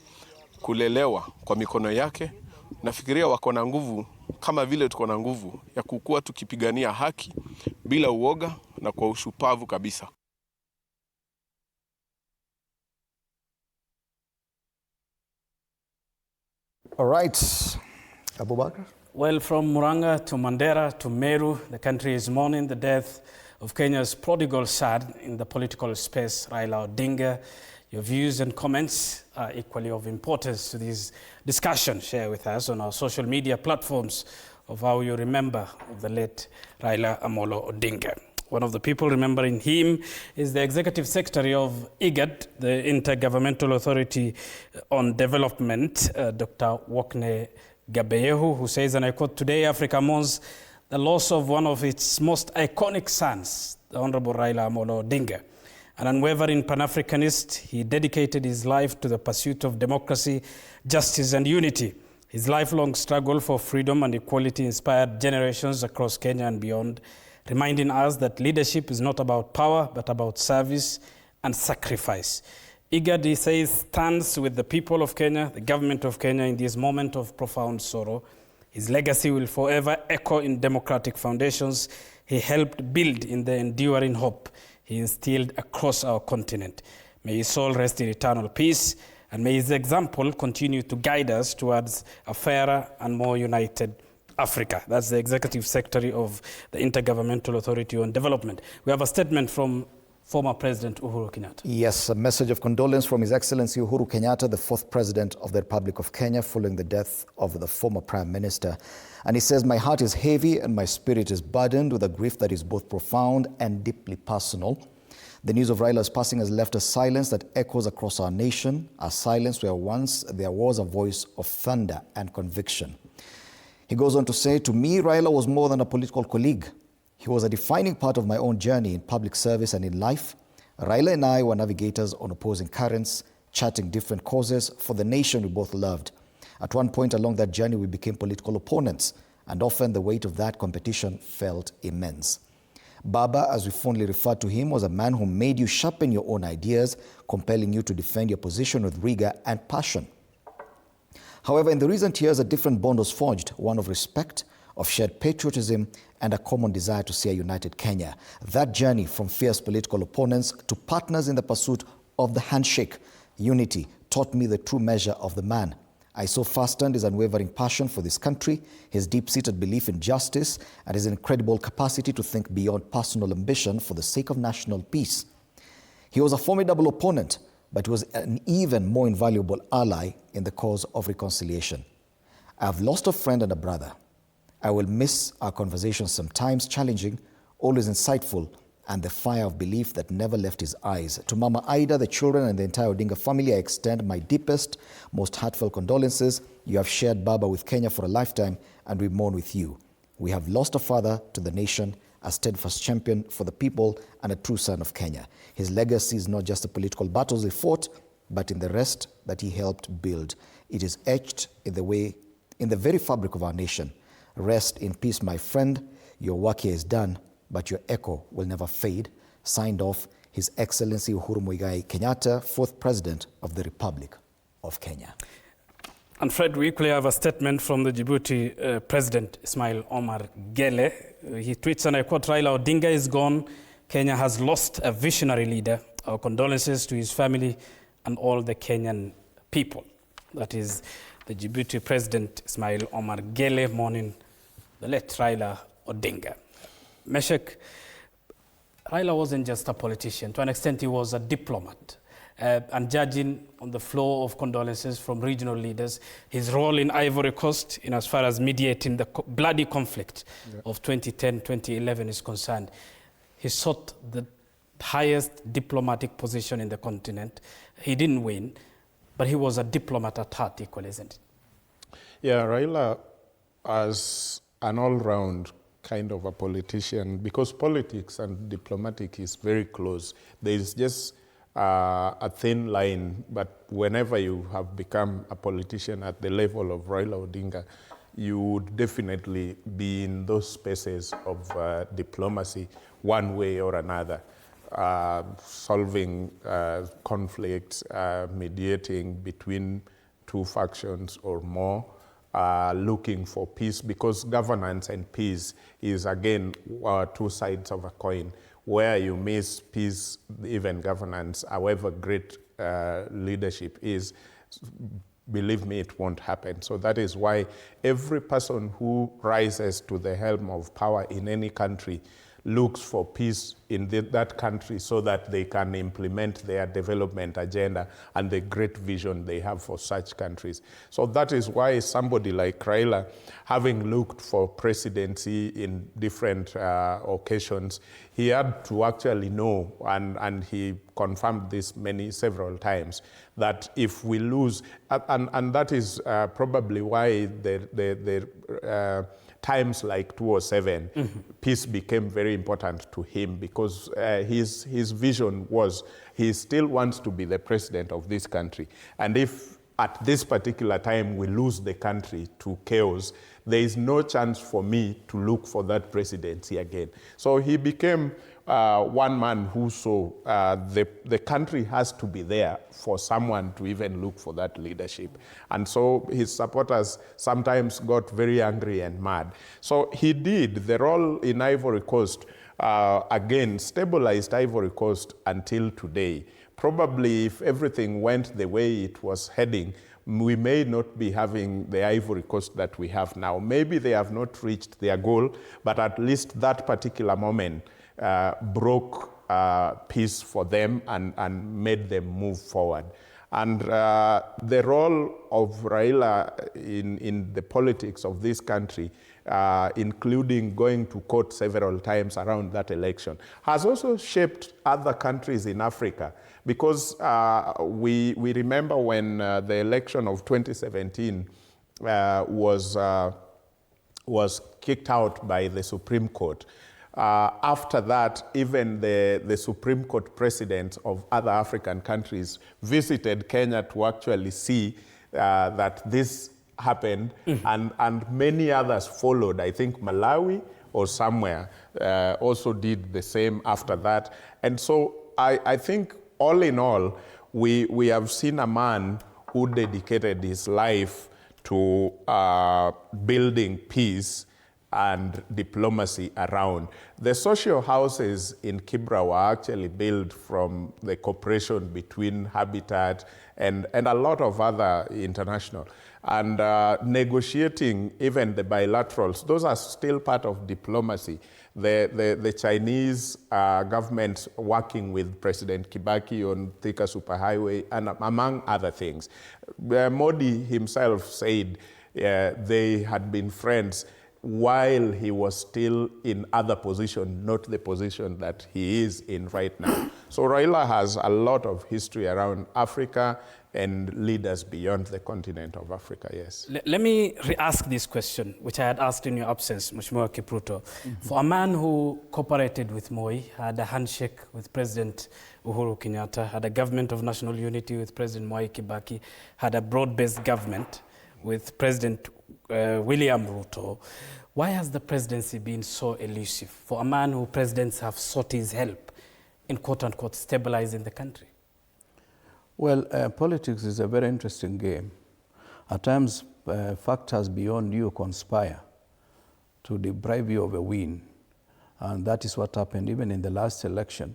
kulelewa kwa mikono yake. Nafikiria wako na nguvu kama vile tuko na nguvu ya kukua tukipigania haki bila uoga na kwa ushupavu kabisa. All right, Abubakar. Well, from Muranga to Mandera to Meru, the country is mourning the death of Kenya's prodigal son in the political space, Raila Odinga. Your views and comments are equally of importance to this discussion. Share with us on our social media platforms of how you remember the late Raila Amolo Odinga. One of the people remembering him is the Executive Secretary of IGAD, the Intergovernmental Authority on Development, Dr. Wokne Gabeyehu, who says, and I quote, "Today Africa mourns the loss of one of its most iconic sons, the Honorable Raila Amolo Odinga. An unwavering Pan-Africanist, he dedicated his life to the pursuit of democracy, justice, and unity. His lifelong struggle for freedom and equality inspired generations across Kenya and beyond, reminding us that leadership is not about power, but about service and sacrifice." IGAD, he says, stands with the people of Kenya, the government of Kenya, in this moment of profound sorrow. His legacy will forever echo in democratic foundations he helped build, in the enduring hope he instilled across our continent. May his soul rest in eternal peace, and may his example continue to guide us towards a fairer and more united Africa. That's the Executive Secretary of the Intergovernmental Authority on Development. We have a statement from former President Uhuru Kenyatta. Yes, a message of condolence from His Excellency Uhuru Kenyatta, the fourth President of the Republic of Kenya, following the death of the former Prime Minister. And he says, "My heart is heavy and my spirit is burdened with a grief that is both profound and deeply personal. The news of Raila's passing has left a silence that echoes across our nation, a silence where once there was a voice of thunder and conviction." He goes on to say, "To me, Raila was more than a political colleague. He was a defining part of my own journey in public service and in life. Raila and I were navigators on opposing currents, charting different causes for the nation we both loved. At one point along that journey, we became political opponents, and often the weight of that competition felt immense. Baba, as we fondly referred to him, was a man who made you sharpen your own ideas, compelling you to defend your position with rigor and passion. However, in the recent years, a different bond was forged, one of respect, of shared patriotism, and a common desire to see a united Kenya. That journey from fierce political opponents to partners in the pursuit of the handshake, unity, taught me the true measure of the man. I saw firsthand his unwavering passion for this country, his deep-seated belief in justice, and his incredible capacity to think beyond personal ambition for the sake of national peace. He was a formidable opponent, but he was an even more invaluable ally in the cause of reconciliation. I have lost a friend and a brother. I will miss our conversations, sometimes challenging, always insightful, and the fire of belief that never left his eyes. To Mama Aida, the children, and the entire Odinga family, I extend my deepest, most heartfelt condolences. You have shared Baba with Kenya for a lifetime, and we mourn with you. We have lost a father to the nation, a steadfast champion for the people, and a true son of Kenya. His legacy is not just the political battles he fought, but in the rest that he helped build. It is etched in the very fabric of our nation. Rest in peace, my friend. Your work here is done, but your echo will never fade. Signed off, His Excellency Uhuru Muigai Kenyatta, fourth President of the Republic of Kenya. And Fred, we equally have a statement from the Djibouti President Ismail Omar Gele. He tweets, and I quote, "Raila Odinga is gone. Kenya has lost a visionary leader. Our condolences to his family and all the Kenyan people." That is the Djibouti President Ismail Omar Gele mourning the late Raila Odinga. Meshek, Raila wasn't just a politician. To an extent, he was a diplomat. And judging on the flow of condolences from regional leaders, his role in Ivory Coast, in as far as mediating the bloody conflict of 2010-2011 is concerned, he sought the highest diplomatic position in the continent. He didn't win, but he was a diplomat at heart equally, isn't it? Yeah, Raila, as an all-round kind of a politician, because politics and diplomatic is very close. There is just a thin line, but whenever you have become a politician at the level of Raila Odinga, you would definitely be in those spaces of diplomacy one way or another, solving conflicts, mediating between two factions or more looking for peace, because governance and peace is, again, two sides of a coin. Where you miss peace, even governance, however great leadership is, believe me, it won't happen. So that is why every person who rises to the helm of power in any country looks for peace in that country so that they can implement their development agenda and the great vision they have for such countries. So that is why somebody like Raila, having looked for presidency in different occasions, he had to actually know, and he confirmed this several times, that if we lose, and that is probably why the times like 2007, peace became very important to him, because his vision was he still wants to be the president of this country. And if at this particular time we lose the country to chaos, there is no chance for me to look for that presidency again. So he became one man who saw the country has to be there for someone to even look for that leadership. And so his supporters sometimes got very angry and mad. So he did. The role in Ivory Coast, again, stabilized Ivory Coast until today. Probably if everything went the way it was heading, we may not be having the Ivory Coast that we have now. Maybe they have not reached their goal, but at least that particular moment broke peace for them and made them move forward. And the role of Raila in the politics of this country, including going to court several times around that election, has also shaped other countries in Africa. Because we remember when the election of 2017 was kicked out by the Supreme Court. After that, even the Supreme Court presidents of other African countries visited Kenya to actually see that this happened, and many others followed. I think Malawi or somewhere also did the same after that. And so I think all in all, we have seen a man who dedicated his life to building peace and diplomacy around. The social houses in Kibra were actually built from the cooperation between Habitat and a lot of other international. And negotiating even the bilaterals, those are still part of diplomacy. The Chinese government working with President Kibaki on Thika Superhighway, and among other things. Modi himself said they had been friends while he was still in other position, not the position that he is in right now. So Raila has a lot of history around Africa and leaders beyond the continent of Africa, yes. Let me re-ask this question, which I had asked in your absence, Mheshimiwa Kipruto. For a man who cooperated with Moi, had a handshake with President Uhuru Kenyatta, had a government of national unity with President Mwai Kibaki, had a broad-based government with President William Ruto, why has the presidency been so elusive for a man who presidents have sought his help in quote-unquote stabilizing the country? Well, politics is a very interesting game. At times, factors beyond you conspire to deprive you of a win. And that is what happened even in the last election.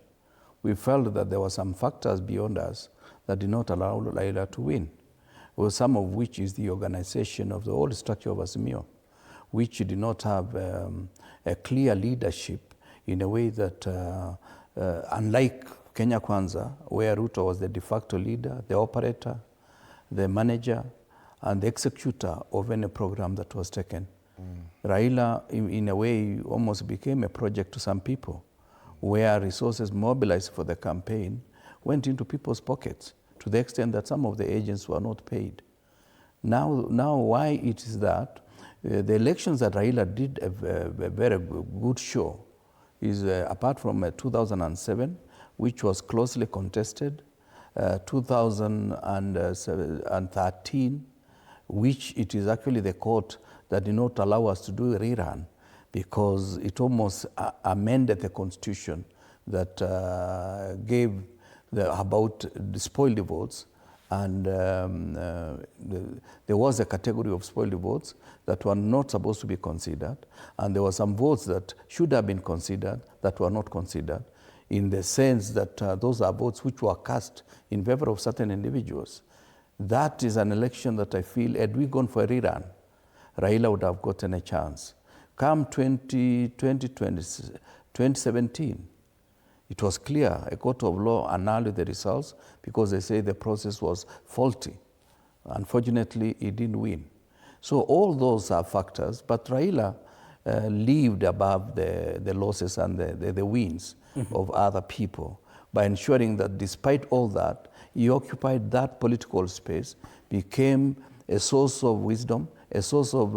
We felt that there were some factors beyond us that did not allow Raila to win. Well, some of which is the organization of the old structure of Azimio, which did not have a clear leadership in a way that, unlike Kenya Kwanza, where Ruto was the de facto leader, the operator, the manager, and the executor of any program that was taken. Raila, in a way, almost became a project to some people, where resources mobilized for the campaign went into people's pockets, to the extent that some of the agents were not paid. Now why it is that the elections that Raila did a very good show is apart from 2007, which was closely contested, 2013, which it is actually the court that did not allow us to do a rerun because it almost amended the constitution that gave about the spoiled votes And there was a category of spoiled votes that were not supposed to be considered, and there were some votes that should have been considered that were not considered, in the sense that those are votes which were cast in favor of certain individuals. That is an election that I feel, had we gone for a rerun, Raila would have gotten a chance. Come 2017, it was clear a court of law annulled the results because they say the process was faulty. Unfortunately, he didn't win. So all those are factors, but Raila lived above the losses and the wins of other people by ensuring that despite all that, he occupied that political space, became a source of wisdom, a source of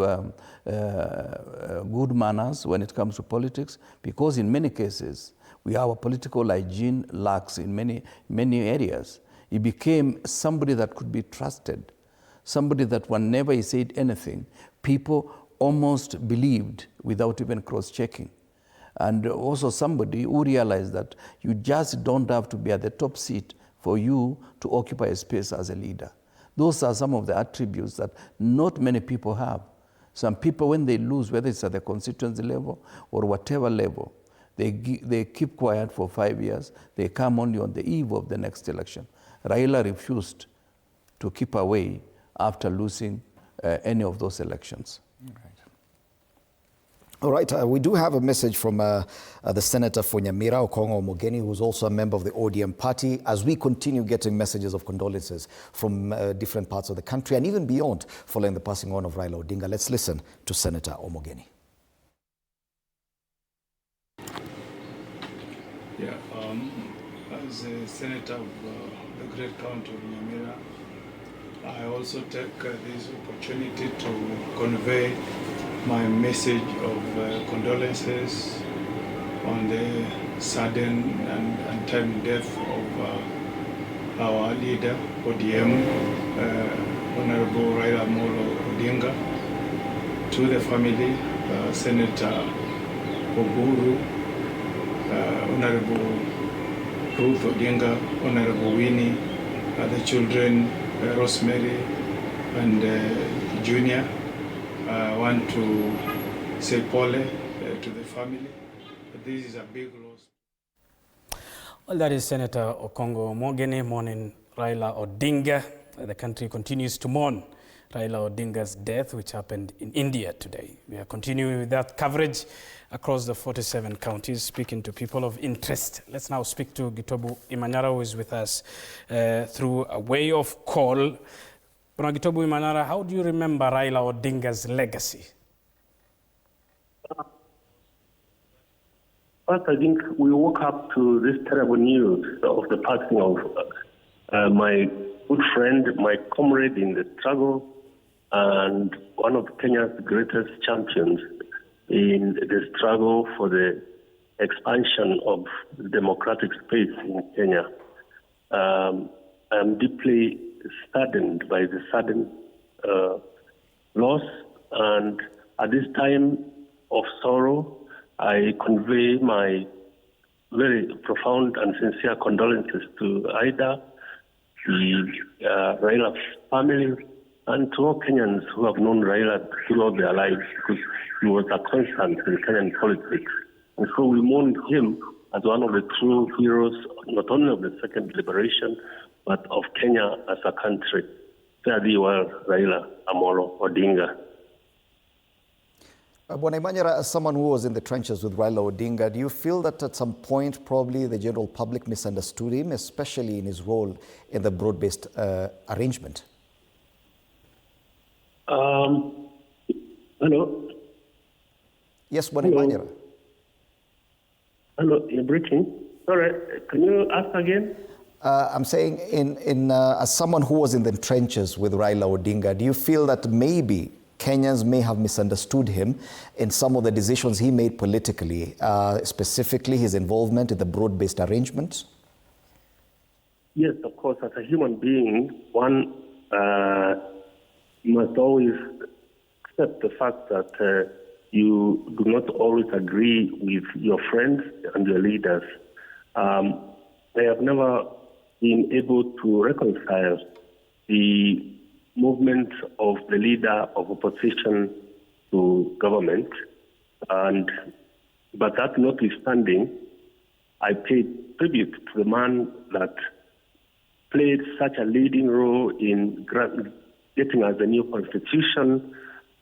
good manners when it comes to politics, because in many cases, our political hygiene lacks in many areas. He became somebody that could be trusted, somebody that whenever he said anything, people almost believed without even cross-checking. And also somebody who realized that you just don't have to be at the top seat for you to occupy a space as a leader. Those are some of the attributes that not many people have. Some people, when they lose, whether it's at the constituency level or whatever level, they keep quiet for 5 years. They come only on the eve of the next election. Raila refused to keep away after losing any of those elections. All right, we do have a message from the Senator for Nyamira, Okongo Omogeni, who's also a member of the ODM party, as we continue getting messages of condolences from different parts of the country and even beyond following the passing on of Raila Odinga. Let's listen to Senator Omogeni. Yeah, as a senator of the great county of Nyamira, I also take this opportunity to convey my message of condolences on the sudden and untimely death of our leader, ODM, Honorable Raila Odinga, to the family, Senator Oburu, Honorable Ruth Odinga, Honorable Winnie, the children, Rosemary and Junior. I want to say pole to the family. This is a big loss. Well, that is Senator Okongo Omogeni mourning Raila Odinga. The country continues to mourn Raila Odinga's death, which happened in India today. We are continuing with that coverage across the 47 counties, speaking to people of interest. Let's now speak to Gitobu Imanyara, who is with us through a way of call. Gitobu Imanyara, how do you remember Raila Odinga's legacy? First, I think we woke up to this terrible news of the passing of my good friend, my comrade in the struggle, and one of Kenya's greatest champions in the struggle for the expansion of the democratic space in Kenya. I'm deeply saddened by the sudden loss, and at this time of sorrow, I convey my very profound and sincere condolences to Ida, the Raila family, and to all Kenyans who have known Raila throughout their lives, because he was a constant in Kenyan politics. And so we mourn him as one of the true heroes, not only of the second liberation, but of Kenya as a country. Fare thee well, Raila Amolo Odinga. Bwana Imanyara, as someone who was in the trenches with Raila Odinga, do you feel that at some point probably the general public misunderstood him, especially in his role in the broad-based arrangement? Hello? Yes, Bwana Imanyara. Hello, you're breaking. Sorry, can you ask again? I'm saying, as someone who was in the trenches with Raila Odinga, do you feel that maybe Kenyans may have misunderstood him in some of the decisions he made politically, specifically his involvement in the broad-based arrangements? Yes, of course. As a human being, one must always accept the fact that you do not always agree with your friends and your leaders. I have never been able to reconcile the movement of the leader of opposition to government, but that notwithstanding, I paid tribute to the man that played such a leading role in getting us a new constitution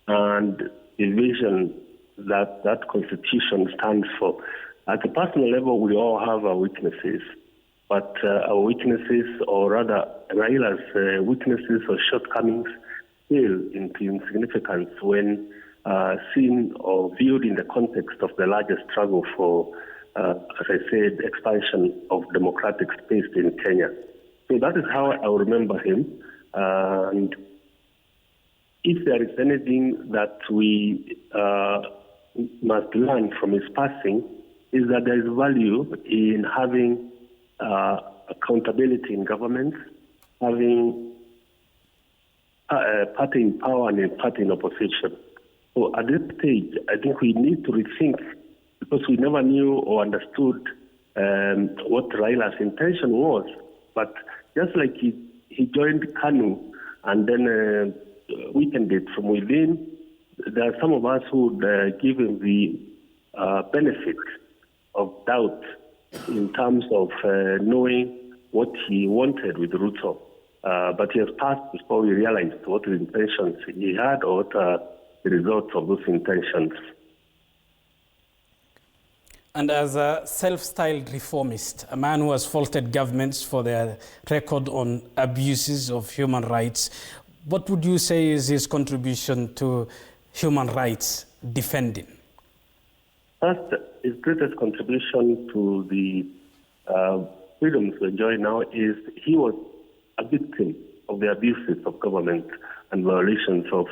and the vision that that constitution stands for. At a personal level, we all have our weaknesses, but our weaknesses, or rather Raila's weaknesses or shortcomings, pale into insignificance when seen or viewed in the context of the larger struggle for, as I said, expansion of democratic space in Kenya. So that is how I remember him. And if there is anything that we must learn from his passing, is that there is value in having accountability in government, having party in power and party in opposition. So at this stage, I think we need to rethink, because we never knew or understood what Raila's intention was. But just like he joined KANU and then weakened it from within, there are some of us who would give him the benefit of doubt in terms of knowing what he wanted with Ruto. But he has passed before we realized what intentions he had or what the results of those intentions. And as a self-styled reformist, a man who has faulted governments for their record on abuses of human rights, what would you say is his contribution to human rights defending? First, his greatest contribution to the freedoms we enjoy now is he was a victim of the abuses of government and violations of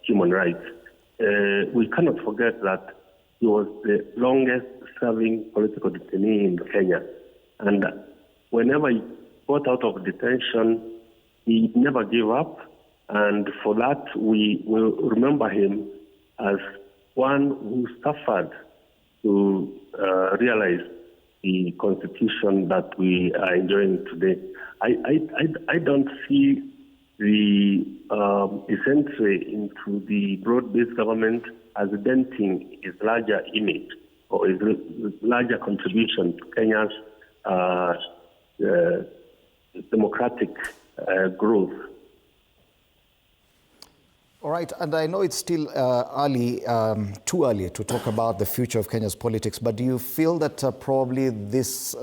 human rights. We cannot forget that he was the longest-serving political detainee in Kenya. And whenever he got out of detention, he never gave up. And for that, we will remember him as one who suffered to realize the constitution that we are enjoying today. I don't see the his entry into the broad-based government as denting his larger image or his larger contribution to Kenya's democratic growth. All right, and I know it's still too early to talk about the future of Kenya's politics, but do you feel that probably this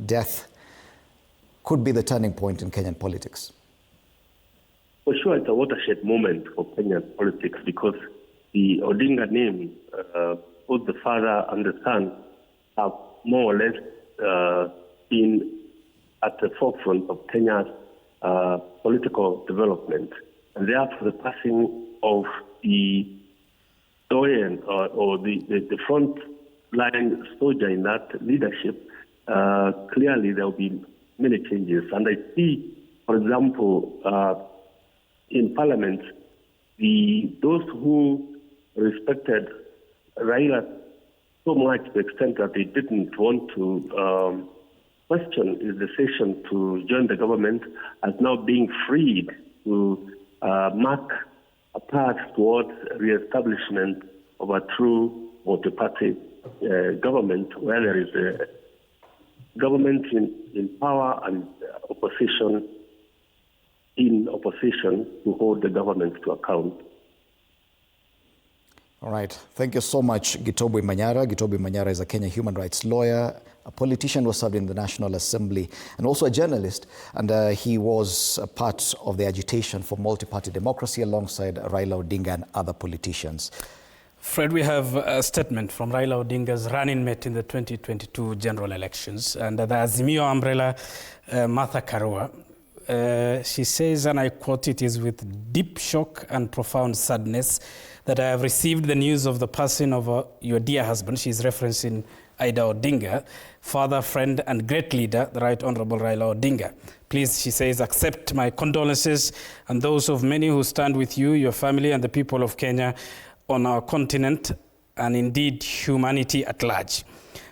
death could be the turning point in Kenyan politics? For sure, it's a watershed moment for Kenyan politics because the Odinga name, both the father and the son, have more or less been at the forefront of Kenya's political development. And therefore, the passing of the doyen or the front line soldier in that leadership, clearly there will be many changes. And I see, for example, in Parliament, those who respected Raila so much to the extent that they didn't want to question his decision to join the government as now being freed to mark a path towards re-establishment of a true multi-party government where there is a government in power and opposition in opposition to hold the government to account. All right. Thank you so much, Gitobwe Manyara. Gitobwe Manyara is a Kenya human rights lawyer, a politician who served in the National Assembly, and also a journalist. And he was a part of the agitation for multi-party democracy alongside Raila Odinga and other politicians. Fred, we have a statement from Raila Odinga's running mate in the 2022 general elections. And the Azimio umbrella, Martha Karua, she says, and I quote, "It is with deep shock and profound sadness that I have received the news of the passing of your dear husband." She's referencing Ida Odinga, father, friend, and great leader, the Right Honorable Raila Odinga. Please, she says, accept my condolences and those of many who stand with you, your family, and the people of Kenya on our continent, and indeed humanity at large.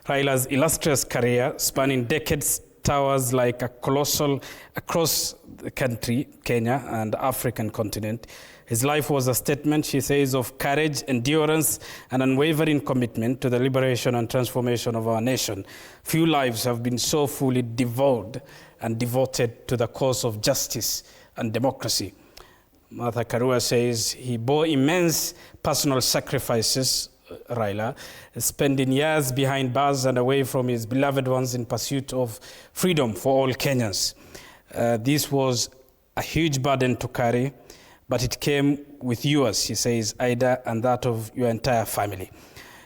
Raila's illustrious career, spanning decades, towers like a colossal across the country, Kenya, and the African continent. His life was a statement, she says, of courage, endurance, and unwavering commitment to the liberation and transformation of our nation. Few lives have been so fully devoted to the cause of justice and democracy. Martha Karua says he bore immense personal sacrifices, Raila, spending years behind bars and away from his beloved ones in pursuit of freedom for all Kenyans. This was a huge burden to carry, but it came with yours, she says, Ida, and that of your entire family.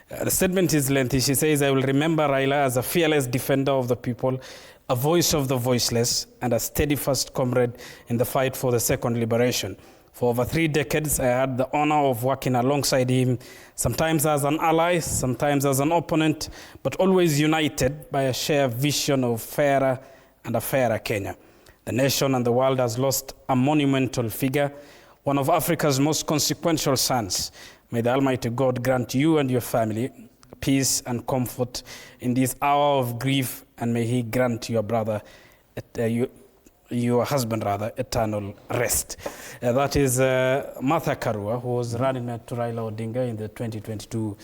The statement is lengthy. She says, I will remember Raila as a fearless defender of the people, a voice of the voiceless, and a steadfast comrade in the fight for the second liberation. For over 3 decades, I had the honor of working alongside him, sometimes as an ally, sometimes as an opponent, but always united by a shared vision of fairer and a fairer Kenya. The nation and the world has lost a monumental figure, one of Africa's most consequential sons. May the Almighty God grant you and your family peace and comfort in this hour of grief, and may He grant your brother, your husband rather, eternal rest. That is Martha Karua, who was running to Raila Odinga in the 2022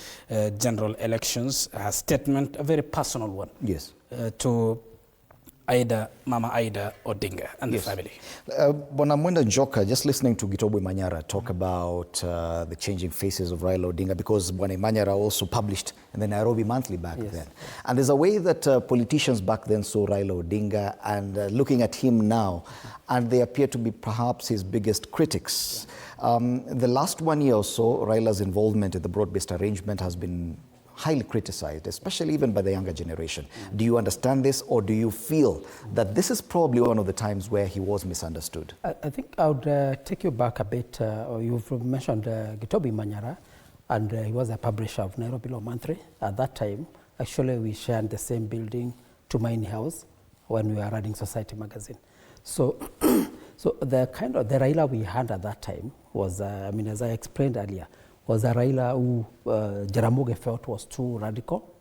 general elections. Her statement, a very personal one. Yes. To Mama Ida Odinga and the family. Bwana Mwenda Njoka, just listening to Gitobu Manyara talk about the changing faces of Raila Odinga, because Bwana Manyara also published in the Nairobi Monthly back then. And there's a way that politicians back then saw Raila Odinga, and looking at him now, and they appear to be perhaps his biggest critics. The last 1 year or so, Raila's involvement in the broad-based arrangement has been highly criticized, especially even by the younger generation. Do you understand this, or do you feel that this is probably one of the times where he was misunderstood? I think I would take you back a bit. You've mentioned Gitobu Manyara, and he was a publisher of Nairobi Law Monthly. At that time, actually, we shared the same building, Tumaini House, when we were running Society magazine. So, the Raila we had at that time was, as I explained earlier, was a Raila who Jaramogi felt was too radical,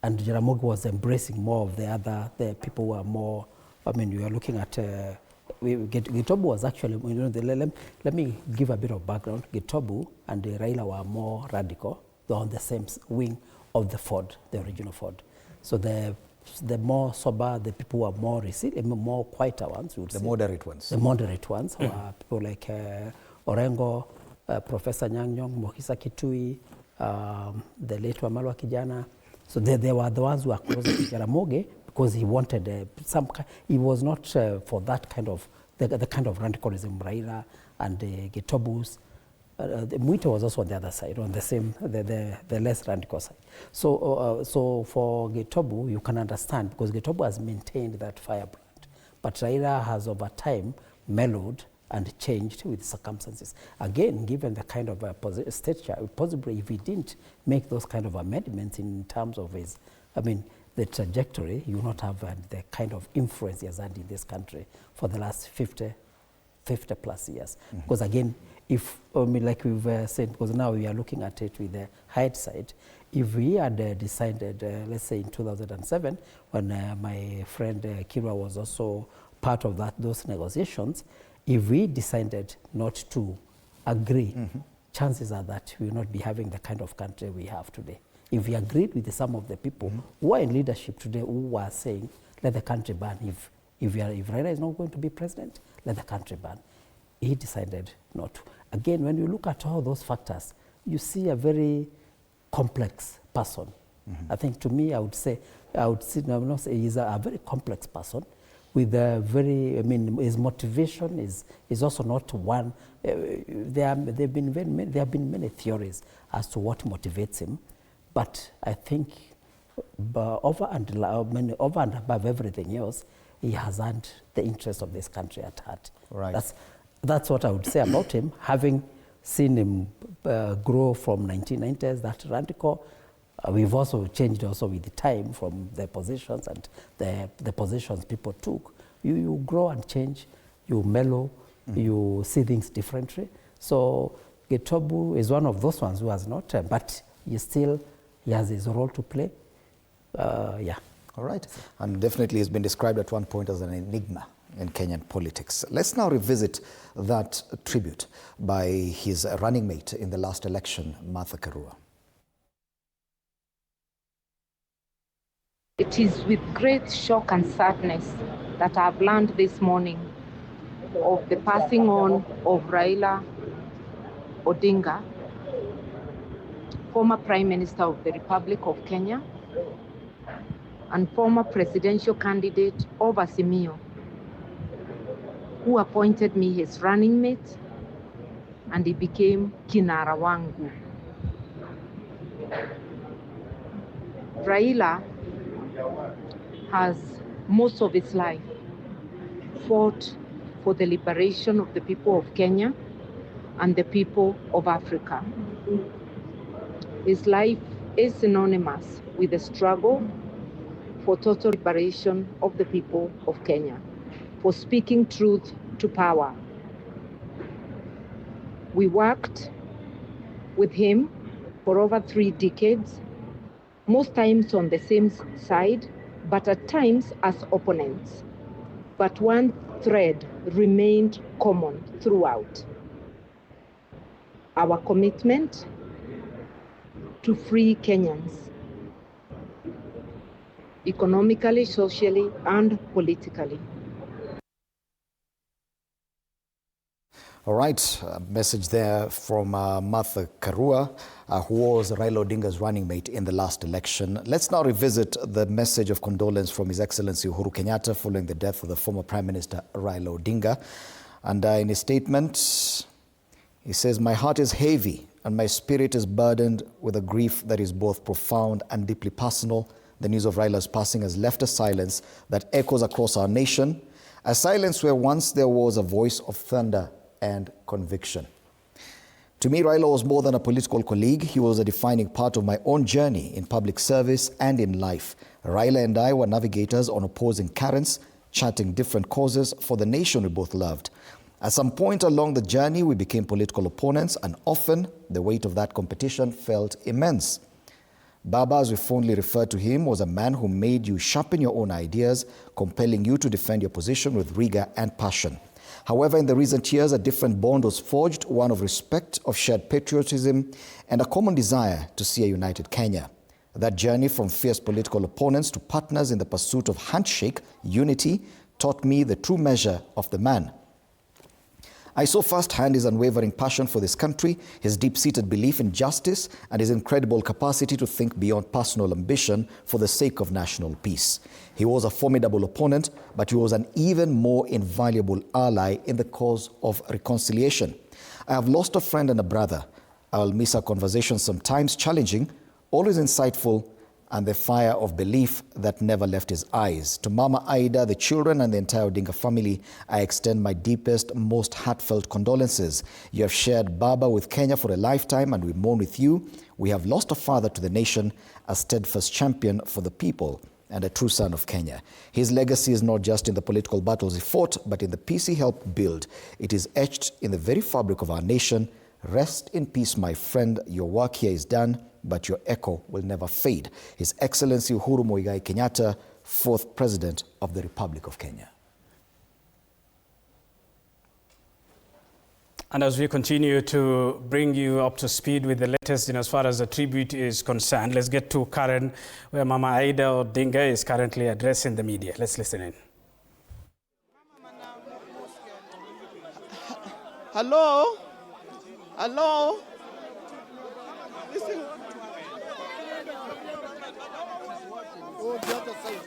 and Jaramogi was embracing more of the people who are more, we are looking at, Gitobu was actually, let me give a bit of background. Gitobu and Raila were more radical. They were on the same wing of the Ford, the original Ford. So the more sober, the people who are more resilient, more quieter ones, we would say. The moderate ones. The moderate ones were people like Orengo, Professor Nyang'nyong, Mohisa Kitui, the late Wamalwa Kijana. So they were the ones who were close to Jaramogi, because he wanted he was not for that kind of, the kind of radicalism Raila and Gitobu's. Mwito was also on the other side, on the same, the less radical side. So for Gitobu, you can understand, because Gitobu has maintained that firebrand. But Raila has over time mellowed and changed with circumstances. Again, given the kind of stature, possibly if he didn't make those kind of amendments in terms of his, the trajectory, you will not have the kind of influence he has had in this country for the last 50 plus years. Because again, if, like we've said, because now we are looking at it with the hindsight, if we had decided, let's say in 2007, when my friend Kira was also part of those negotiations, if we decided not to agree, chances are that we will not be having the kind of country we have today. If we agreed with some of the people who are in leadership today, who were saying, let the country burn, if Raila is not going to be president, let the country burn. He decided not to. Again, when you look at all those factors, you see a very complex person. I think to me, I would say he's a very complex person, with a very, his motivation is also not one. There have been many theories as to what motivates him, but I think over and above everything else, he has had the interest of this country at heart. Right. That's what I would say about him, having seen him grow from 1990s, that radical. We've also changed also with the time from the positions and the positions people took. You grow and change, you mellow, you see things differently. So Gitobu is one of those ones who has not, but he has his role to play. All right. And definitely has been described at one point as an enigma in Kenyan politics. Let's now revisit that tribute by his running mate in the last election, Martha Karua. It is with great shock and sadness that I have learned this morning of the passing on of Raila Odinga, former Prime Minister of the Republic of Kenya and former presidential candidate of Azimio, who appointed me his running mate, and he became kinara wangu. Raila has most of his life fought for the liberation of the people of Kenya and the people of Africa. His life is synonymous with the struggle for total liberation of the people of Kenya, for speaking truth to power. We worked with him for over 3 decades, most times on the same side, but at times as opponents. But one thread remained common throughout: our commitment to free Kenyans, economically, socially, and politically. All right, a message there from Martha Karua, who was Raila Odinga's running mate in the last election. Let's now revisit the message of condolence from His Excellency Uhuru Kenyatta following the death of the former Prime Minister Raila Odinga. And in his statement, he says, "My heart is heavy and my spirit is burdened with a grief that is both profound and deeply personal. The news of Raila's passing has left a silence that echoes across our nation, a silence where once there was a voice of thunder and conviction. To me, Raila was more than a political colleague. He was a defining part of my own journey in public service and in life. Raila and I were navigators on opposing currents, charting different causes for the nation we both loved. At some point along the journey, we became political opponents, and often the weight of that competition felt immense. Baba, as we fondly refer to him, was a man who made you sharpen your own ideas, compelling you to defend your position with rigor and passion. However, in the recent years, a different bond was forged, one of respect, of shared patriotism, and a common desire to see a united Kenya. That journey from fierce political opponents to partners in the pursuit of handshake unity taught me the true measure of the man. I saw firsthand his unwavering passion for this country, his deep-seated belief in justice, and his incredible capacity to think beyond personal ambition for the sake of national peace. He was a formidable opponent, but he was an even more invaluable ally in the cause of reconciliation. I have lost a friend and a brother. I will miss our conversations, sometimes challenging, always insightful, and the fire of belief that never left his eyes. To Mama Aida, the children, and the entire Odinga family, I extend my deepest, most heartfelt condolences. You have shared Baba with Kenya for a lifetime, and we mourn with you. We have lost a father to the nation, a steadfast champion for the people, and a true son of Kenya. His legacy is not just in the political battles he fought, but in the peace he helped build. It is etched in the very fabric of our nation. Rest in peace, my friend. Your work here is done, but your echo will never fade. His Excellency Uhuru Muigai Kenyatta, 4th President of the Republic of Kenya. And as we continue to bring you up to speed with the latest in as far as the tribute is concerned, let's get to Karen, where Mama Aida Odinga is currently addressing the media. Let's listen in. Hello? Hello? Listen. Oh, the other side.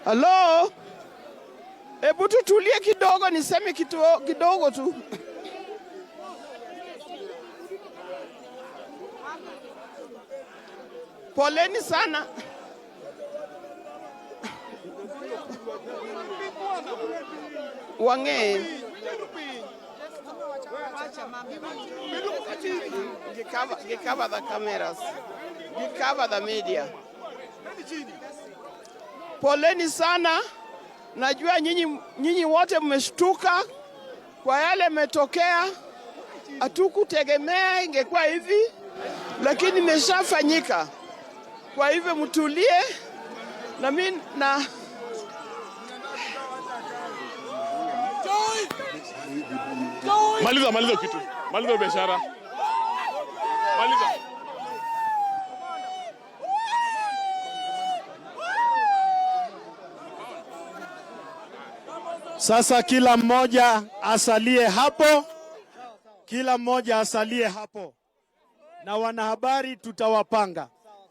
Hello? Hebu tutulie kidogo niseme kidogo tu. Poleni sana. Wange. Cover the cameras. Cover the media. Poleni sana. Najua nyinyi wote mmeshtuka kwa yale metokea. Hatukutegemea ingekuwa hivi, lakini imeshafanyika. Kwa hivyo mtulie na mimi na Maliza kitu. Maliza biashara. Maliza. Sasa kila mmoja asalie hapo. Kila mmoja asalie hapo. Na wanahabari tutawapanga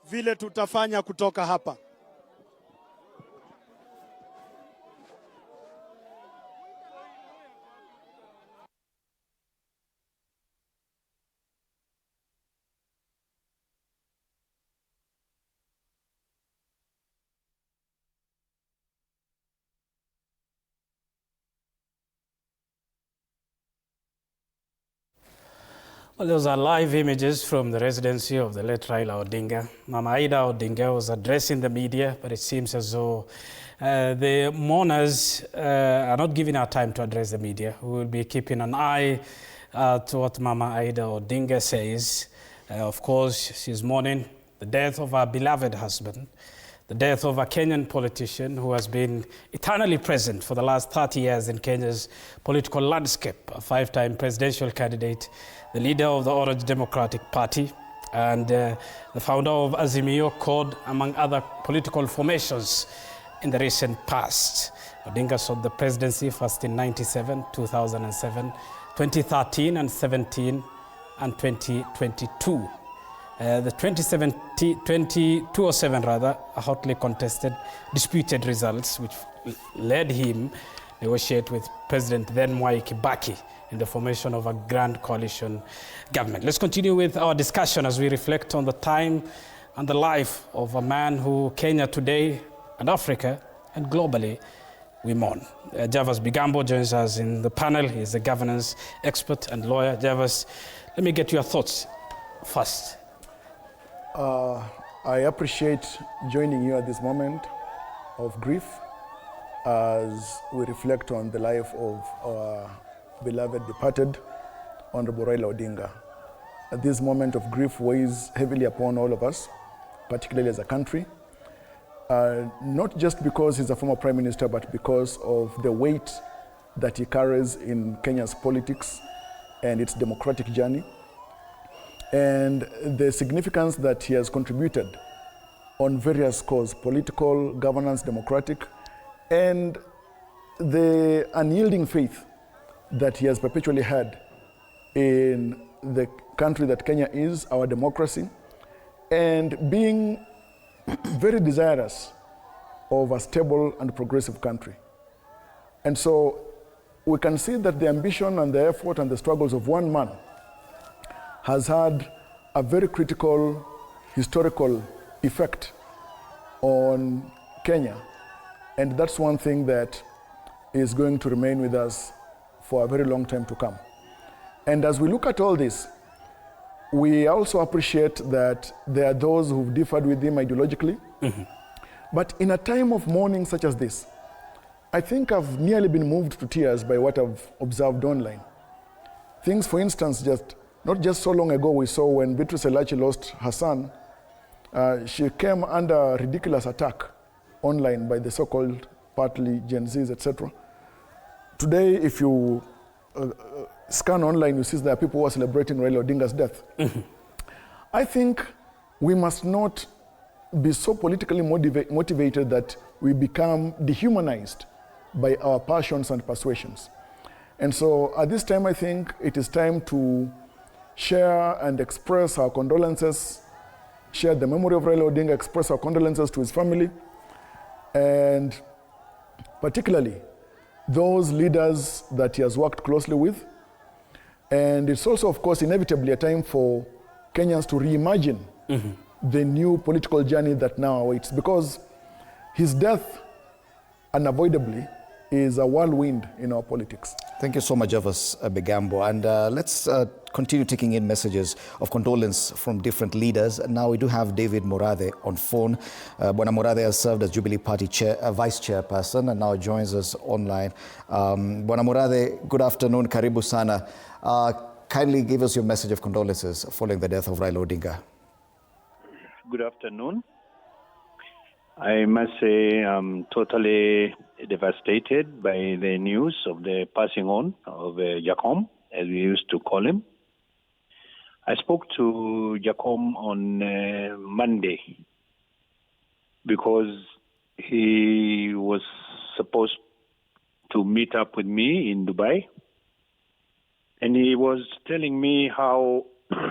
vile tutafanya kutoka hapa. Well, those are live images from the residency of the late Raila Odinga. Mama Aida Odinga was addressing the media, but it seems as though the mourners are not giving her time to address the media. We will be keeping an eye to what Mama Aida Odinga says. Of course, she's mourning the death of her beloved husband, the death of a Kenyan politician who has been eternally present for the last 30 years in Kenya's political landscape, a 5-time presidential candidate, the leader of the Orange Democratic Party, and the founder of Azimio Code, among other political formations in the recent past. Odinga sought the presidency first in 1997, 2007, 2013 and 17 and 2022. The 2007 rather, a hotly contested, disputed results, which led him negotiate with President then Mwai Kibaki in the formation of a grand coalition government. Let's continue with our discussion as we reflect on the time and the life of a man who Kenya today and Africa and globally we mourn. Javas Bigambo joins us in the panel. He's a governance expert and lawyer. Javas, let me get your thoughts first. I appreciate joining you at this moment of grief as we reflect on the life of our beloved departed, Honorable Raila Odinga. At this moment of grief weighs heavily upon all of us, particularly as a country, not just because he's a former prime minister, but because of the weight that he carries in Kenya's politics and its democratic journey, and the significance that he has contributed on various scores, political, governance, democratic, and the unyielding faith that he has perpetually had in the country that Kenya is, our democracy, and being very desirous of a stable and progressive country. And so we can see that the ambition and the effort and the struggles of one man has had a very critical historical effect on Kenya. And that's one thing that is going to remain with us for a very long time to come. And as we look at all this, we also appreciate that there are those who've differed with him ideologically. Mm-hmm. But in a time of mourning such as this, I think I've nearly been moved to tears by what I've observed online. Things, for instance, not just so long ago, we saw when Beatrice Elachi lost her son, she came under ridiculous attack online by the so-called partly Gen Zs, etc. Today, if you scan online, you see there are people who are celebrating Raila Odinga's death. Mm-hmm. I think we must not be so politically motivated that we become dehumanized by our passions and persuasions. And so at this time, I think it is time to share and express our condolences, share the memory of Raila Odinga, express our condolences to his family, and particularly those leaders that he has worked closely with. And it's also, of course, inevitably a time for Kenyans to reimagine the new political journey that now awaits, because his death unavoidably is a whirlwind in our politics. Thank you so much, Javas Begambo. And let's continue taking in messages of condolence from different leaders. Now we do have David Murathe on phone. Bwana Murathe has served as Jubilee Party Vice Chairperson and now joins us online. Bwana Murathe, good afternoon. Karibu sana. Kindly give us your message of condolences following the death of Raila Odinga. Good afternoon. I must say I'm totally devastated by the news of the passing on of Jacom, as we used to call him. I spoke to Jacom on Monday because he was supposed to meet up with me in Dubai. And he was telling me how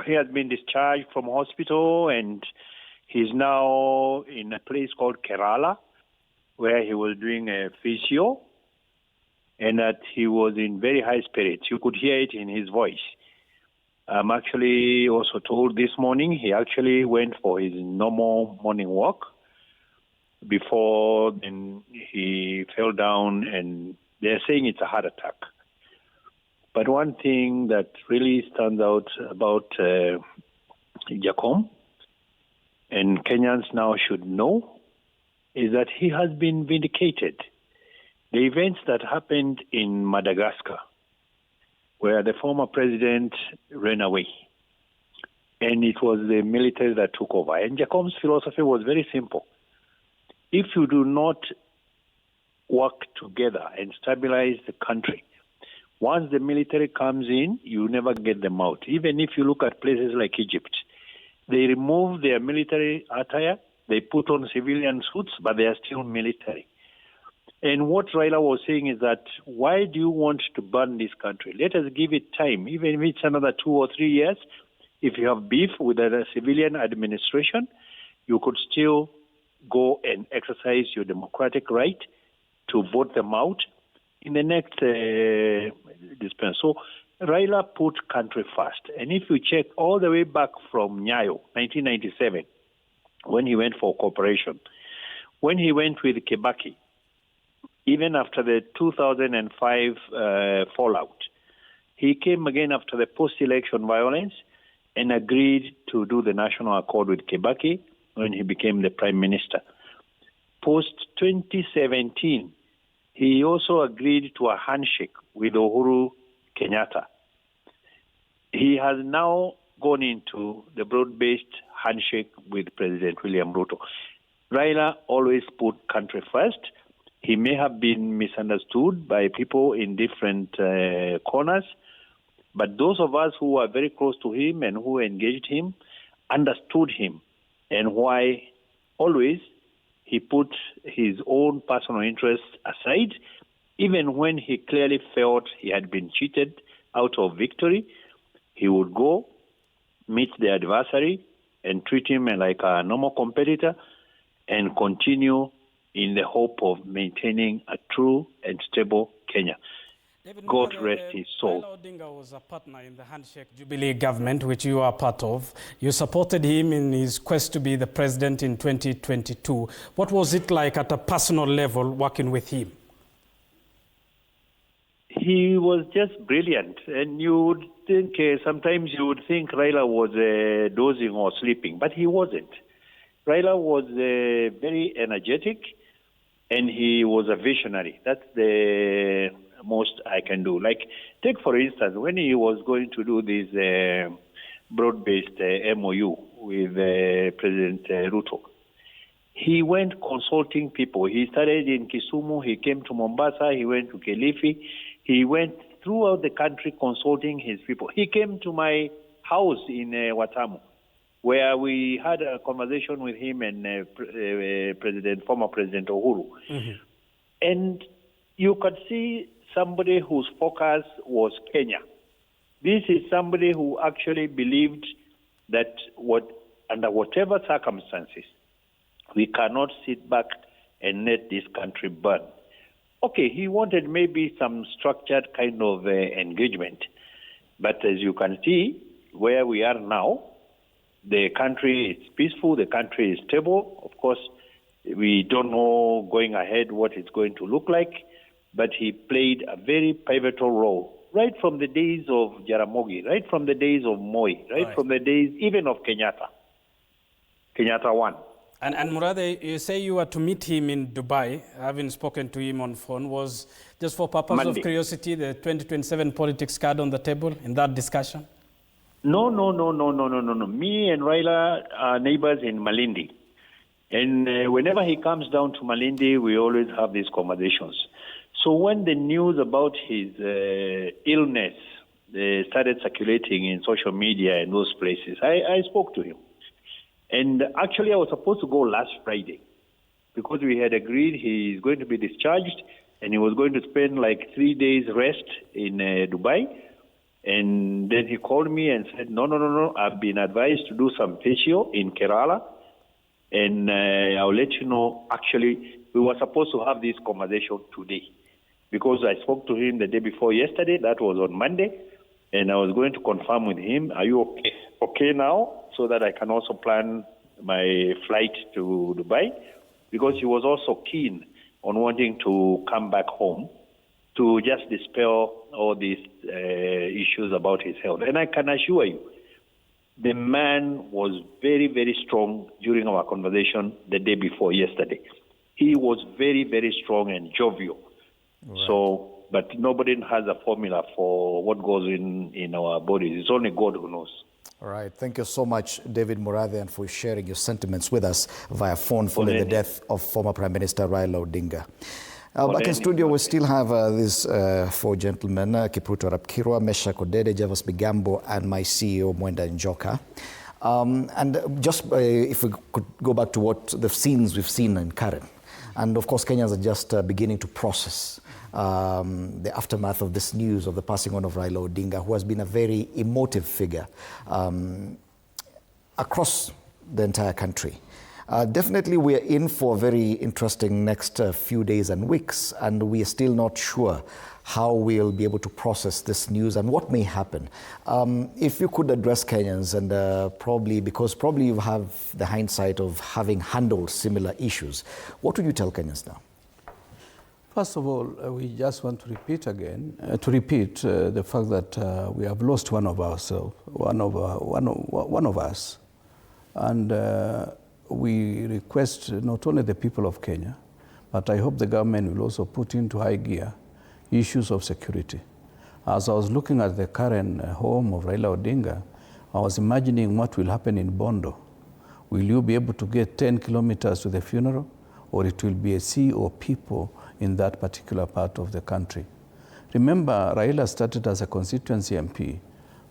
he had been discharged from hospital and he's now in a place called Kerala, where he was doing a physio, and that he was in very high spirits. You could hear it in his voice. I'm actually also told this morning he actually went for his normal morning walk before then he fell down, and they're saying it's a heart attack. But one thing that really stands out about Jacom, and Kenyans now should know, is that he has been vindicated. The events that happened in Madagascar, where the former president ran away, and it was the military that took over. And Jacom's philosophy was very simple. If you do not work together and stabilize the country, once the military comes in, you never get them out. Even if you look at places like Egypt, they remove their military attire, they put on civilian suits, but they are still military. And what Raila was saying is that, why do you want to burn this country? Let us give it time, even if it's another 2 or 3 years. If you have beef with a civilian administration, you could still go and exercise your democratic right to vote them out in the next dispense. So Raila put country first. And if you check all the way back from Nyayo, 1997, when he went for cooperation, when he went with Kibaki, even after the 2005 fallout, he came again after the post-election violence and agreed to do the national accord with Kibaki when he became the prime minister. Post-2017, he also agreed to a handshake with Uhuru Kenyatta. He has now gone into the broad-based handshake with President William Ruto. Raila always put country first. He may have been misunderstood by people in different corners, but those of us who are very close to him and who engaged him understood him and why always he put his own personal interests aside, even when he clearly felt he had been cheated out of victory. He would go, meet the adversary, and treat him like a normal competitor, and continue in the hope of maintaining a true and stable Kenya. God rest his soul. Raila Odinga was a partner in the handshake Jubilee government, which you are part of. You supported him in his quest to be the president in 2022. What was it like at a personal level working with him? He was just brilliant, and you would think, sometimes you would think Raila was dozing or sleeping, but he wasn't. Raila was very energetic, and he was a visionary. That's the most I can do. Like, take for instance, when he was going to do this broad-based MOU with President Ruto, he went consulting people. He started in Kisumu, he came to Mombasa, he went to Kilifi, he went throughout the country consulting his people. He came to my house in Watamu, where we had a conversation with him and former President Uhuru. Mm-hmm. And you could see somebody whose focus was Kenya. This is somebody who actually believed that under whatever circumstances, we cannot sit back and let this country burn. Okay, he wanted maybe some structured kind of engagement. But as you can see, where we are now, the country is peaceful, the country is stable. Of course, we don't know going ahead what it's going to look like, but he played a very pivotal role right from the days of Jaramogi, right from the days of Moi, right from the days even of Kenyatta 1. And Murade, you say you were to meet him in Dubai, having spoken to him on phone. Was just for purpose of curiosity, the 2027 politics card on the table in that discussion? No. Me and Raila are neighbors in Malindi. And whenever he comes down to Malindi, we always have these conversations. So when the news about his illness started circulating in social media and those places, I spoke to him. And actually, I was supposed to go last Friday because we had agreed he's going to be discharged and he was going to spend like 3 days rest in Dubai. And then he called me and said, no, I've been advised to do some physio in Kerala. And I'll let you know. Actually, we were supposed to have this conversation today because I spoke to him the day before yesterday. That was on Monday. And I was going to confirm with him, are you okay now? So that I can also plan my flight to Dubai, because he was also keen on wanting to come back home to just dispel all these issues about his health. And I can assure you, the man was very, very strong during our conversation the day before yesterday. He was very, very strong and jovial. Right. So, but nobody has a formula for what goes in our bodies. It's only God who knows. All right. Thank you so much, David Murathe, and for sharing your sentiments with us via phone following the death of former Prime Minister Raila Odinga. Back in studio, we still have these four gentlemen, Kipruto Rapkirwa, Mesha Kodede, Javas Bigambo, and my CEO, Mwenda Njoka. And just if we could go back to what the scenes we've seen in Karen. And of course, Kenyans are just beginning to process the aftermath of this news of the passing on of Raila Odinga, who has been a very emotive figure across the entire country. Definitely, we are in for a very interesting next few days and weeks, and we are still not sure how we'll be able to process this news and what may happen. If you could address Kenyans, and probably you have the hindsight of having handled similar issues, what would you tell Kenyans now? First of all, we just want to repeat again, the fact that we have lost one of us. And we request not only the people of Kenya, but I hope the government will also put into high gear issues of security. As I was looking at the current home of Raila Odinga, I was imagining what will happen in Bondo. Will you be able to get 10 kilometers to the funeral, or it will be a sea of people in that particular part of the country? Remember, Raila started as a constituency MP,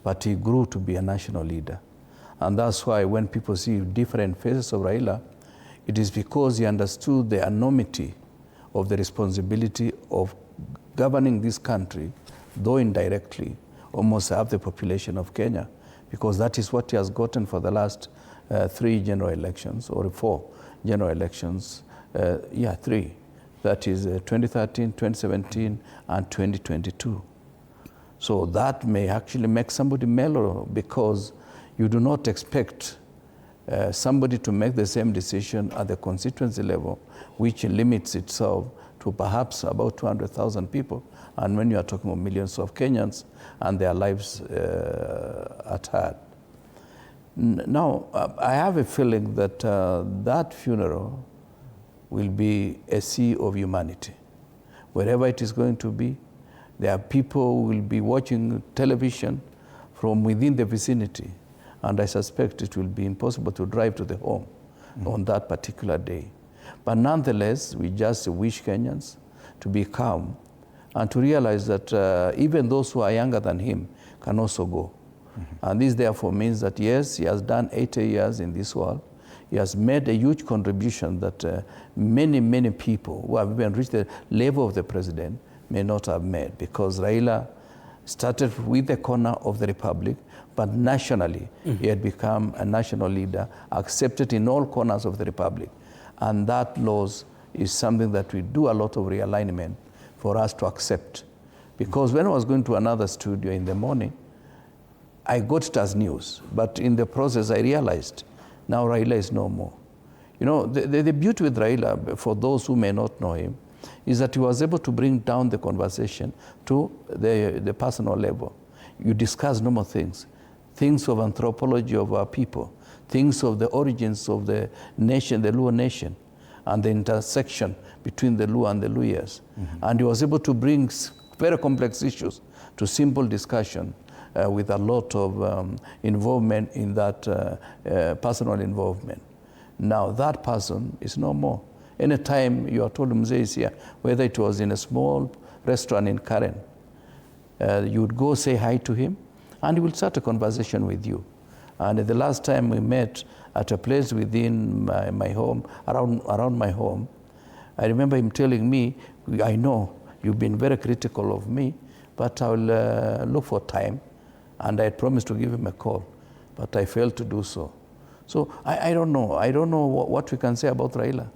but he grew to be a national leader. And that's why when people see different faces of Raila, it is because he understood the enormity of the responsibility of governing this country, though indirectly, almost half the population of Kenya, because that is what he has gotten for the last 3 general elections, or 4 general elections. 3. That is 2013, 2017, and 2022. So that may actually make somebody mellow, because you do not expect somebody to make the same decision at the constituency level, which limits itself to perhaps about 200,000 people. And when you are talking about millions of Kenyans and their lives at heart. Now, I have a feeling that that funeral will be a sea of humanity. Wherever it is going to be, there are people who will be watching television from within the vicinity. And I suspect it will be impossible to drive to the home on that particular day. But nonetheless, we just wish Kenyans to be calm and to realize that even those who are younger than him can also go. And this therefore means that yes, he has done 80 years in this world. He has made a huge contribution that many, many people who have even reached the level of the president may not have made, because Raila Started with the corner of the republic, but nationally, he had become a national leader, accepted in all corners of the republic. And that laws is something that we do a lot of realignment for us to accept. Because when I was going to another studio in the morning, I got it as news, but in the process I realized now Raila is no more. You know, the beauty with Raila, for those who may not know him, is that he was able to bring down the conversation to the personal level. You discuss normal things of anthropology of our people, things of the origins of the nation, the Luo nation, and the intersection between the Luo and the Luyas. And he was able to bring very complex issues to simple discussion with a lot of involvement in that personal involvement. Now that person is no more. Anytime you are told Mzee is here, whether it was in a small restaurant in Karen, you would go say hi to him, and he will start a conversation with you. And the last time we met at a place within my home, around my home, I remember him telling me, I know you've been very critical of me, but I will look for time. And I promised to give him a call, but I failed to do so. So I don't know. I don't know what we can say about Raila.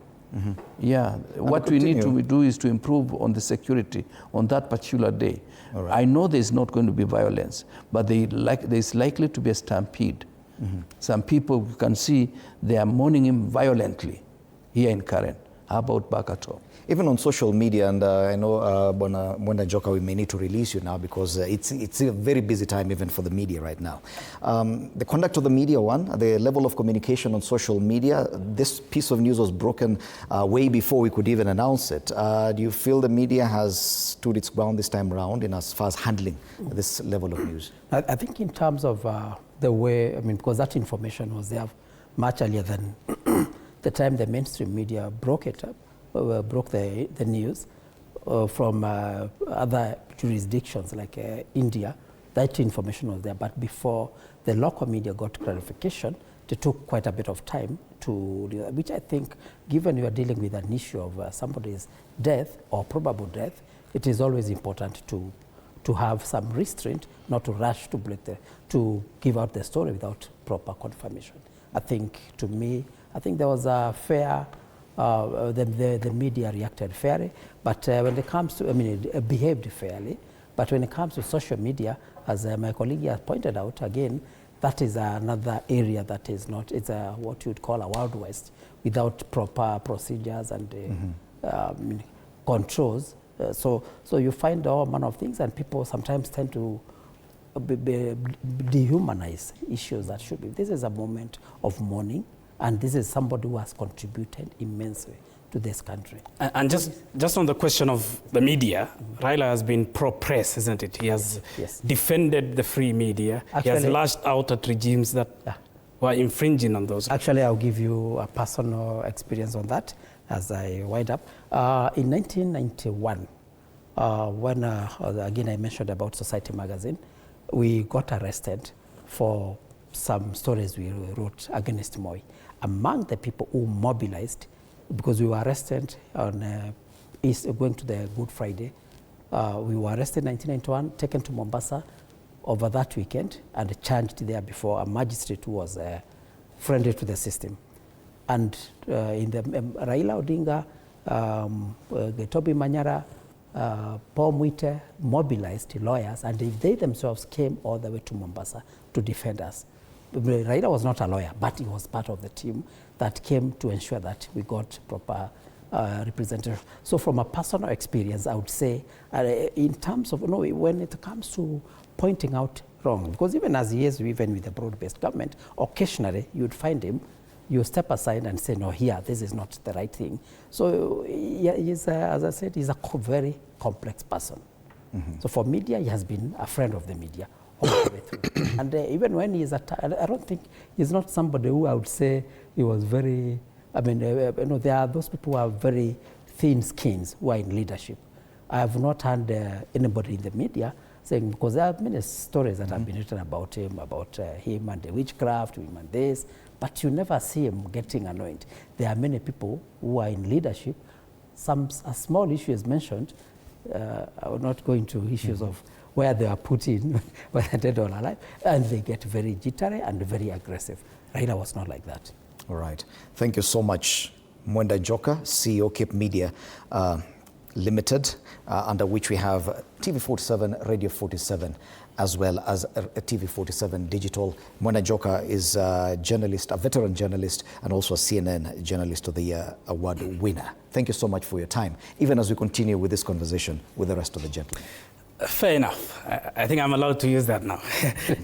Yeah, what we need to do is to improve on the security on that particular day. I know there's not going to be violence, but there's likely to be a stampede. Some people, you can see, they are mourning him violently here in Karen. How about back at home? Even on social media, and I know, Mwenda Njoka, we may need to release you now because it's a very busy time even for the media right now. The conduct of the media, the level of communication on social media, this piece of news was broken way before we could even announce it. Do you feel the media has stood its ground this time around in as far as handling this level of news? I think in terms of the way, I mean, because that information was there much earlier than the time the mainstream media broke it up, broke the news from other jurisdictions like India. That information was there, but before the local media got clarification, it took quite a bit of time to do that, which I think, given you are dealing with an issue of somebody's death or probable death, it is always important to have some restraint, not to rush to give out the story without proper confirmation. I think, to me, I think there was a fair, the media reacted fairly, but when it comes to, I mean, it behaved fairly, but when it comes to social media, as my colleague has pointed out, again, that is another area that is not, it's what you would call a Wild West, without proper procedures and controls. So you find all manner of things, and people sometimes tend to dehumanize issues that should be. This is a moment of mourning, and this is somebody who has contributed immensely to this country. And just on the question of the media, Raila has been pro-press, isn't it? He has defended the free media. Actually, he has lashed out at regimes that were infringing on those. Actually, I'll give you a personal experience on that as I wind up. In 1991, when, again, I mentioned about Society magazine, we got arrested for some stories we wrote against Moi. Among the people who mobilized, because we were arrested on going to the Good Friday, we were arrested in 1991, taken to Mombasa over that weekend, and charged there before a magistrate who was friendly to the system. And in the Raila Odinga, Getobi Manyara, Paul Mwite mobilized lawyers, and they themselves came all the way to Mombasa to defend us. Raila was not a lawyer, but he was part of the team that came to ensure that we got proper representation. So from a personal experience, I would say, in terms of, when it comes to pointing out wrong, because even as he is, even with the broad-based government, occasionally you'd find him, you step aside and say, no, here, this is not the right thing. So he's, as I said, he's a very complex person. So for media, he has been a friend of the media all the way through. And even when he's I don't think he's not somebody who I would say he was very, I mean, there are those people who are very thin skins who are in leadership. I have not heard anybody in the media saying, because there are many stories that have been written about him and the witchcraft, him and this, but you never see him getting annoyed. There are many people who are in leadership. A small issue is mentioned. I will not go into issues of where they are put in, whether dead or alive, and they get very jittery and very aggressive. Raila was not like that. All right. Thank you so much, Mwenda Njoka, CEO, Cape Media Limited, under which we have TV47, Radio 47, as well as TV47 Digital. Mwenda Njoka is a journalist, a veteran journalist, and also a CNN Journalist of the Year award winner. Thank you so much for your time, even as we continue with this conversation with the rest of the gentlemen. Fair enough. I think I'm allowed to use that now.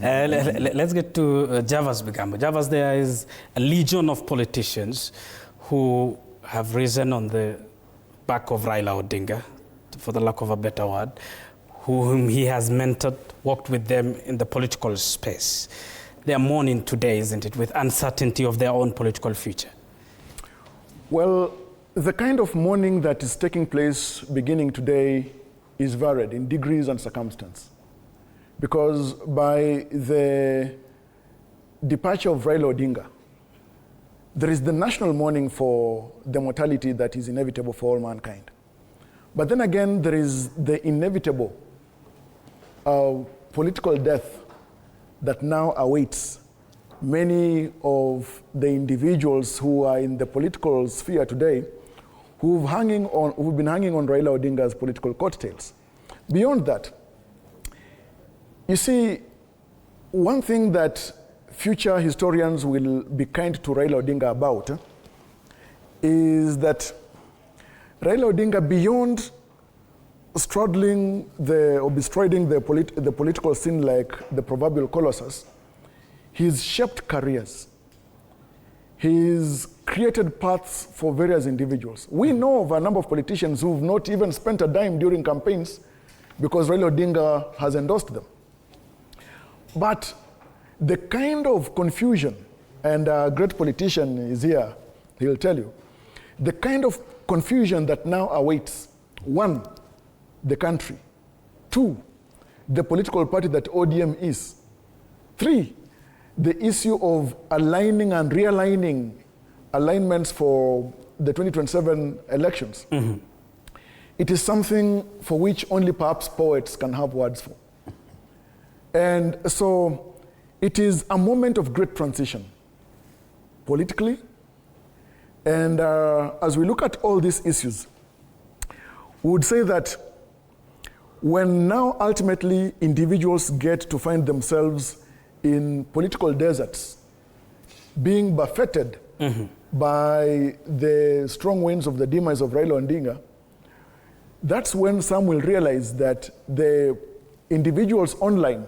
Let's get to Javas Bigambo. Javas, there is a legion of politicians who have risen on the back of Raila Odinga, for the lack of a better word, whom he has mentored, worked with them in the political space. They are mourning today, isn't it, with uncertainty of their own political future? Well, the kind of mourning that is taking place beginning today is varied in degrees and circumstance. Because by the departure of Raila Odinga, there is the national mourning for the mortality that is inevitable for all mankind. But then again, there is the inevitable political death that now awaits many of the individuals who are in the political sphere today who've been hanging on Raila Odinga's political coattails. Beyond that, you see, one thing that future historians will be kind to Raila Odinga about is that Raila Odinga, beyond straddling or bestriding the political scene like the proverbial colossus, he's shaped careers. He's created paths for various individuals. We know of a number of politicians who've not even spent a dime during campaigns because Raila Odinga has endorsed them. But the kind of confusion, and a great politician is here, he'll tell you, the kind of confusion that now awaits, one, the country, two, the political party that ODM is, three, the issue of aligning and realigning alignments for the 2027 elections. Mm-hmm. It is something for which only perhaps poets can have words for. And so it is a moment of great transition politically. And as we look at all these issues, we would say that when now ultimately individuals get to find themselves in political deserts, being buffeted by the strong winds of the demise of Raila Odinga, that's when some will realize that the individuals online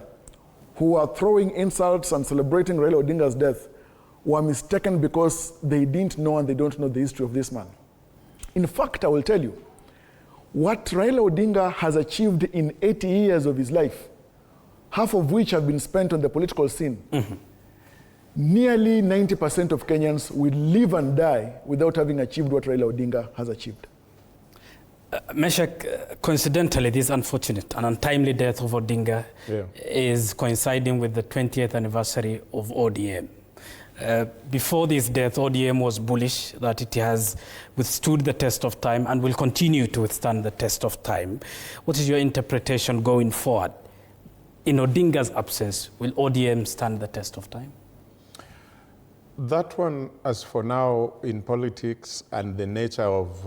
who are throwing insults and celebrating Raila Odinga's death were mistaken because they didn't know and they don't know the history of this man. In fact, I will tell you, what Raila Odinga has achieved in 80 years of his life, half of which have been spent on the political scene, nearly 90% of Kenyans will live and die without having achieved what Raila Odinga has achieved. Meshach, coincidentally, this unfortunate and untimely death of Odinga is coinciding with the 20th anniversary of ODM. Before this death, ODM was bullish that it has withstood the test of time and will continue to withstand the test of time. What is your interpretation going forward? In Odinga's absence, will ODM stand the test of time? That one, as for now, in politics and the nature of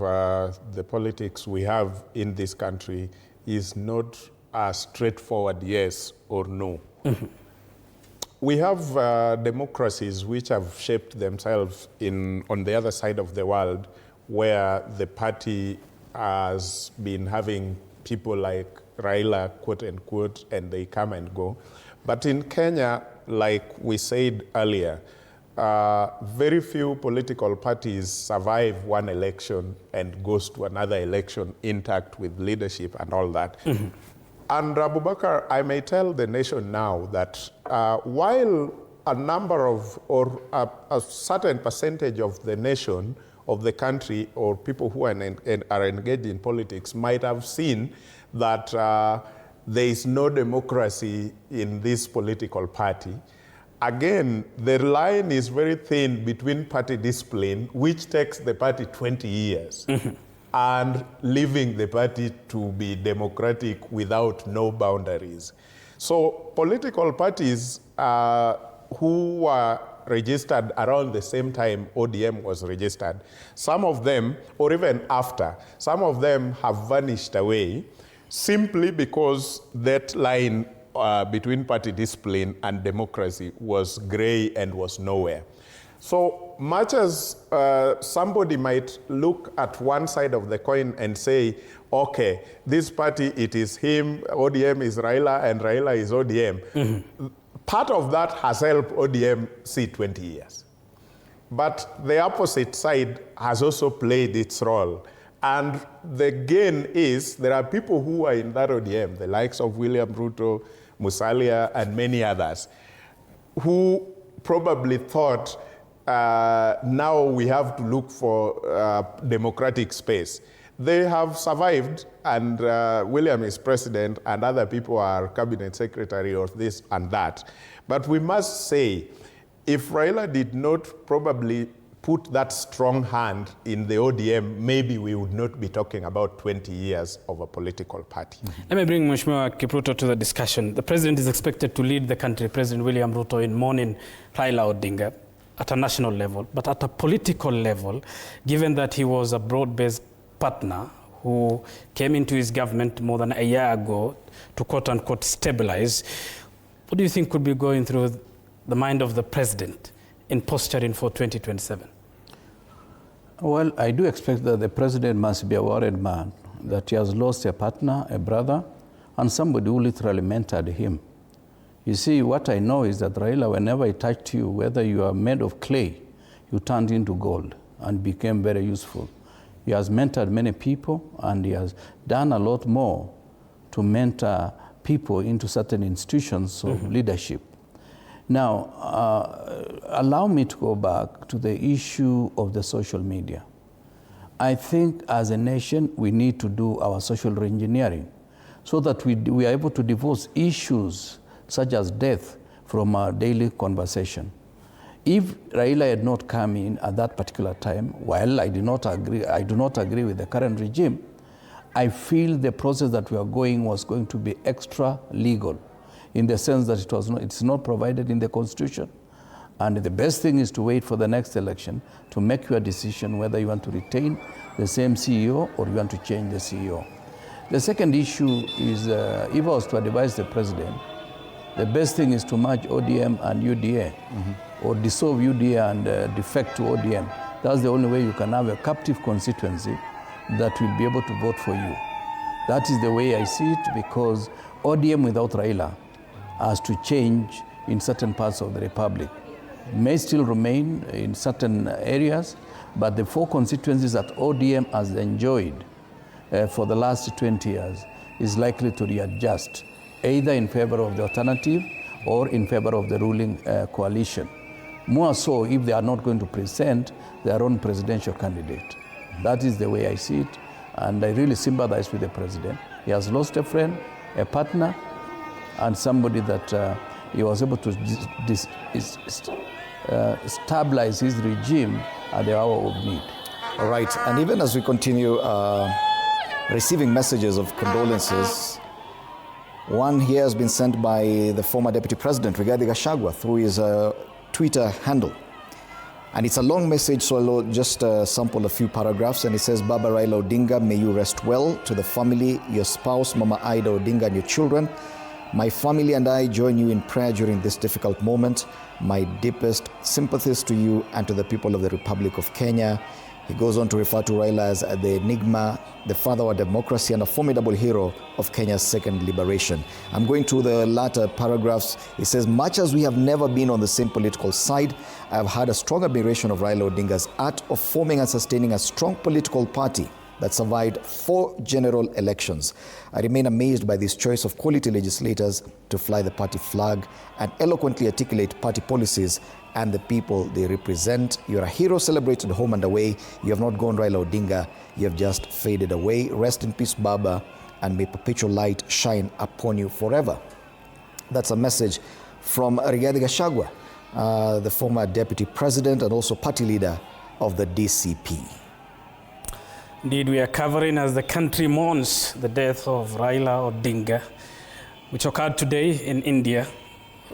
the politics we have in this country, is not a straightforward yes or no. We have democracies which have shaped themselves on the other side of the world, where the party has been having people like Raila, quote unquote, and they come and go. But in Kenya, like we said earlier, very few political parties survive one election and goes to another election intact with leadership and all that. And Abubakar, I may tell the nation now that while a number of, or a certain percentage of the nation, of the country, or people who are engaged in politics might have seen that there is no democracy in this political party, again, the line is very thin between party discipline, which takes the party 20 years. and leaving the party to be democratic without no boundaries. So political parties who were registered around the same time ODM was registered, some of them, or even after, some of them have vanished away simply because that line between party discipline and democracy was gray and was nowhere. So much as somebody might look at one side of the coin and say, okay, this party, it is him, ODM is Raila, and Raila is ODM. Part of that has helped ODM see 20 years. But the opposite side has also played its role. And the gain is there are people who are in that ODM, the likes of William Ruto, Musalia, and many others, who probably thought now we have to look for democratic space. They have survived, and William is president, and other people are cabinet secretary or this and that. But we must say, if Raila did not probably put that strong hand in the ODM, maybe we would not be talking about 20 years of a political party. Let me bring Mheshimiwa Kipruto to the discussion. The president is expected to lead the country, President William Ruto, in mourning Raila Odinga at a national level, but at a political level, given that he was a broad-based partner who came into his government more than a year ago to quote-unquote stabilize, what do you think could be going through the mind of the president in posturing for 2027? Well, I do expect that the president must be a worried man, that he has lost a partner, a brother, and somebody who literally mentored him. You see, what I know is that Raila, whenever he touched you, whether you are made of clay, you turned into gold and became very useful. He has mentored many people, and he has done a lot more to mentor people into certain institutions of leadership. Now, allow me to go back to the issue of the social media. I think as a nation, we need to do our social reengineering so that we are able to divorce issues such as death from our daily conversation. If Raila had not come in at that particular time, while I do not agree with the current regime, I feel the process that we are going was going to be extra legal, in the sense that it's not provided in the Constitution. And the best thing is to wait for the next election to make your decision whether you want to retain the same CEO or you want to change the CEO. The second issue is, if I was to advise the president, the best thing is to merge ODM and UDA, or dissolve UDA and defect to ODM. That's the only way you can have a captive constituency that will be able to vote for you. That is the way I see it, because ODM without Raila has to change in certain parts of the republic. May still remain in certain areas, but the 4 constituencies that ODM has enjoyed for the last 20 years is likely to readjust, either in favor of the alternative or in favor of the ruling coalition. More so if they are not going to present their own presidential candidate. That is the way I see it, and I really sympathize with the president. He has lost a friend, a partner, and somebody that he was able to stabilize his regime at the hour of need. All right, and even as we continue receiving messages of condolences, one here has been sent by the former Deputy President, Rigathi Gachagua, through his Twitter handle. And it's a long message, so I'll just sample a few paragraphs. And it says, Baba Raila Odinga, may you rest well. To the family, your spouse, Mama Ida Odinga, and your children. My family and I join you in prayer during this difficult moment. My deepest sympathies to you and to the people of the Republic of Kenya. He goes on to refer to Raila as the enigma, the father of democracy, and a formidable hero of Kenya's second liberation. I'm going to the latter paragraphs. He says, much as we have never been on the same political side, I have had a strong admiration of Raila Odinga's art of forming and sustaining a strong political party that survived 4 general elections. I remain amazed by this choice of quality legislators to fly the party flag and eloquently articulate party policies and the people they represent. You're a hero celebrated home and away. You have not gone Raila Odinga. You have just faded away. Rest in peace, Baba, and may perpetual light shine upon you forever. That's a message from Rigathi Gachagua, the former deputy president and also party leader of the DCP. Indeed, we are covering as the country mourns the death of Raila Odinga, which occurred today in India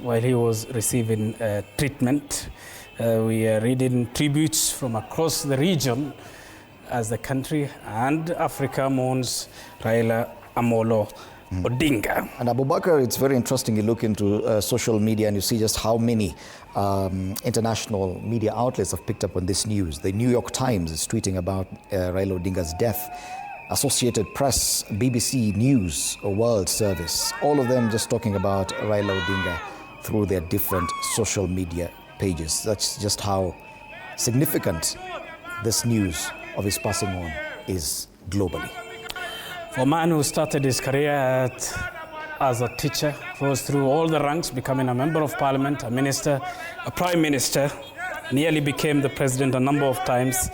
while he was receiving treatment. We are reading tributes from across the region as the country and Africa mourns Raila Amolo Odinga. And Abubakar, it's very interesting. You look into social media and you see just how many international media outlets have picked up on this news. The New York Times is tweeting about Raila Odinga's death. Associated Press, BBC News, World Service, all of them just talking about Raila Odinga through their different social media pages. That's just how significant this news of his passing on is globally. For a man who started his career as a teacher, rose through all the ranks, becoming a member of parliament, a minister, a prime minister, nearly became the president a number of times,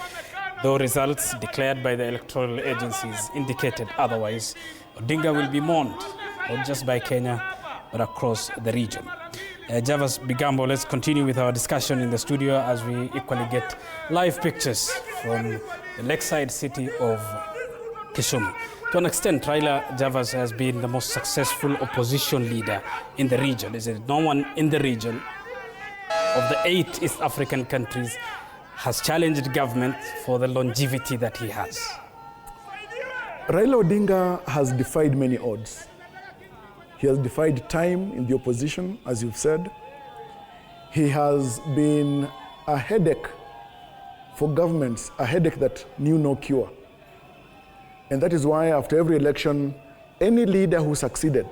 though results declared by the electoral agencies indicated otherwise. Odinga will be mourned, not just by Kenya, but across the region. Javas Bigambo, let's continue with our discussion in the studio as we equally get live pictures from the lakeside city of Kisumu. To an extent, Raila Javas has been the most successful opposition leader in the region. Is it no one in the region of the 8 East African countries has challenged government for the longevity that he has? Raila Odinga has defied many odds. He has defied time in the opposition, as you've said. He has been a headache for governments, a headache that knew no cure. And that is why after every election, any leader who succeeded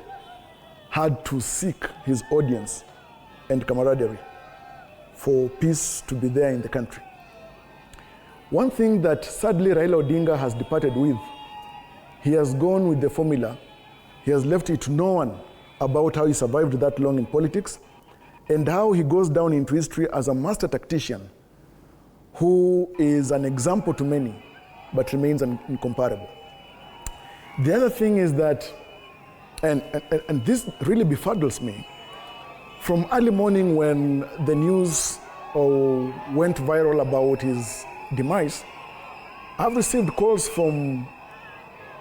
had to seek his audience and camaraderie for peace to be there in the country. One thing that sadly Raila Odinga has departed with, he has gone with the formula. He has left it to no one about how he survived that long in politics and how he goes down into history as a master tactician who is an example to many but remains incomparable. The other thing is that, and this really befuddles me, from early morning when the news went viral about his demise, I've received calls from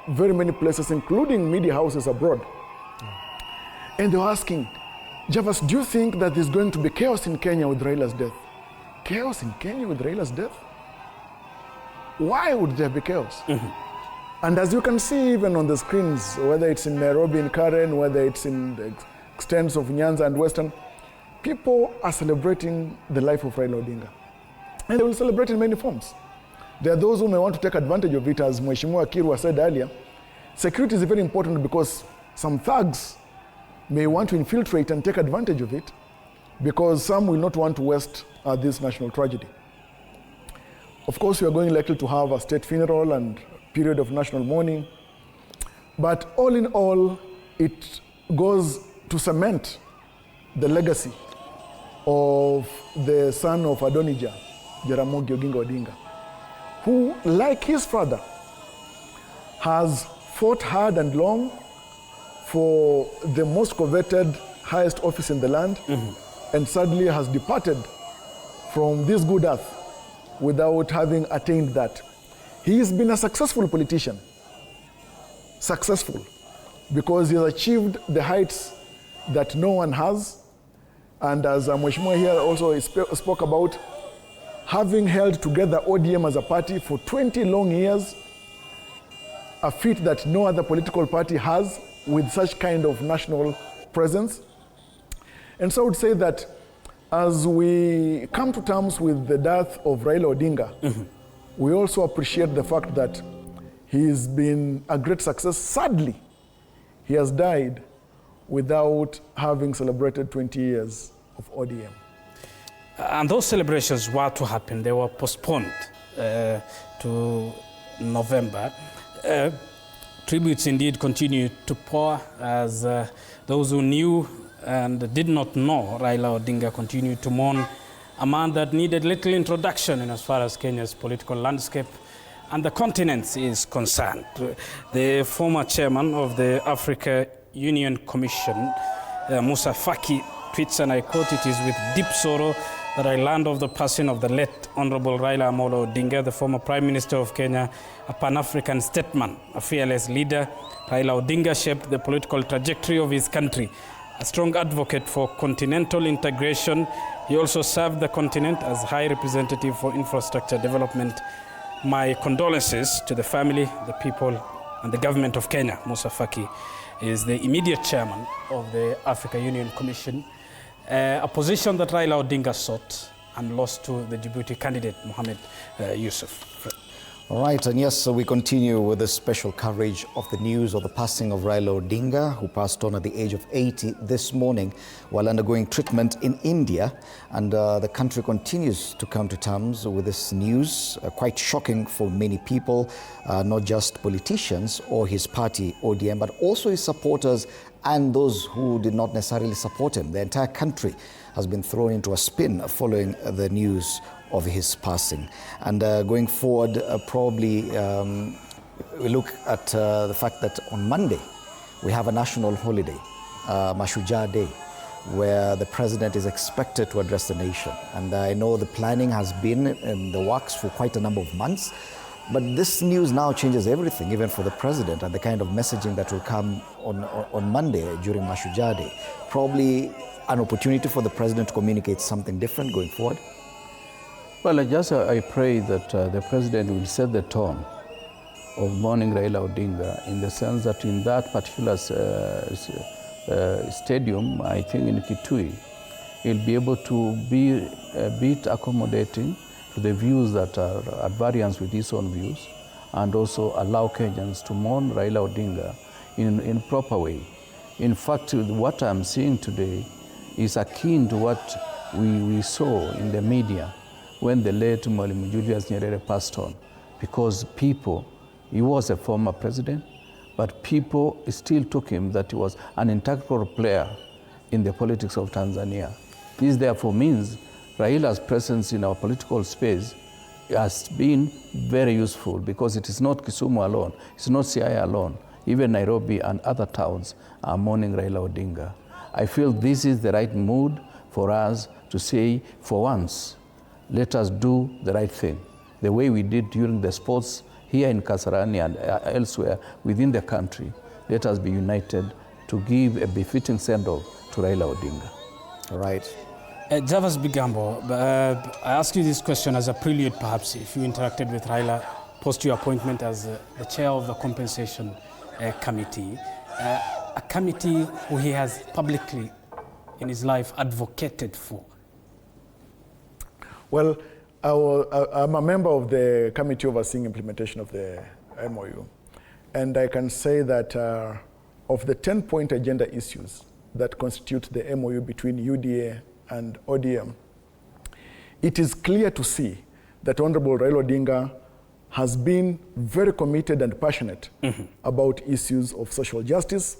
very many places, including media houses abroad. And they were asking, Javas, do you think that there's going to be chaos in Kenya with Raila's death? Chaos in Kenya with Raila's death? Why would there be chaos? And as you can see even on the screens, whether it's in Nairobi, in Karen, whether it's in the extents of Nyanza and Western, people are celebrating the life of Raila Odinga. And they will celebrate in many forms. There are those who may want to take advantage of it, as Mheshimiwa Kirwa said earlier. Security is very important because some thugs may want to infiltrate and take advantage of it because some will not want to waste this national tragedy. Of course, we are going likely to have a state funeral and period of national mourning. But all in all, it goes to cement the legacy of the son of Adonijah, Jaramogi Oginga Odinga, who, like his father, has fought hard and long for the most coveted, highest office in the land, and sadly has departed from this good earth without having attained that. He has been a successful politician, successful, because he has achieved the heights that no one has. And as Mheshimiwa here also spoke about, having held together ODM as a party for 20 long years, a feat that no other political party has with such kind of national presence. And so I would say that as we come to terms with the death of Raila Odinga, we also appreciate the fact that he's been a great success. Sadly, he has died without having celebrated 20 years of ODM. And those celebrations were to happen. They were postponed to November. Tributes indeed continue to pour as those who knew and did not know Raila Odinga continued to mourn, a man that needed little introduction in as far as Kenya's political landscape and the continent is concerned. The former chairman of the Africa Union Commission, Musa Faki, tweets, and I quote, "It is with deep sorrow that I learned of the passing of the late Honorable Raila Amolo Odinga, the former Prime Minister of Kenya, a Pan-African statesman, a fearless leader. Raila Odinga shaped the political trajectory of his country. A strong advocate for continental integration, he also served the continent as High Representative for Infrastructure Development. My condolences to the family, the people, and the government of Kenya. Musa Faki is the immediate chairman of the Africa Union Commission, a position that Raila Odinga sought and lost to the Djibouti candidate, Mohamed Yusuf. All right, and yes, so we continue with this special coverage of the news of the passing of Raila Odinga, who passed on at the age of 80 this morning while undergoing treatment in India. And the country continues to come to terms with this news, quite shocking for many people, not just politicians or his party, ODM, but also his supporters and those who did not necessarily support him. The entire country has been thrown into a spin following the news of his passing. And going forward, probably we look at the fact that on Monday we have a national holiday, Mashujaa Day, where the president is expected to address the nation. And I know the planning has been in the works for quite a number of months, but this news now changes everything, even for the president, and the kind of messaging that will come on Monday during Mashujaa Day. Probably an opportunity for the president to communicate something different going forward. Well, I pray that the president will set the tone of mourning Raila Odinga, in the sense that in that particular stadium, I think in Kitui, he'll be able to be a bit accommodating to the views that are at variance with his own views, and also allow Kenyans to mourn Raila Odinga in a proper way. In fact, what I'm seeing today is akin to what we saw in the media when the late Mwalimu Julius Nyerere passed on, because he was a former president, but people still took him that he was an integral player in the politics of Tanzania. This therefore means Raila's presence in our political space has been very useful, because it is not Kisumu alone, it's not Siaya alone, even Nairobi and other towns are mourning Raila Odinga. I feel this is the right mood for us to say, for once, let us do the right thing, the way we did during the sports here in Kasarani and elsewhere within the country. Let us be united to give a befitting send-off to Raila Odinga. All right. Javas Bigambo, I ask you this question as a prelude, perhaps, if you interacted with Raila post your appointment as the chair of the compensation committee, a committee who he has publicly in his life advocated for. Well, I'm a member of the committee overseeing implementation of the MOU. And I can say that of the 10-point agenda issues that constitute the MOU between UDA and ODM, it is clear to see that Honorable Raila Odinga has been very committed and passionate about issues of social justice,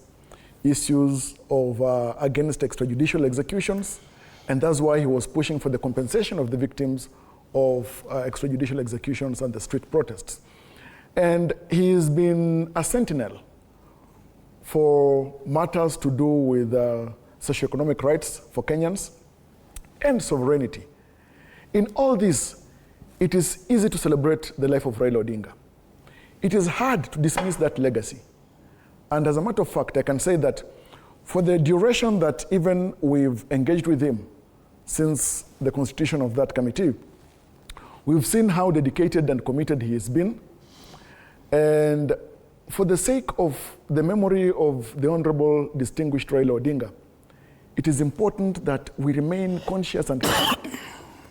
issues of against extrajudicial executions, and that's why he was pushing for the compensation of the victims of extrajudicial executions and the street protests. And he's been a sentinel for matters to do with socioeconomic rights for Kenyans and sovereignty. In all this, it is easy to celebrate the life of Raila Odinga. It is hard to dismiss that legacy. And as a matter of fact, I can say that for the duration that even we've engaged with him since the constitution of that committee, we've seen how dedicated and committed he has been. And for the sake of the memory of the Honorable Distinguished Raila Odinga, it is important that we remain conscious and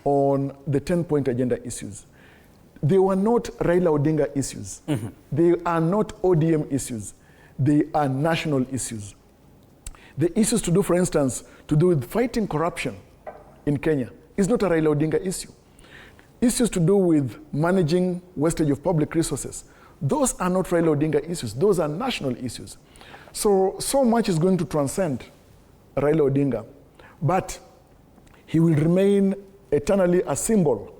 on the 10-point agenda issues. They were not Raila Odinga issues. They are not ODM issues. They are national issues. The issues to do, for instance, to do with fighting corruption in Kenya is not a Raila Odinga issue. Issues to do with managing wastage of public resources, those are not Raila Odinga issues. Those are national issues. So much is going to transcend Raila Odinga, but he will remain eternally a symbol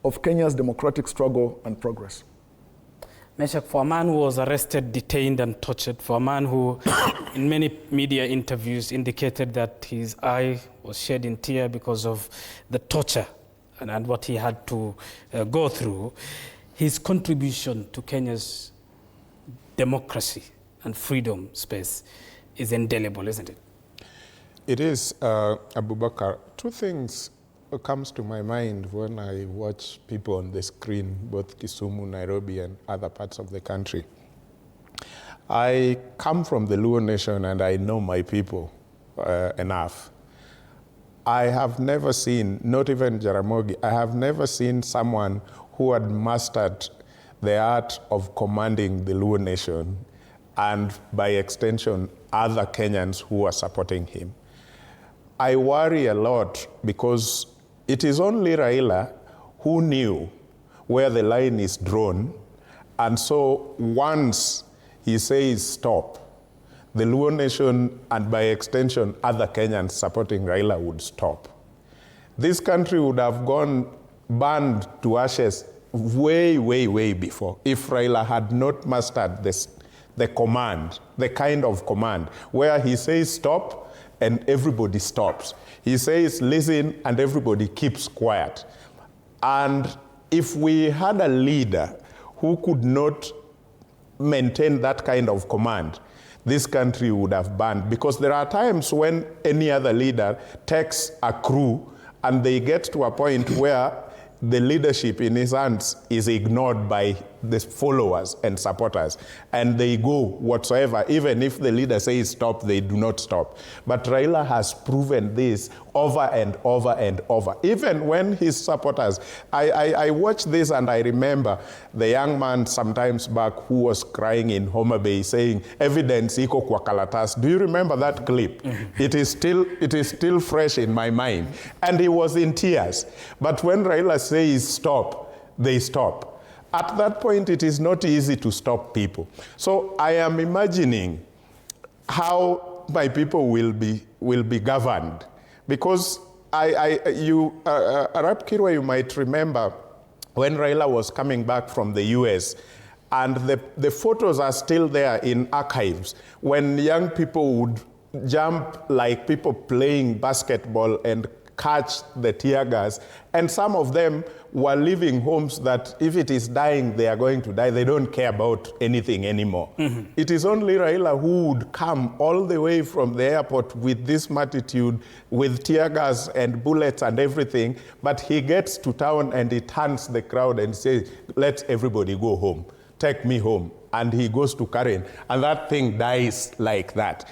of Kenya's democratic struggle and progress. Meshach, for a man who was arrested, detained, and tortured, for a man who, in many media interviews, indicated that his eye was shed in tears because of the torture and what he had to go through, his contribution to Kenya's democracy and freedom space is indelible, isn't it? It is, Abubakar. Two things comes to my mind when I watch people on the screen, both Kisumu, Nairobi, and other parts of the country. I come from the Luo Nation and I know my people enough. I have never seen, not even Jaramogi, I have never seen someone who had mastered the art of commanding the Luo Nation and by extension, other Kenyans who are supporting him. I worry a lot because it is only Raila who knew where the line is drawn, and so once he says stop, the Luo Nation and by extension other Kenyans supporting Raila would stop. This country would have gone burned to ashes way, way, way before if Raila had not mastered the command, the kind of command where he says stop and everybody stops. He says listen and everybody keeps quiet. And if we had a leader who could not maintain that kind of command, this country would have burned. Because there are times when any other leader takes a crew and they get to a point where the leadership in his hands is ignored by the followers and supporters, and they go whatsoever. Even if the leader says stop, they do not stop. But Raila has proven this over and over and over. Even when his supporters, I watch this and I remember the young man sometimes back who was crying in Homa Bay saying, evidence iko kwa kalatas. Do you remember that clip? Mm-hmm. It is still fresh in my mind. And he was in tears. But when Raila says stop, they stop. At that point, it is not easy to stop people. So I am imagining how my people will be governed. Because Arap Kirwa, you might remember when Raila was coming back from the US, and the photos are still there in archives, when young people would jump like people playing basketball and catch the tear gas, and some of them were living homes that if it is dying, they are going to die. They don't care about anything anymore. Mm-hmm. It is only Raila who would come all the way from the airport with this multitude, with tear gas and bullets and everything, but he gets to town and he turns the crowd and says, let everybody go home, take me home. And he goes to Karen, and that thing dies like that.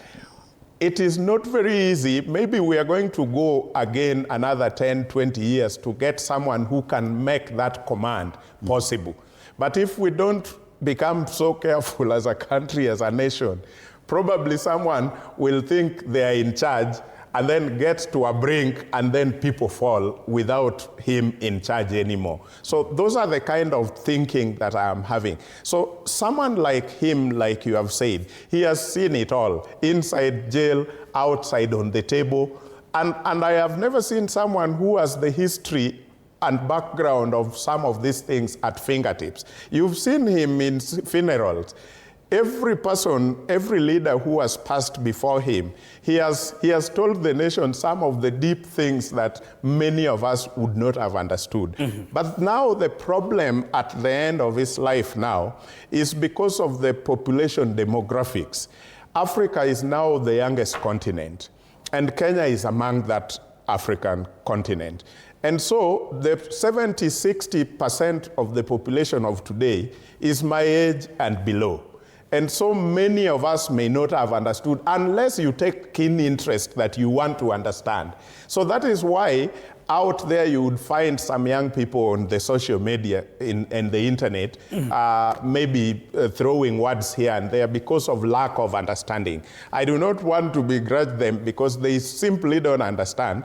It is not very easy. Maybe we are going to go again another 10, 20 years to get someone who can make that command possible. But if we don't become so careful as a country, as a nation, probably someone will think they are in charge and then get to a brink and then people fall without him in charge anymore. So those are the kind of thinking that I am having. So someone like him, like you have said, he has seen it all, inside jail, outside on the table. And I have never seen someone who has the history and background of some of these things at fingertips. You've seen him in funerals. Every person, every leader who has passed before him, he has told the nation some of the deep things that many of us would not have understood. Mm-hmm. But now the problem at the end of his life now is because of the population demographics. Africa is now the youngest continent, and Kenya is among that African continent. And so the 70-60% of the population of today is my age and below. And so many of us may not have understood unless you take keen interest that you want to understand. So that is why out there you would find some young people on the social media and the internet maybe throwing words here and there because of lack of understanding. I do not want to begrudge them because they simply don't understand.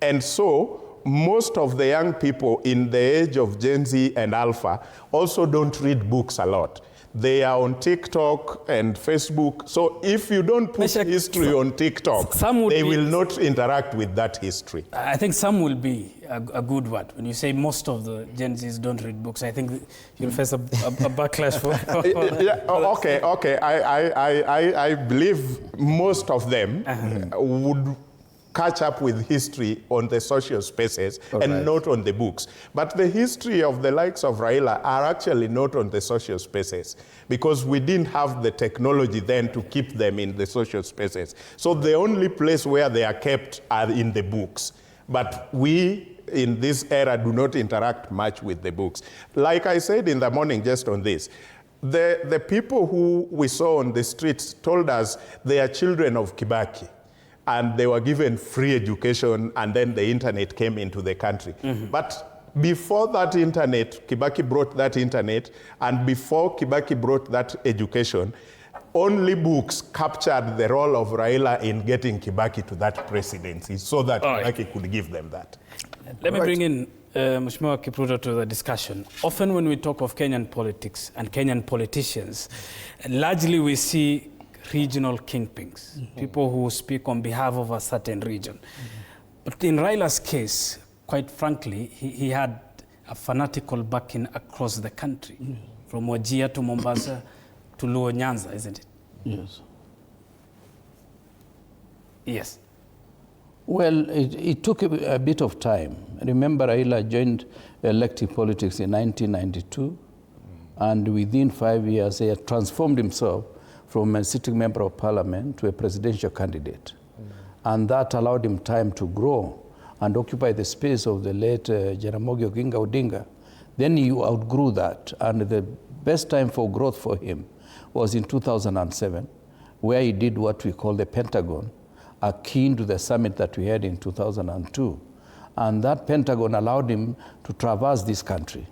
And so most of the young people in the age of Gen Z and Alpha also don't read books a lot. They are on TikTok and Facebook. So if you don't put history on TikTok, they will not interact with that history. I think some will be a good word. When you say most of the Gen Zs don't read books, I think you'll face a backlash for Okay. I believe most of them would catch up with history on the social spaces and not on the books. But the history of the likes of Raila are actually not on the social spaces because we didn't have the technology then to keep them in the social spaces. So the only place where they are kept are in the books. But we, in this era, do not interact much with the books. Like I said in the morning just on this, the people who we saw on the streets told us they are children of Kibaki. And they were given free education, and then the internet came into the country. But before that internet, Kibaki brought that internet, and before Kibaki brought that education, only books captured the role of Raila in getting Kibaki to that presidency so that Kibaki could give them that. Let me bring in Mheshimiwa Kipruto to the discussion. Often when we talk of Kenyan politics and Kenyan politicians, largely we see regional kingpins, people who speak on behalf of a certain region. But in Raila's case, quite frankly, he had a fanatical backing across the country, from Wajir to Mombasa to Luo Nyanza, isn't it? Yes. Yes. Well, it took a bit of time. Remember, Raila joined elective politics in 1992, and within 5 years, he had transformed himself from a sitting member of parliament to a presidential candidate. And that allowed him time to grow and occupy the space of the late Jaramogi Odinga. Then he outgrew that, and the best time for growth for him was in 2007, where he did what we call the Pentagon, akin to the summit that we had in 2002. And that Pentagon allowed him to traverse this country.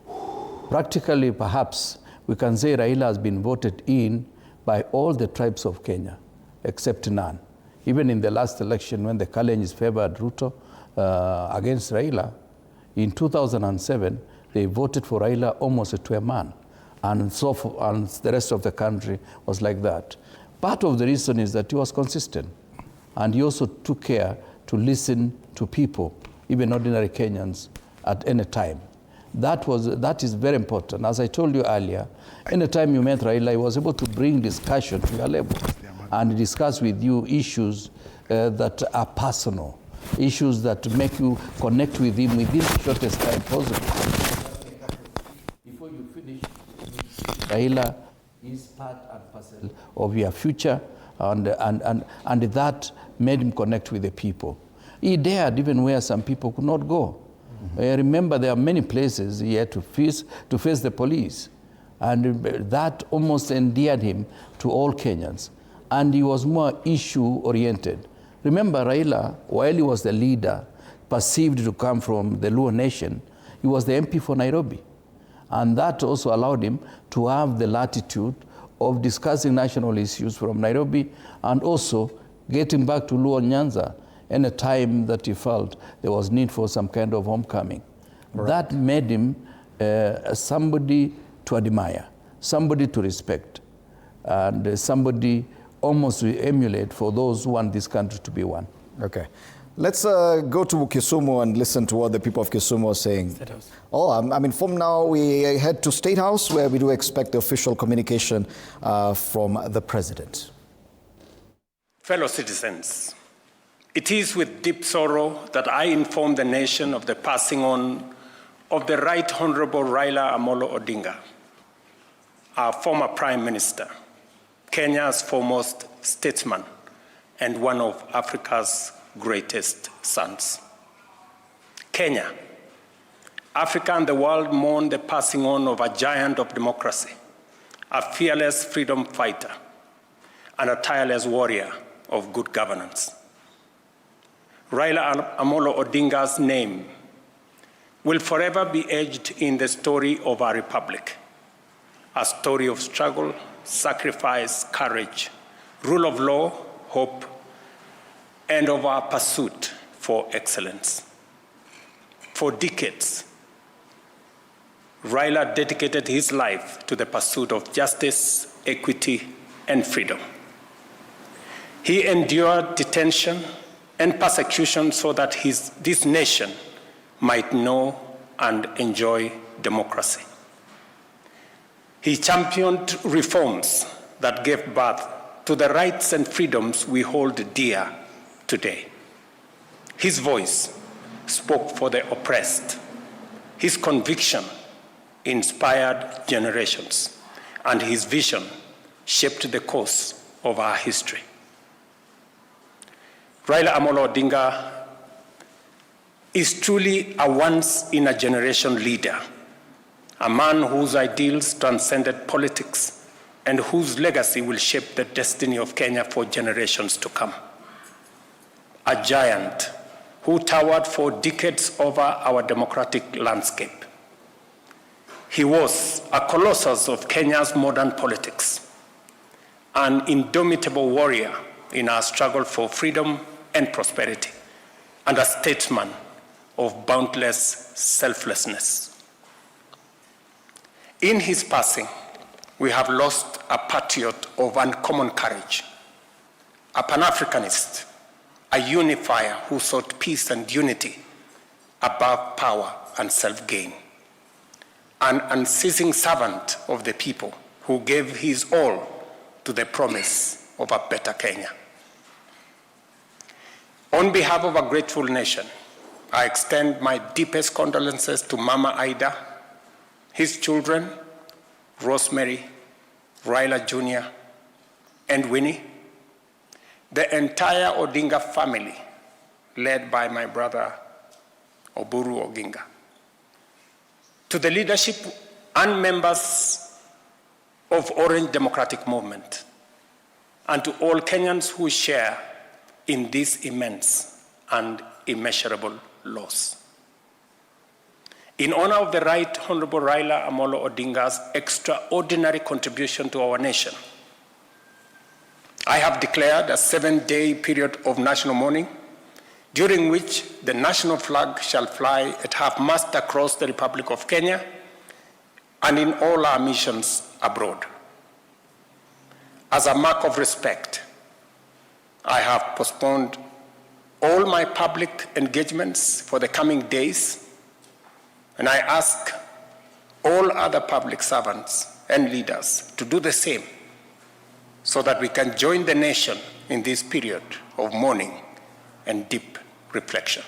Practically, perhaps, we can say Raila has been voted in by all the tribes of Kenya, except none. Even in the last election, when the Kalenjins favored Ruto against Raila, in 2007, they voted for Raila almost to a man. And so and the rest of the country was like that. Part of the reason is that he was consistent. And he also took care to listen to people, even ordinary Kenyans, at any time. That is very important. As I told you earlier, anytime you met Raila, he was able to bring discussion to your level and discuss with you issues that are personal, issues that make you connect with him within the shortest time possible. Before you finish, Raila is part and parcel of your future, and that made him connect with the people. He dared even where some people could not go. I remember there are many places he had to face the police, and that almost endeared him to all Kenyans. And he was more issue-oriented. Remember, Raila, while he was the leader, perceived to come from the Luo nation, he was the MP for Nairobi. And that also allowed him to have the latitude of discussing national issues from Nairobi and also getting back to Luo Nyanza in a time that he felt there was need for some kind of homecoming. Right. That made him somebody to admire, somebody to respect, and somebody almost to emulate for those who want this country to be one. Okay. Let's go to Kisumu and listen to what the people of Kisumu are saying. I mean, from now we head to State House, where we do expect the official communication from the president. Fellow citizens, it is with deep sorrow that I inform the nation of the passing on of the Right Honorable Raila Amolo Odinga, our former Prime Minister, Kenya's foremost statesman, and one of Africa's greatest sons. Kenya, Africa and the world mourn the passing on of a giant of democracy, a fearless freedom fighter, and a tireless warrior of good governance. Raila Amolo Odinga's name will forever be etched in the story of our republic, a story of struggle, sacrifice, courage, rule of law, hope, and of our pursuit for excellence. For decades, Raila dedicated his life to the pursuit of justice, equity, and freedom. He endured detention and persecution so that this nation might know and enjoy democracy. He championed reforms that gave birth to the rights and freedoms we hold dear today. His voice spoke for the oppressed. His conviction inspired generations, and his vision shaped the course of our history. Raila Amolo Odinga is truly a once-in-a-generation leader, a man whose ideals transcended politics and whose legacy will shape the destiny of Kenya for generations to come. A giant who towered for decades over our democratic landscape. He was a colossus of Kenya's modern politics, an indomitable warrior in our struggle for freedom and prosperity, and a statesman of boundless selflessness. In his passing, we have lost a patriot of uncommon courage, a Pan-Africanist, a unifier who sought peace and unity above power and self-gain, an unceasing servant of the people who gave his all to the promise of a better Kenya. On behalf of a grateful nation, I extend my deepest condolences to Mama Ida, his children, Rosemary, Raila Jr., and Winnie, the entire Odinga family, led by my brother Oburu Oginga, to the leadership and members of Orange Democratic Movement, and to all Kenyans who share in this immense and immeasurable loss. In honor of the Right Honorable Raila Amolo Odinga's extraordinary contribution to our nation, I have declared a 7-day period of national mourning, during which the national flag shall fly at half-mast across the Republic of Kenya and in all our missions abroad. As a mark of respect, I have postponed all my public engagements for the coming days, and I ask all other public servants and leaders to do the same so that we can join the nation in this period of mourning and deep reflection.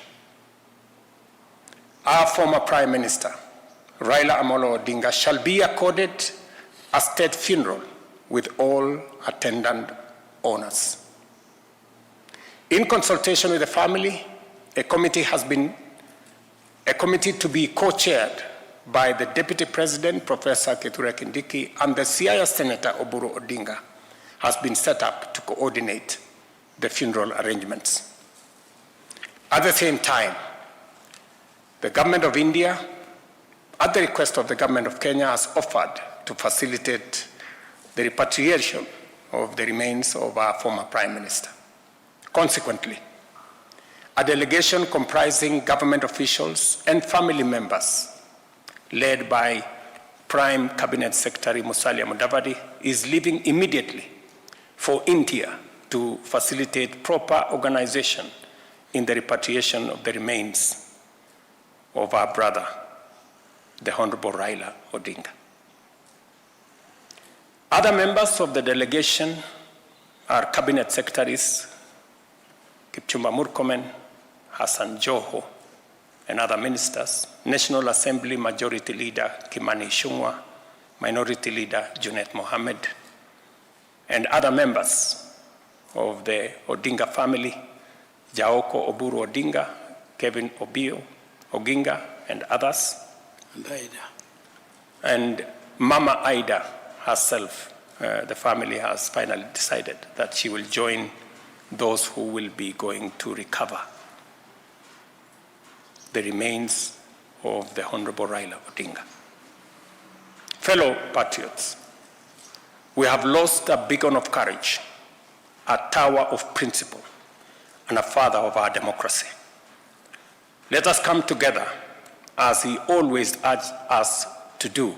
Our former Prime Minister, Raila Amolo Odinga, shall be accorded a state funeral with all attendant honors. In consultation with the family, a committee to be co-chaired by the Deputy President, Professor Kithure Kindiki, and the Siaya Senator Oburu Odinga has been set up to coordinate the funeral arrangements. At the same time, the Government of India, at the request of the Government of Kenya, has offered to facilitate the repatriation of the remains of our former Prime Minister. Consequently, a delegation comprising government officials and family members, led by Prime Cabinet Secretary Musalia Mudavadi, is leaving immediately for India to facilitate proper organization in the repatriation of the remains of our brother, the Honorable Raila Odinga. Other members of the delegation are Cabinet Secretaries Kipchumba Murkomen, Hassan Joho, and other ministers, National Assembly Majority Leader Kimani Ichung'wah, Minority Leader Junet Mohammed, and other members of the Odinga family, Jaoko Oburu Odinga, Kevin Obio Oginga, and others. And Ida. And Mama Ida herself, the family has finally decided that she will join those who will be going to recover the remains of the Honorable Raila Odinga. Fellow patriots, we have lost a beacon of courage, a tower of principle, and a father of our democracy. Let us come together as he always urged us to do,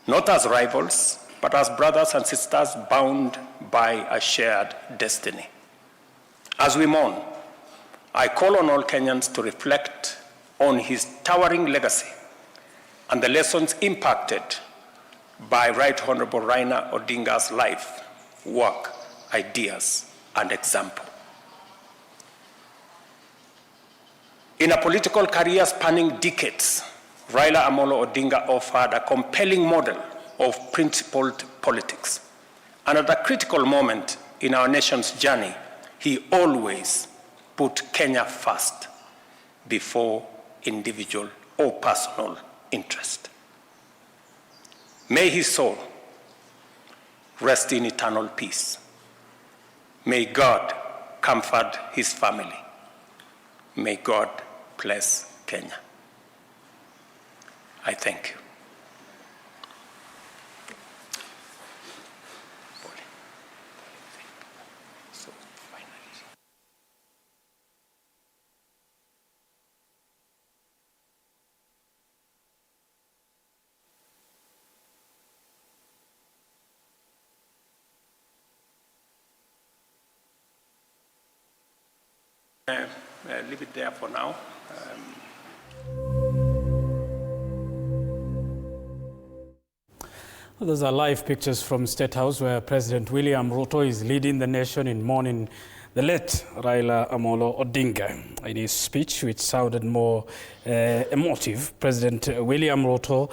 not as rivals, but as brothers and sisters bound by a shared destiny. As we mourn, I call on all Kenyans to reflect on his towering legacy and the lessons impacted by Right Honorable Raila Odinga's life, work, ideas, and example. In a political career spanning decades, Raila Amolo Odinga offered a compelling model of principled politics. And at a critical moment in our nation's journey, he always put Kenya first before individual or personal interest. May his soul rest in eternal peace. May God comfort his family. May God bless Kenya. I thank you. Leave it there for now. Those are live pictures from State House where President William Ruto is leading the nation in mourning the late Raila Amolo Odinga. In his speech, which sounded more emotive, President William Ruto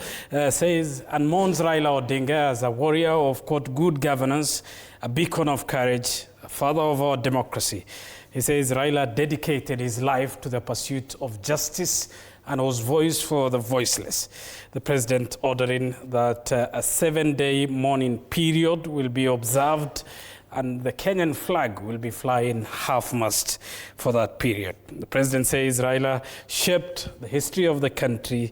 says and mourns Raila Odinga as a warrior of, quote, good governance, a beacon of courage, a father of our democracy. He says Raila dedicated his life to the pursuit of justice and was voice for the voiceless. The president ordering that a 7-day mourning period will be observed and the Kenyan flag will be flying half-mast for that period. The president says Raila shaped the history of the country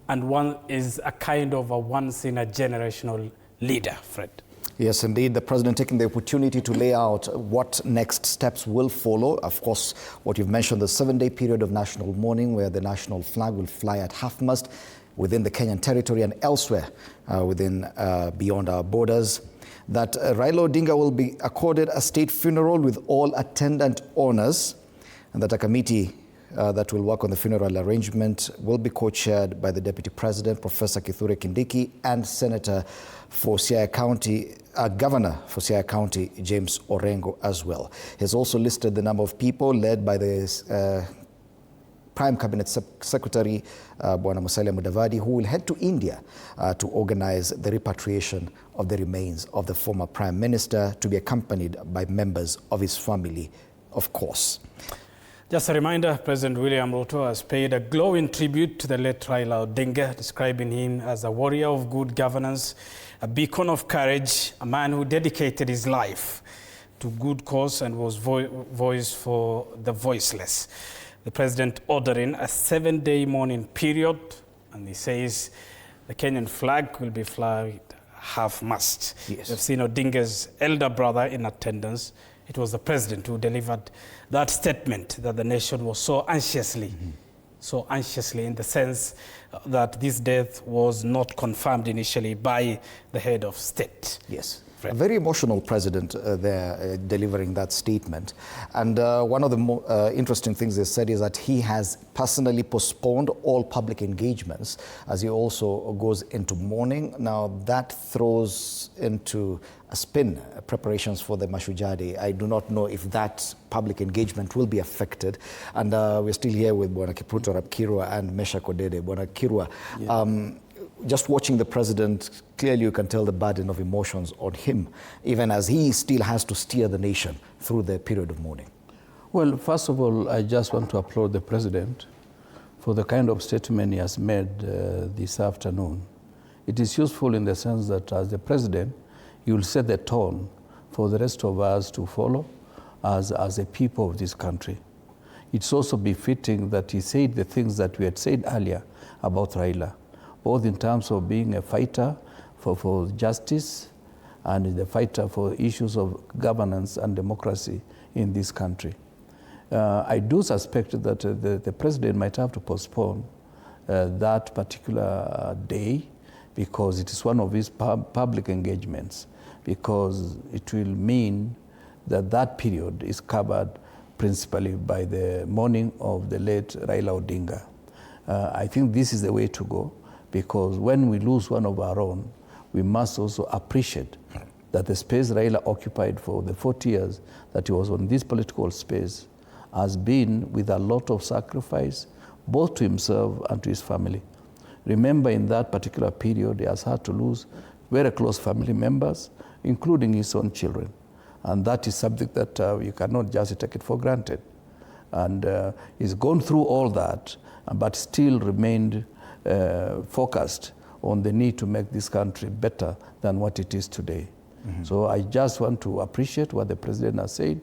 and one is a kind of a once-in-a-generational leader, Fred. Yes, indeed. The president taking the opportunity to lay out what next steps will follow. Of course, what you've mentioned, the 7-day period of national mourning where the national flag will fly at half-mast within the Kenyan territory and elsewhere beyond our borders. That Raila Odinga will be accorded a state funeral with all attendant honors, and that a committee that will work on the funeral arrangement will be co-chaired by the Deputy President, Professor Kithure Kindiki, and Senator for Siaya County, Governor for Siaya County, James Orengo, as well. He's also listed the number of people led by the Prime Cabinet Secretary, Bwana Musalia Mudavadi, who will head to India to organize the repatriation of the remains of the former Prime Minister, to be accompanied by members of his family, of course. Just a reminder, President William Ruto has paid a glowing tribute to the late Raila Odinga, describing him as a warrior of good governance, a beacon of courage, a man who dedicated his life to good cause and was voice for the voiceless. The president ordering a 7-day mourning period, and he says the Kenyan flag will be flying half-mast. Yes. We've seen Odinga's elder brother in attendance. It was the president who delivered that statement that the nation was so anxiously in the sense that this death was not confirmed initially by the head of state. Yes. A very emotional president there delivering that statement. And one of the more interesting things they said is that he has personally postponed all public engagements as he also goes into mourning. Now that throws into a spin preparations for the Mashujaa Day. I do not know if that public engagement will be affected. And we're still here with Bwana Kipruto Rapkirwa and Mesha Kodede. Bwana Kirwa, just watching the president, clearly you can tell the burden of emotions on him, even as he still has to steer the nation through the period of mourning. Well, first of all, I just want to applaud the president for the kind of statement he has made this afternoon. It is useful in the sense that as the president, he will set the tone for the rest of us to follow as a people of this country. It's also befitting that he said the things that we had said earlier about Raila, both in terms of being a fighter for justice and the fighter for issues of governance and democracy in this country. I do suspect that the president might have to postpone that particular day, because it is one of his public engagements, because it will mean that that period is covered principally by the mourning of the late Raila Odinga. I think this is the way to go, because when we lose one of our own, we must also appreciate that the space Raila occupied for the 40 years that he was on this political space has been with a lot of sacrifice, both to himself and to his family. Remember, in that particular period, he has had to lose very close family members, including his own children. And that is something that you cannot just take it for granted. And he's gone through all that, but still remained focused on the need to make this country better than what it is today. So I just want to appreciate what the president has said.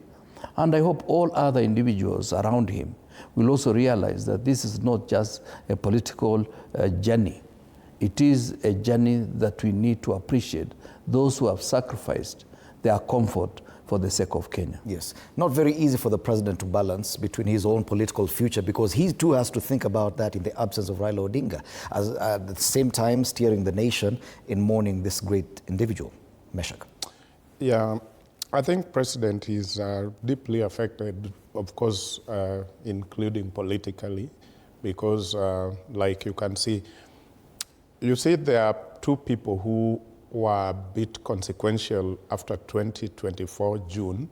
And I hope all other individuals around him will also realize that this is not just a political journey. It is a journey that we need to appreciate those who have sacrificed their comfort for the sake of Kenya. Yes, not very easy for the president to balance between his own political future, because he too has to think about that in the absence of Raila Odinga, as at the same time steering the nation in mourning this great individual. Meshach. Yeah, I think President is deeply affected, of course, including politically, because like you can see, you see there are two people who were a bit consequential after 2024 June.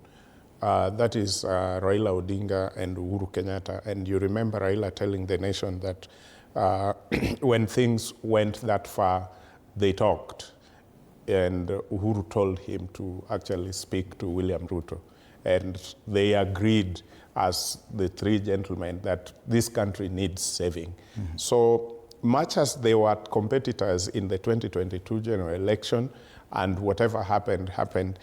That is Raila Odinga and Uhuru Kenyatta. And you remember Raila telling the nation that when things went that far, they talked. And Uhuru told him to actually speak to William Ruto. And they agreed as the three gentlemen that this country needs saving. So much as they were competitors in the 2022 general election, and whatever happened, happened.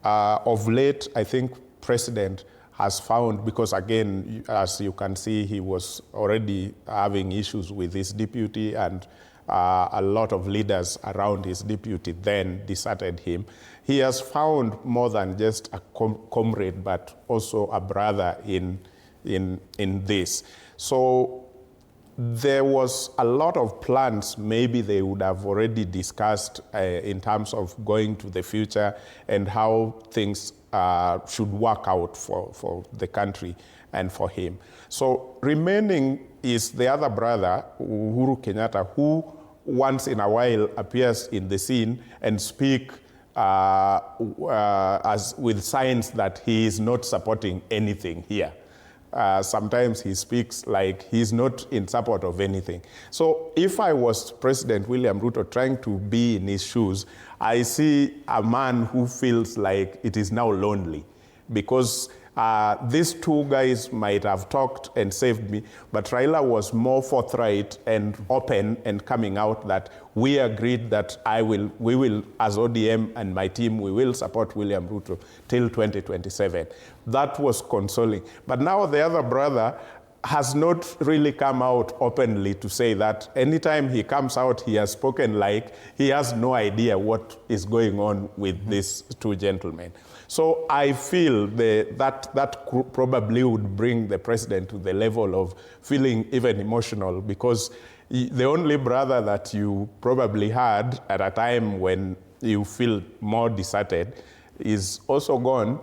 Of late, I think President has found, because again, as you can see, he was already having issues with his deputy, and a lot of leaders around his deputy then deserted him. He has found more than just a comrade, but also a brother in this. So there was a lot of plans maybe they would have already discussed in terms of going to the future and how things should work out for the country and for him. So remaining is the other brother, Uhuru Kenyatta, who once in a while appears in the scene and speak as with signs that he is not supporting anything here. Sometimes he speaks like he's not in support of anything. So if I was President William Ruto trying to be in his shoes, I see a man who feels like it is now lonely, because these two guys might have talked and saved me, but Raila was more forthright and open and coming out that we agreed that we will, as ODM and my team, we will support William Ruto till 2027. That was consoling. But now the other brother has not really come out openly to say that. Anytime he comes out, he has spoken like he has no idea what is going on with these two gentlemen. So I feel that probably would bring the president to the level of feeling even emotional, because the only brother that you probably had at a time when you feel more deserted is also gone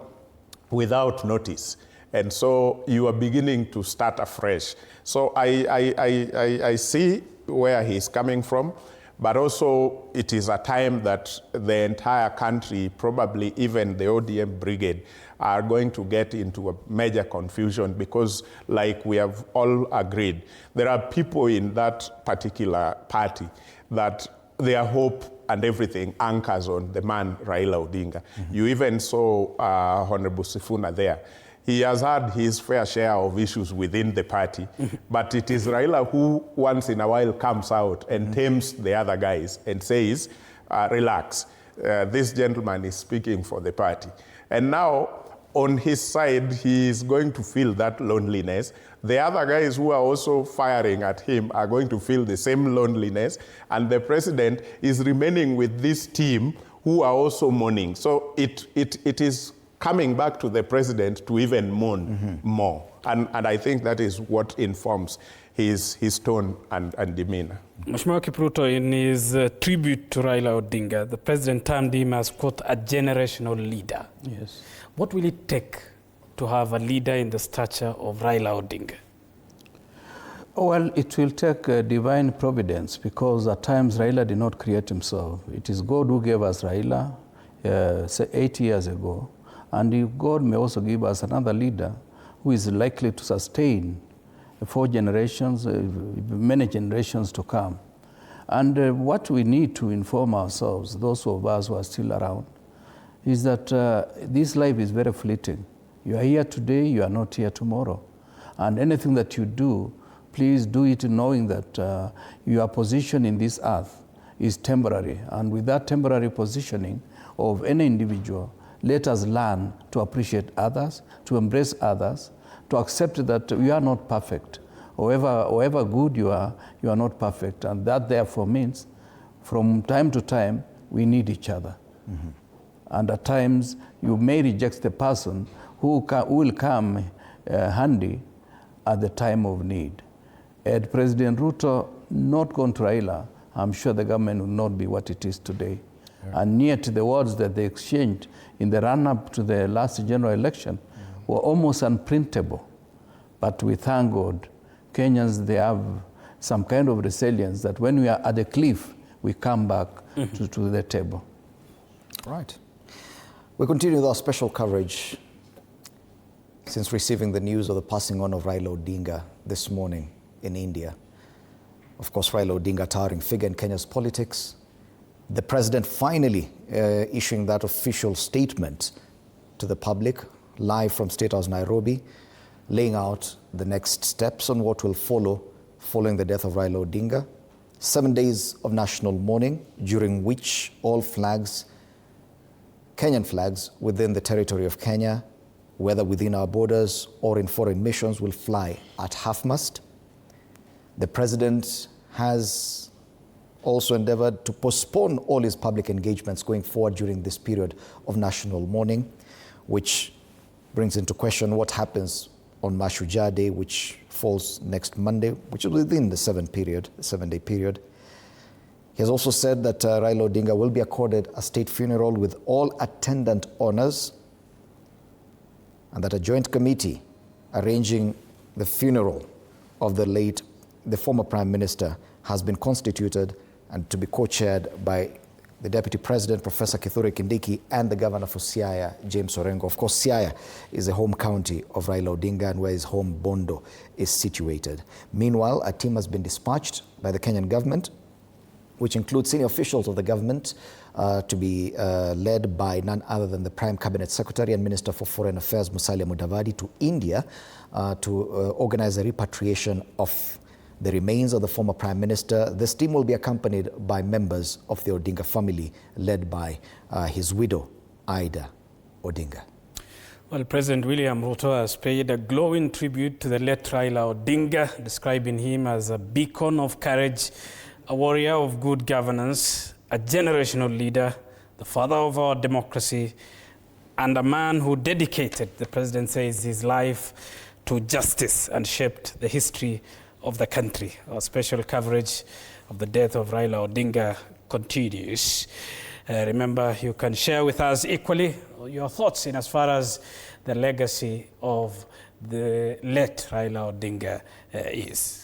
without notice. And so you are beginning to start afresh. So I see where he's coming from, but also it is a time that the entire country, probably even the ODM brigade, are going to get into a major confusion, because like we have all agreed, there are people in that particular party that their hope and everything anchors on the man Raila Odinga. You even saw Honorable Sifuna there. He has had his fair share of issues within the party, but it is Raila who once in a while comes out and tames the other guys and says, relax, this gentleman is speaking for the party. And now, on his side, he is going to feel that loneliness. The other guys who are also firing at him are going to feel the same loneliness, and the president is remaining with this team who are also mourning. So it is coming back to the president to even mourn more. And I think that is what informs his tone and demeanor. Mheshimiwa Kipruto, in his tribute to Raila Odinga, the president termed him as, quote, a generational leader. Yes. What will it take to have a leader in the stature of Raila Odinga? Well, it will take divine providence, because at times Raila did not create himself. It is God who gave us Raila 8 years ago. And God may also give us another leader who is likely to sustain 4 generations, many generations to come. And what we need to inform ourselves, those of us who are still around, is that this life is very fleeting. You are here today, you are not here tomorrow. And anything that you do, please do it knowing that your position in this earth is temporary. And with that temporary positioning of any individual, let us learn to appreciate others, to embrace others, to accept that we are not perfect. However good you are not perfect. And that therefore means from time to time, we need each other. Mm-hmm. And at times, you may reject the person who will come handy at the time of need. Had President Ruto not gone to Raila, I'm sure the government would not be what it is today. Yeah. And yet the words that they exchanged in the run-up to the last general election were almost unprintable. But we thank God, Kenyans, they have some kind of resilience that when we are at the cliff, we come back to the table. Right. We continue with our special coverage since receiving the news of the passing on of Raila Odinga this morning in India. Of course, Raila Odinga, a towering figure in Kenya's politics. The president finally issuing that official statement to the public, live from State House, Nairobi, laying out the next steps on what will follow following the death of Raila Odinga. 7 days of national mourning, during which all flags, Kenyan flags within the territory of Kenya, whether within our borders or in foreign missions, will fly at half-mast. The president has also endeavored to postpone all his public engagements going forward during this period of national mourning, which brings into question what happens on Mashujaa Day, which falls next Monday, which is within the 7-day period. He has also said that Raila Odinga will be accorded a state funeral with all attendant honors, and that a joint committee arranging the funeral of the former Prime Minister has been constituted and to be co-chaired by the Deputy President, Professor Kithure Kindiki, and the Governor for Siaya, James Orengo. Of course, Siaya is the home county of Raila Odinga and where his home Bondo is situated. Meanwhile, a team has been dispatched by the Kenyan government, which includes senior officials of the government, to be led by none other than the Prime Cabinet Secretary and Minister for Foreign Affairs, Musalia Mudavadi, to India to organize a repatriation of the remains of the former Prime Minister. This team will be accompanied by members of the Odinga family, led by his widow, Ida Odinga. Well, President William Ruto has paid a glowing tribute to the late Raila Odinga, describing him as a beacon of courage, a warrior of good governance, a generational leader, the father of our democracy, and a man who dedicated, the president says, his life to justice and shaped the history of the country. Our special coverage of the death of Raila Odinga continues. Remember, you can share with us equally your thoughts in as far as the legacy of the late Raila Odinga is.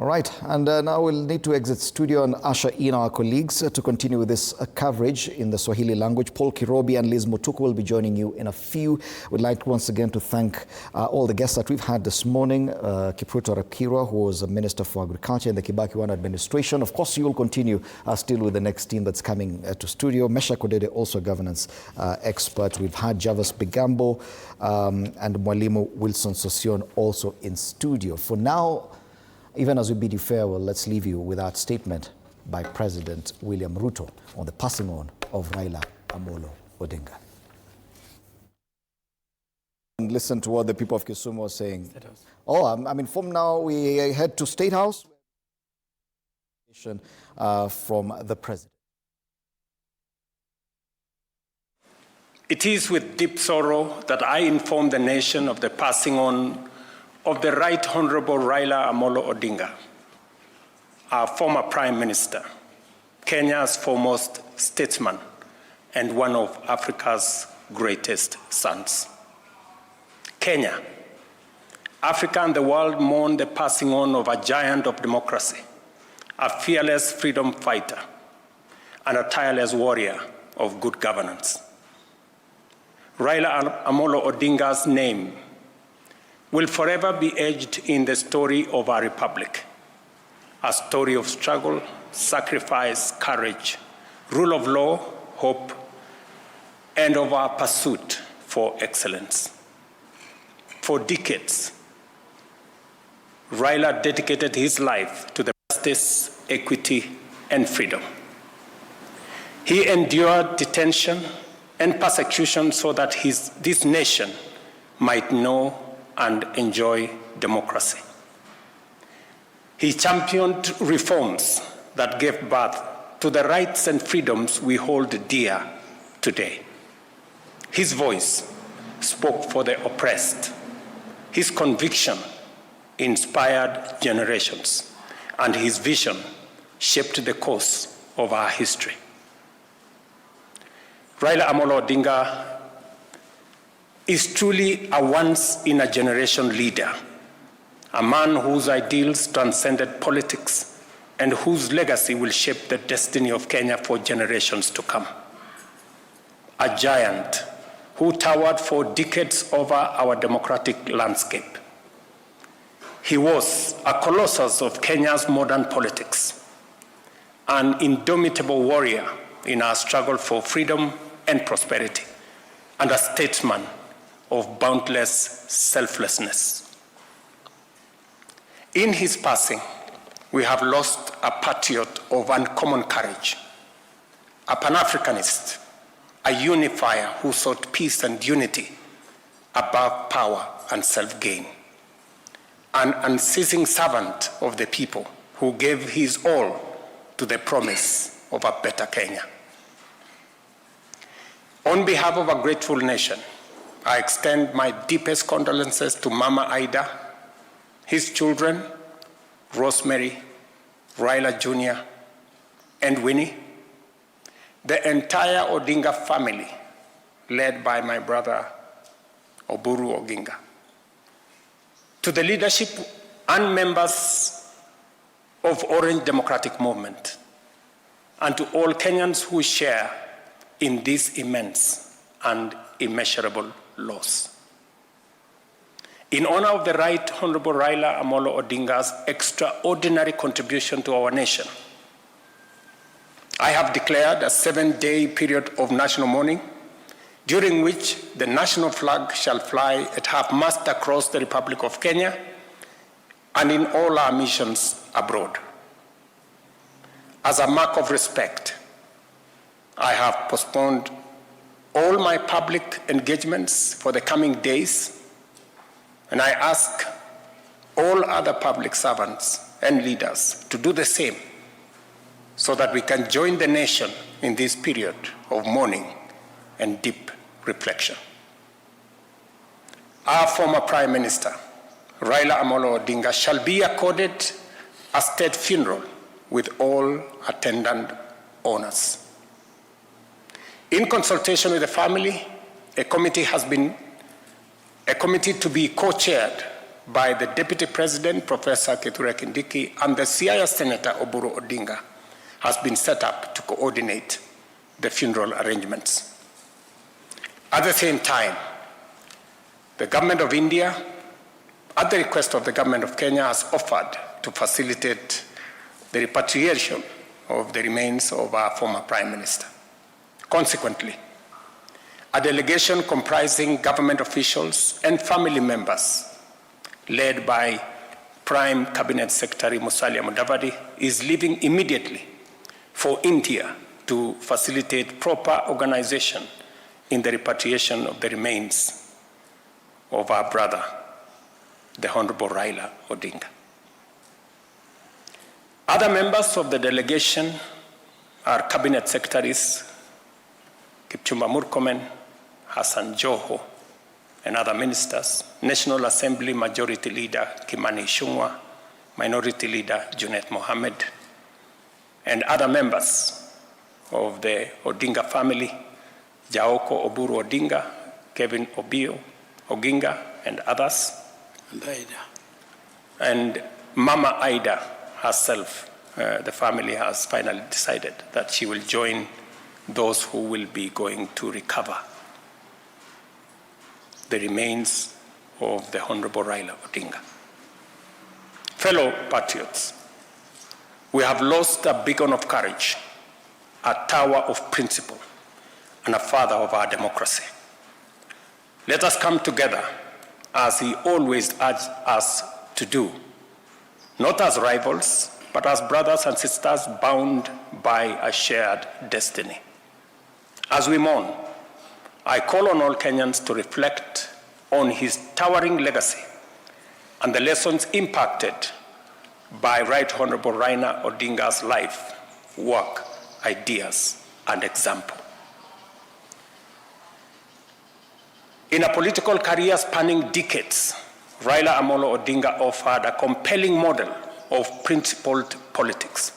All right, and now we'll need to exit studio and usher in our colleagues to continue with this coverage in the Swahili language. Paul Kirobi and Liz Mutuku will be joining you in a few. We'd like once again to thank all the guests that we've had this morning. Kipruto Rapkirwa, who was a Minister for Agriculture in the Kibaki One administration. Of course, you will continue still with the next team that's coming to studio. Mesha Kodede, also a governance expert. We've had Javas Bigambo and Mwalimu Wilson Sosion also in studio. For now, even as we bid you farewell, let's leave you with that statement by President William Ruto on the passing on of Raila Amolo Odinga. And listen to what the people of Kisumu are saying. Oh, I'm informed now we head to State House. From the President. It is with deep sorrow that I inform the nation of the passing on of the Right Honorable Raila Odinga, our former Prime Minister, Kenya's foremost statesman, and one of Africa's greatest sons. Kenya, Africa and the world mourn the passing on of a giant of democracy, a fearless freedom fighter, and a tireless warrior of good governance. Raila Odinga's name will forever be etched in the story of our republic, a story of struggle, sacrifice, courage, rule of law, hope, and of our pursuit for excellence. For decades, Raila dedicated his life to the justice, equity, and freedom. He endured detention and persecution so that this nation might know and enjoy democracy. He championed reforms that gave birth to the rights and freedoms we hold dear today. His voice spoke for the oppressed. His conviction inspired generations, and his vision shaped the course of our history. Raila Odinga is truly a once-in-a-generation leader, a man whose ideals transcended politics and whose legacy will shape the destiny of Kenya for generations to come. A giant who towered for decades over our democratic landscape. He was a colossus of Kenya's modern politics, an indomitable warrior in our struggle for freedom and prosperity, and a statesman of boundless selflessness. In his passing, we have lost a patriot of uncommon courage, a Pan-Africanist, a unifier who sought peace and unity above power and self-gain, an unceasing servant of the people who gave his all to the promise of a better Kenya. On behalf of a grateful nation, I extend my deepest condolences to Mama Ida, his children, Rosemary, Raila Jr., and Winnie, the entire Odinga family, led by my brother, Oburu Oginga, to the leadership and members of Orange Democratic Movement, and to all Kenyans who share in this immense and immeasurable loss. In honor of the Right Honorable Raila Odinga's extraordinary contribution to our nation, I have declared a 7-day period of national mourning, during which the national flag shall fly at half-mast across the Republic of Kenya and in all our missions abroad. As a mark of respect, I have postponed all my public engagements for the coming days, and I ask all other public servants and leaders to do the same so that we can join the nation in this period of mourning and deep reflection. Our former Prime Minister, Raila Odinga, shall be accorded a state funeral with all attendant honors. In consultation with the family, a committee to be co-chaired by the Deputy President, Professor Kithure Kindiki, and the Siaya Senator, Oburu Odinga, has been set up to coordinate the funeral arrangements. At the same time, the Government of India, at the request of the Government of Kenya, has offered to facilitate the repatriation of the remains of our former Prime Minister. Consequently, a delegation comprising government officials and family members, led by Prime Cabinet Secretary Musalia Mudavadi, is leaving immediately for India to facilitate proper organization in the repatriation of the remains of our brother, the Honorable Raila Odinga. Other members of the delegation are Cabinet Secretaries Kipchumba Murkomen, Hassan Joho, and other ministers, National Assembly Majority Leader Kimani Ichung'wah, Minority Leader Junet Mohammed, and other members of the Odinga family, Jaoko Oburu Odinga, Kevin Obio Oginga, and others. And Aida. And Mama Aida herself, the family has finally decided that she will join those who will be going to recover the remains of the Honorable Raila Odinga. Fellow patriots, we have lost a beacon of courage, a tower of principle, and a father of our democracy. Let us come together as he always urged us to do, not as rivals, but as brothers and sisters bound by a shared destiny. As we mourn, I call on all Kenyans to reflect on his towering legacy and the lessons impacted by Right Honorable Raila Odinga's life, work, ideas, and example. In a political career spanning decades, Raila Amolo Odinga offered a compelling model of principled politics.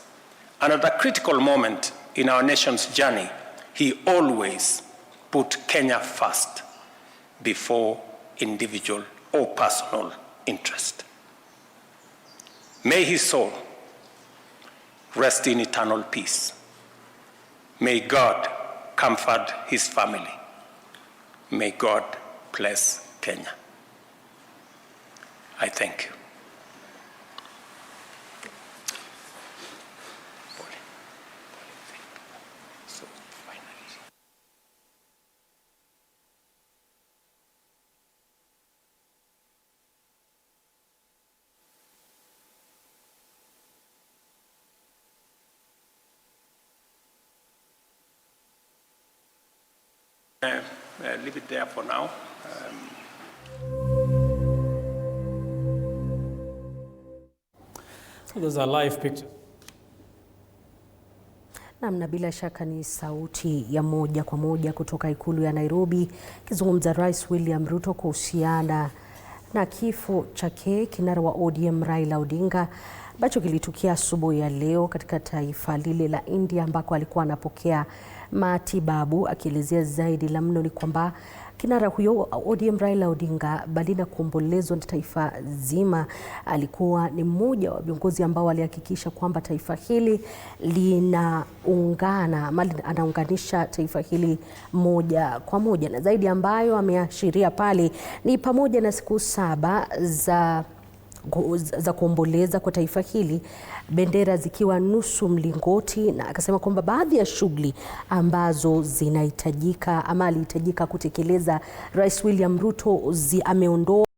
And at a critical moment in our nation's journey, he always put Kenya first before individual or personal interest. May his soul rest in eternal peace. May God comfort his family. May God bless Kenya. I thank you. Leave it there for now. Those are live pictures. Na bila shaka ni sauti ya moja kwa moja kutoka ikulu ya Nairobi, kizungumza Rais William Ruto kuhusiana na kifo chake kinara wa ODM Raila Odinga ambacho kilitukia asubuhi ya leo katika taifa lile la India ambako alikuwa anapokea matibabu. Akielezea zaidi la mno ni kwamba kinara huyo ODM Raila Odinga, bali na kuombolezwa na taifa zima, alikuwa ni mmoja wa viongozi ambao walihakikisha kwamba taifa hili linaungana, ama anaunganisha taifa hili moja kwa moja. Na zaidi ambayo ameashiria pale ni pamoja na siku 7 za kuomboleza kwa taifa hili, bendera zikiwa nusu mlingoti, na akasema kwamba baadhi ya shughuli ambazo zinahitajika ama alihitajika kutekeleza Rais William Ruto ameondoa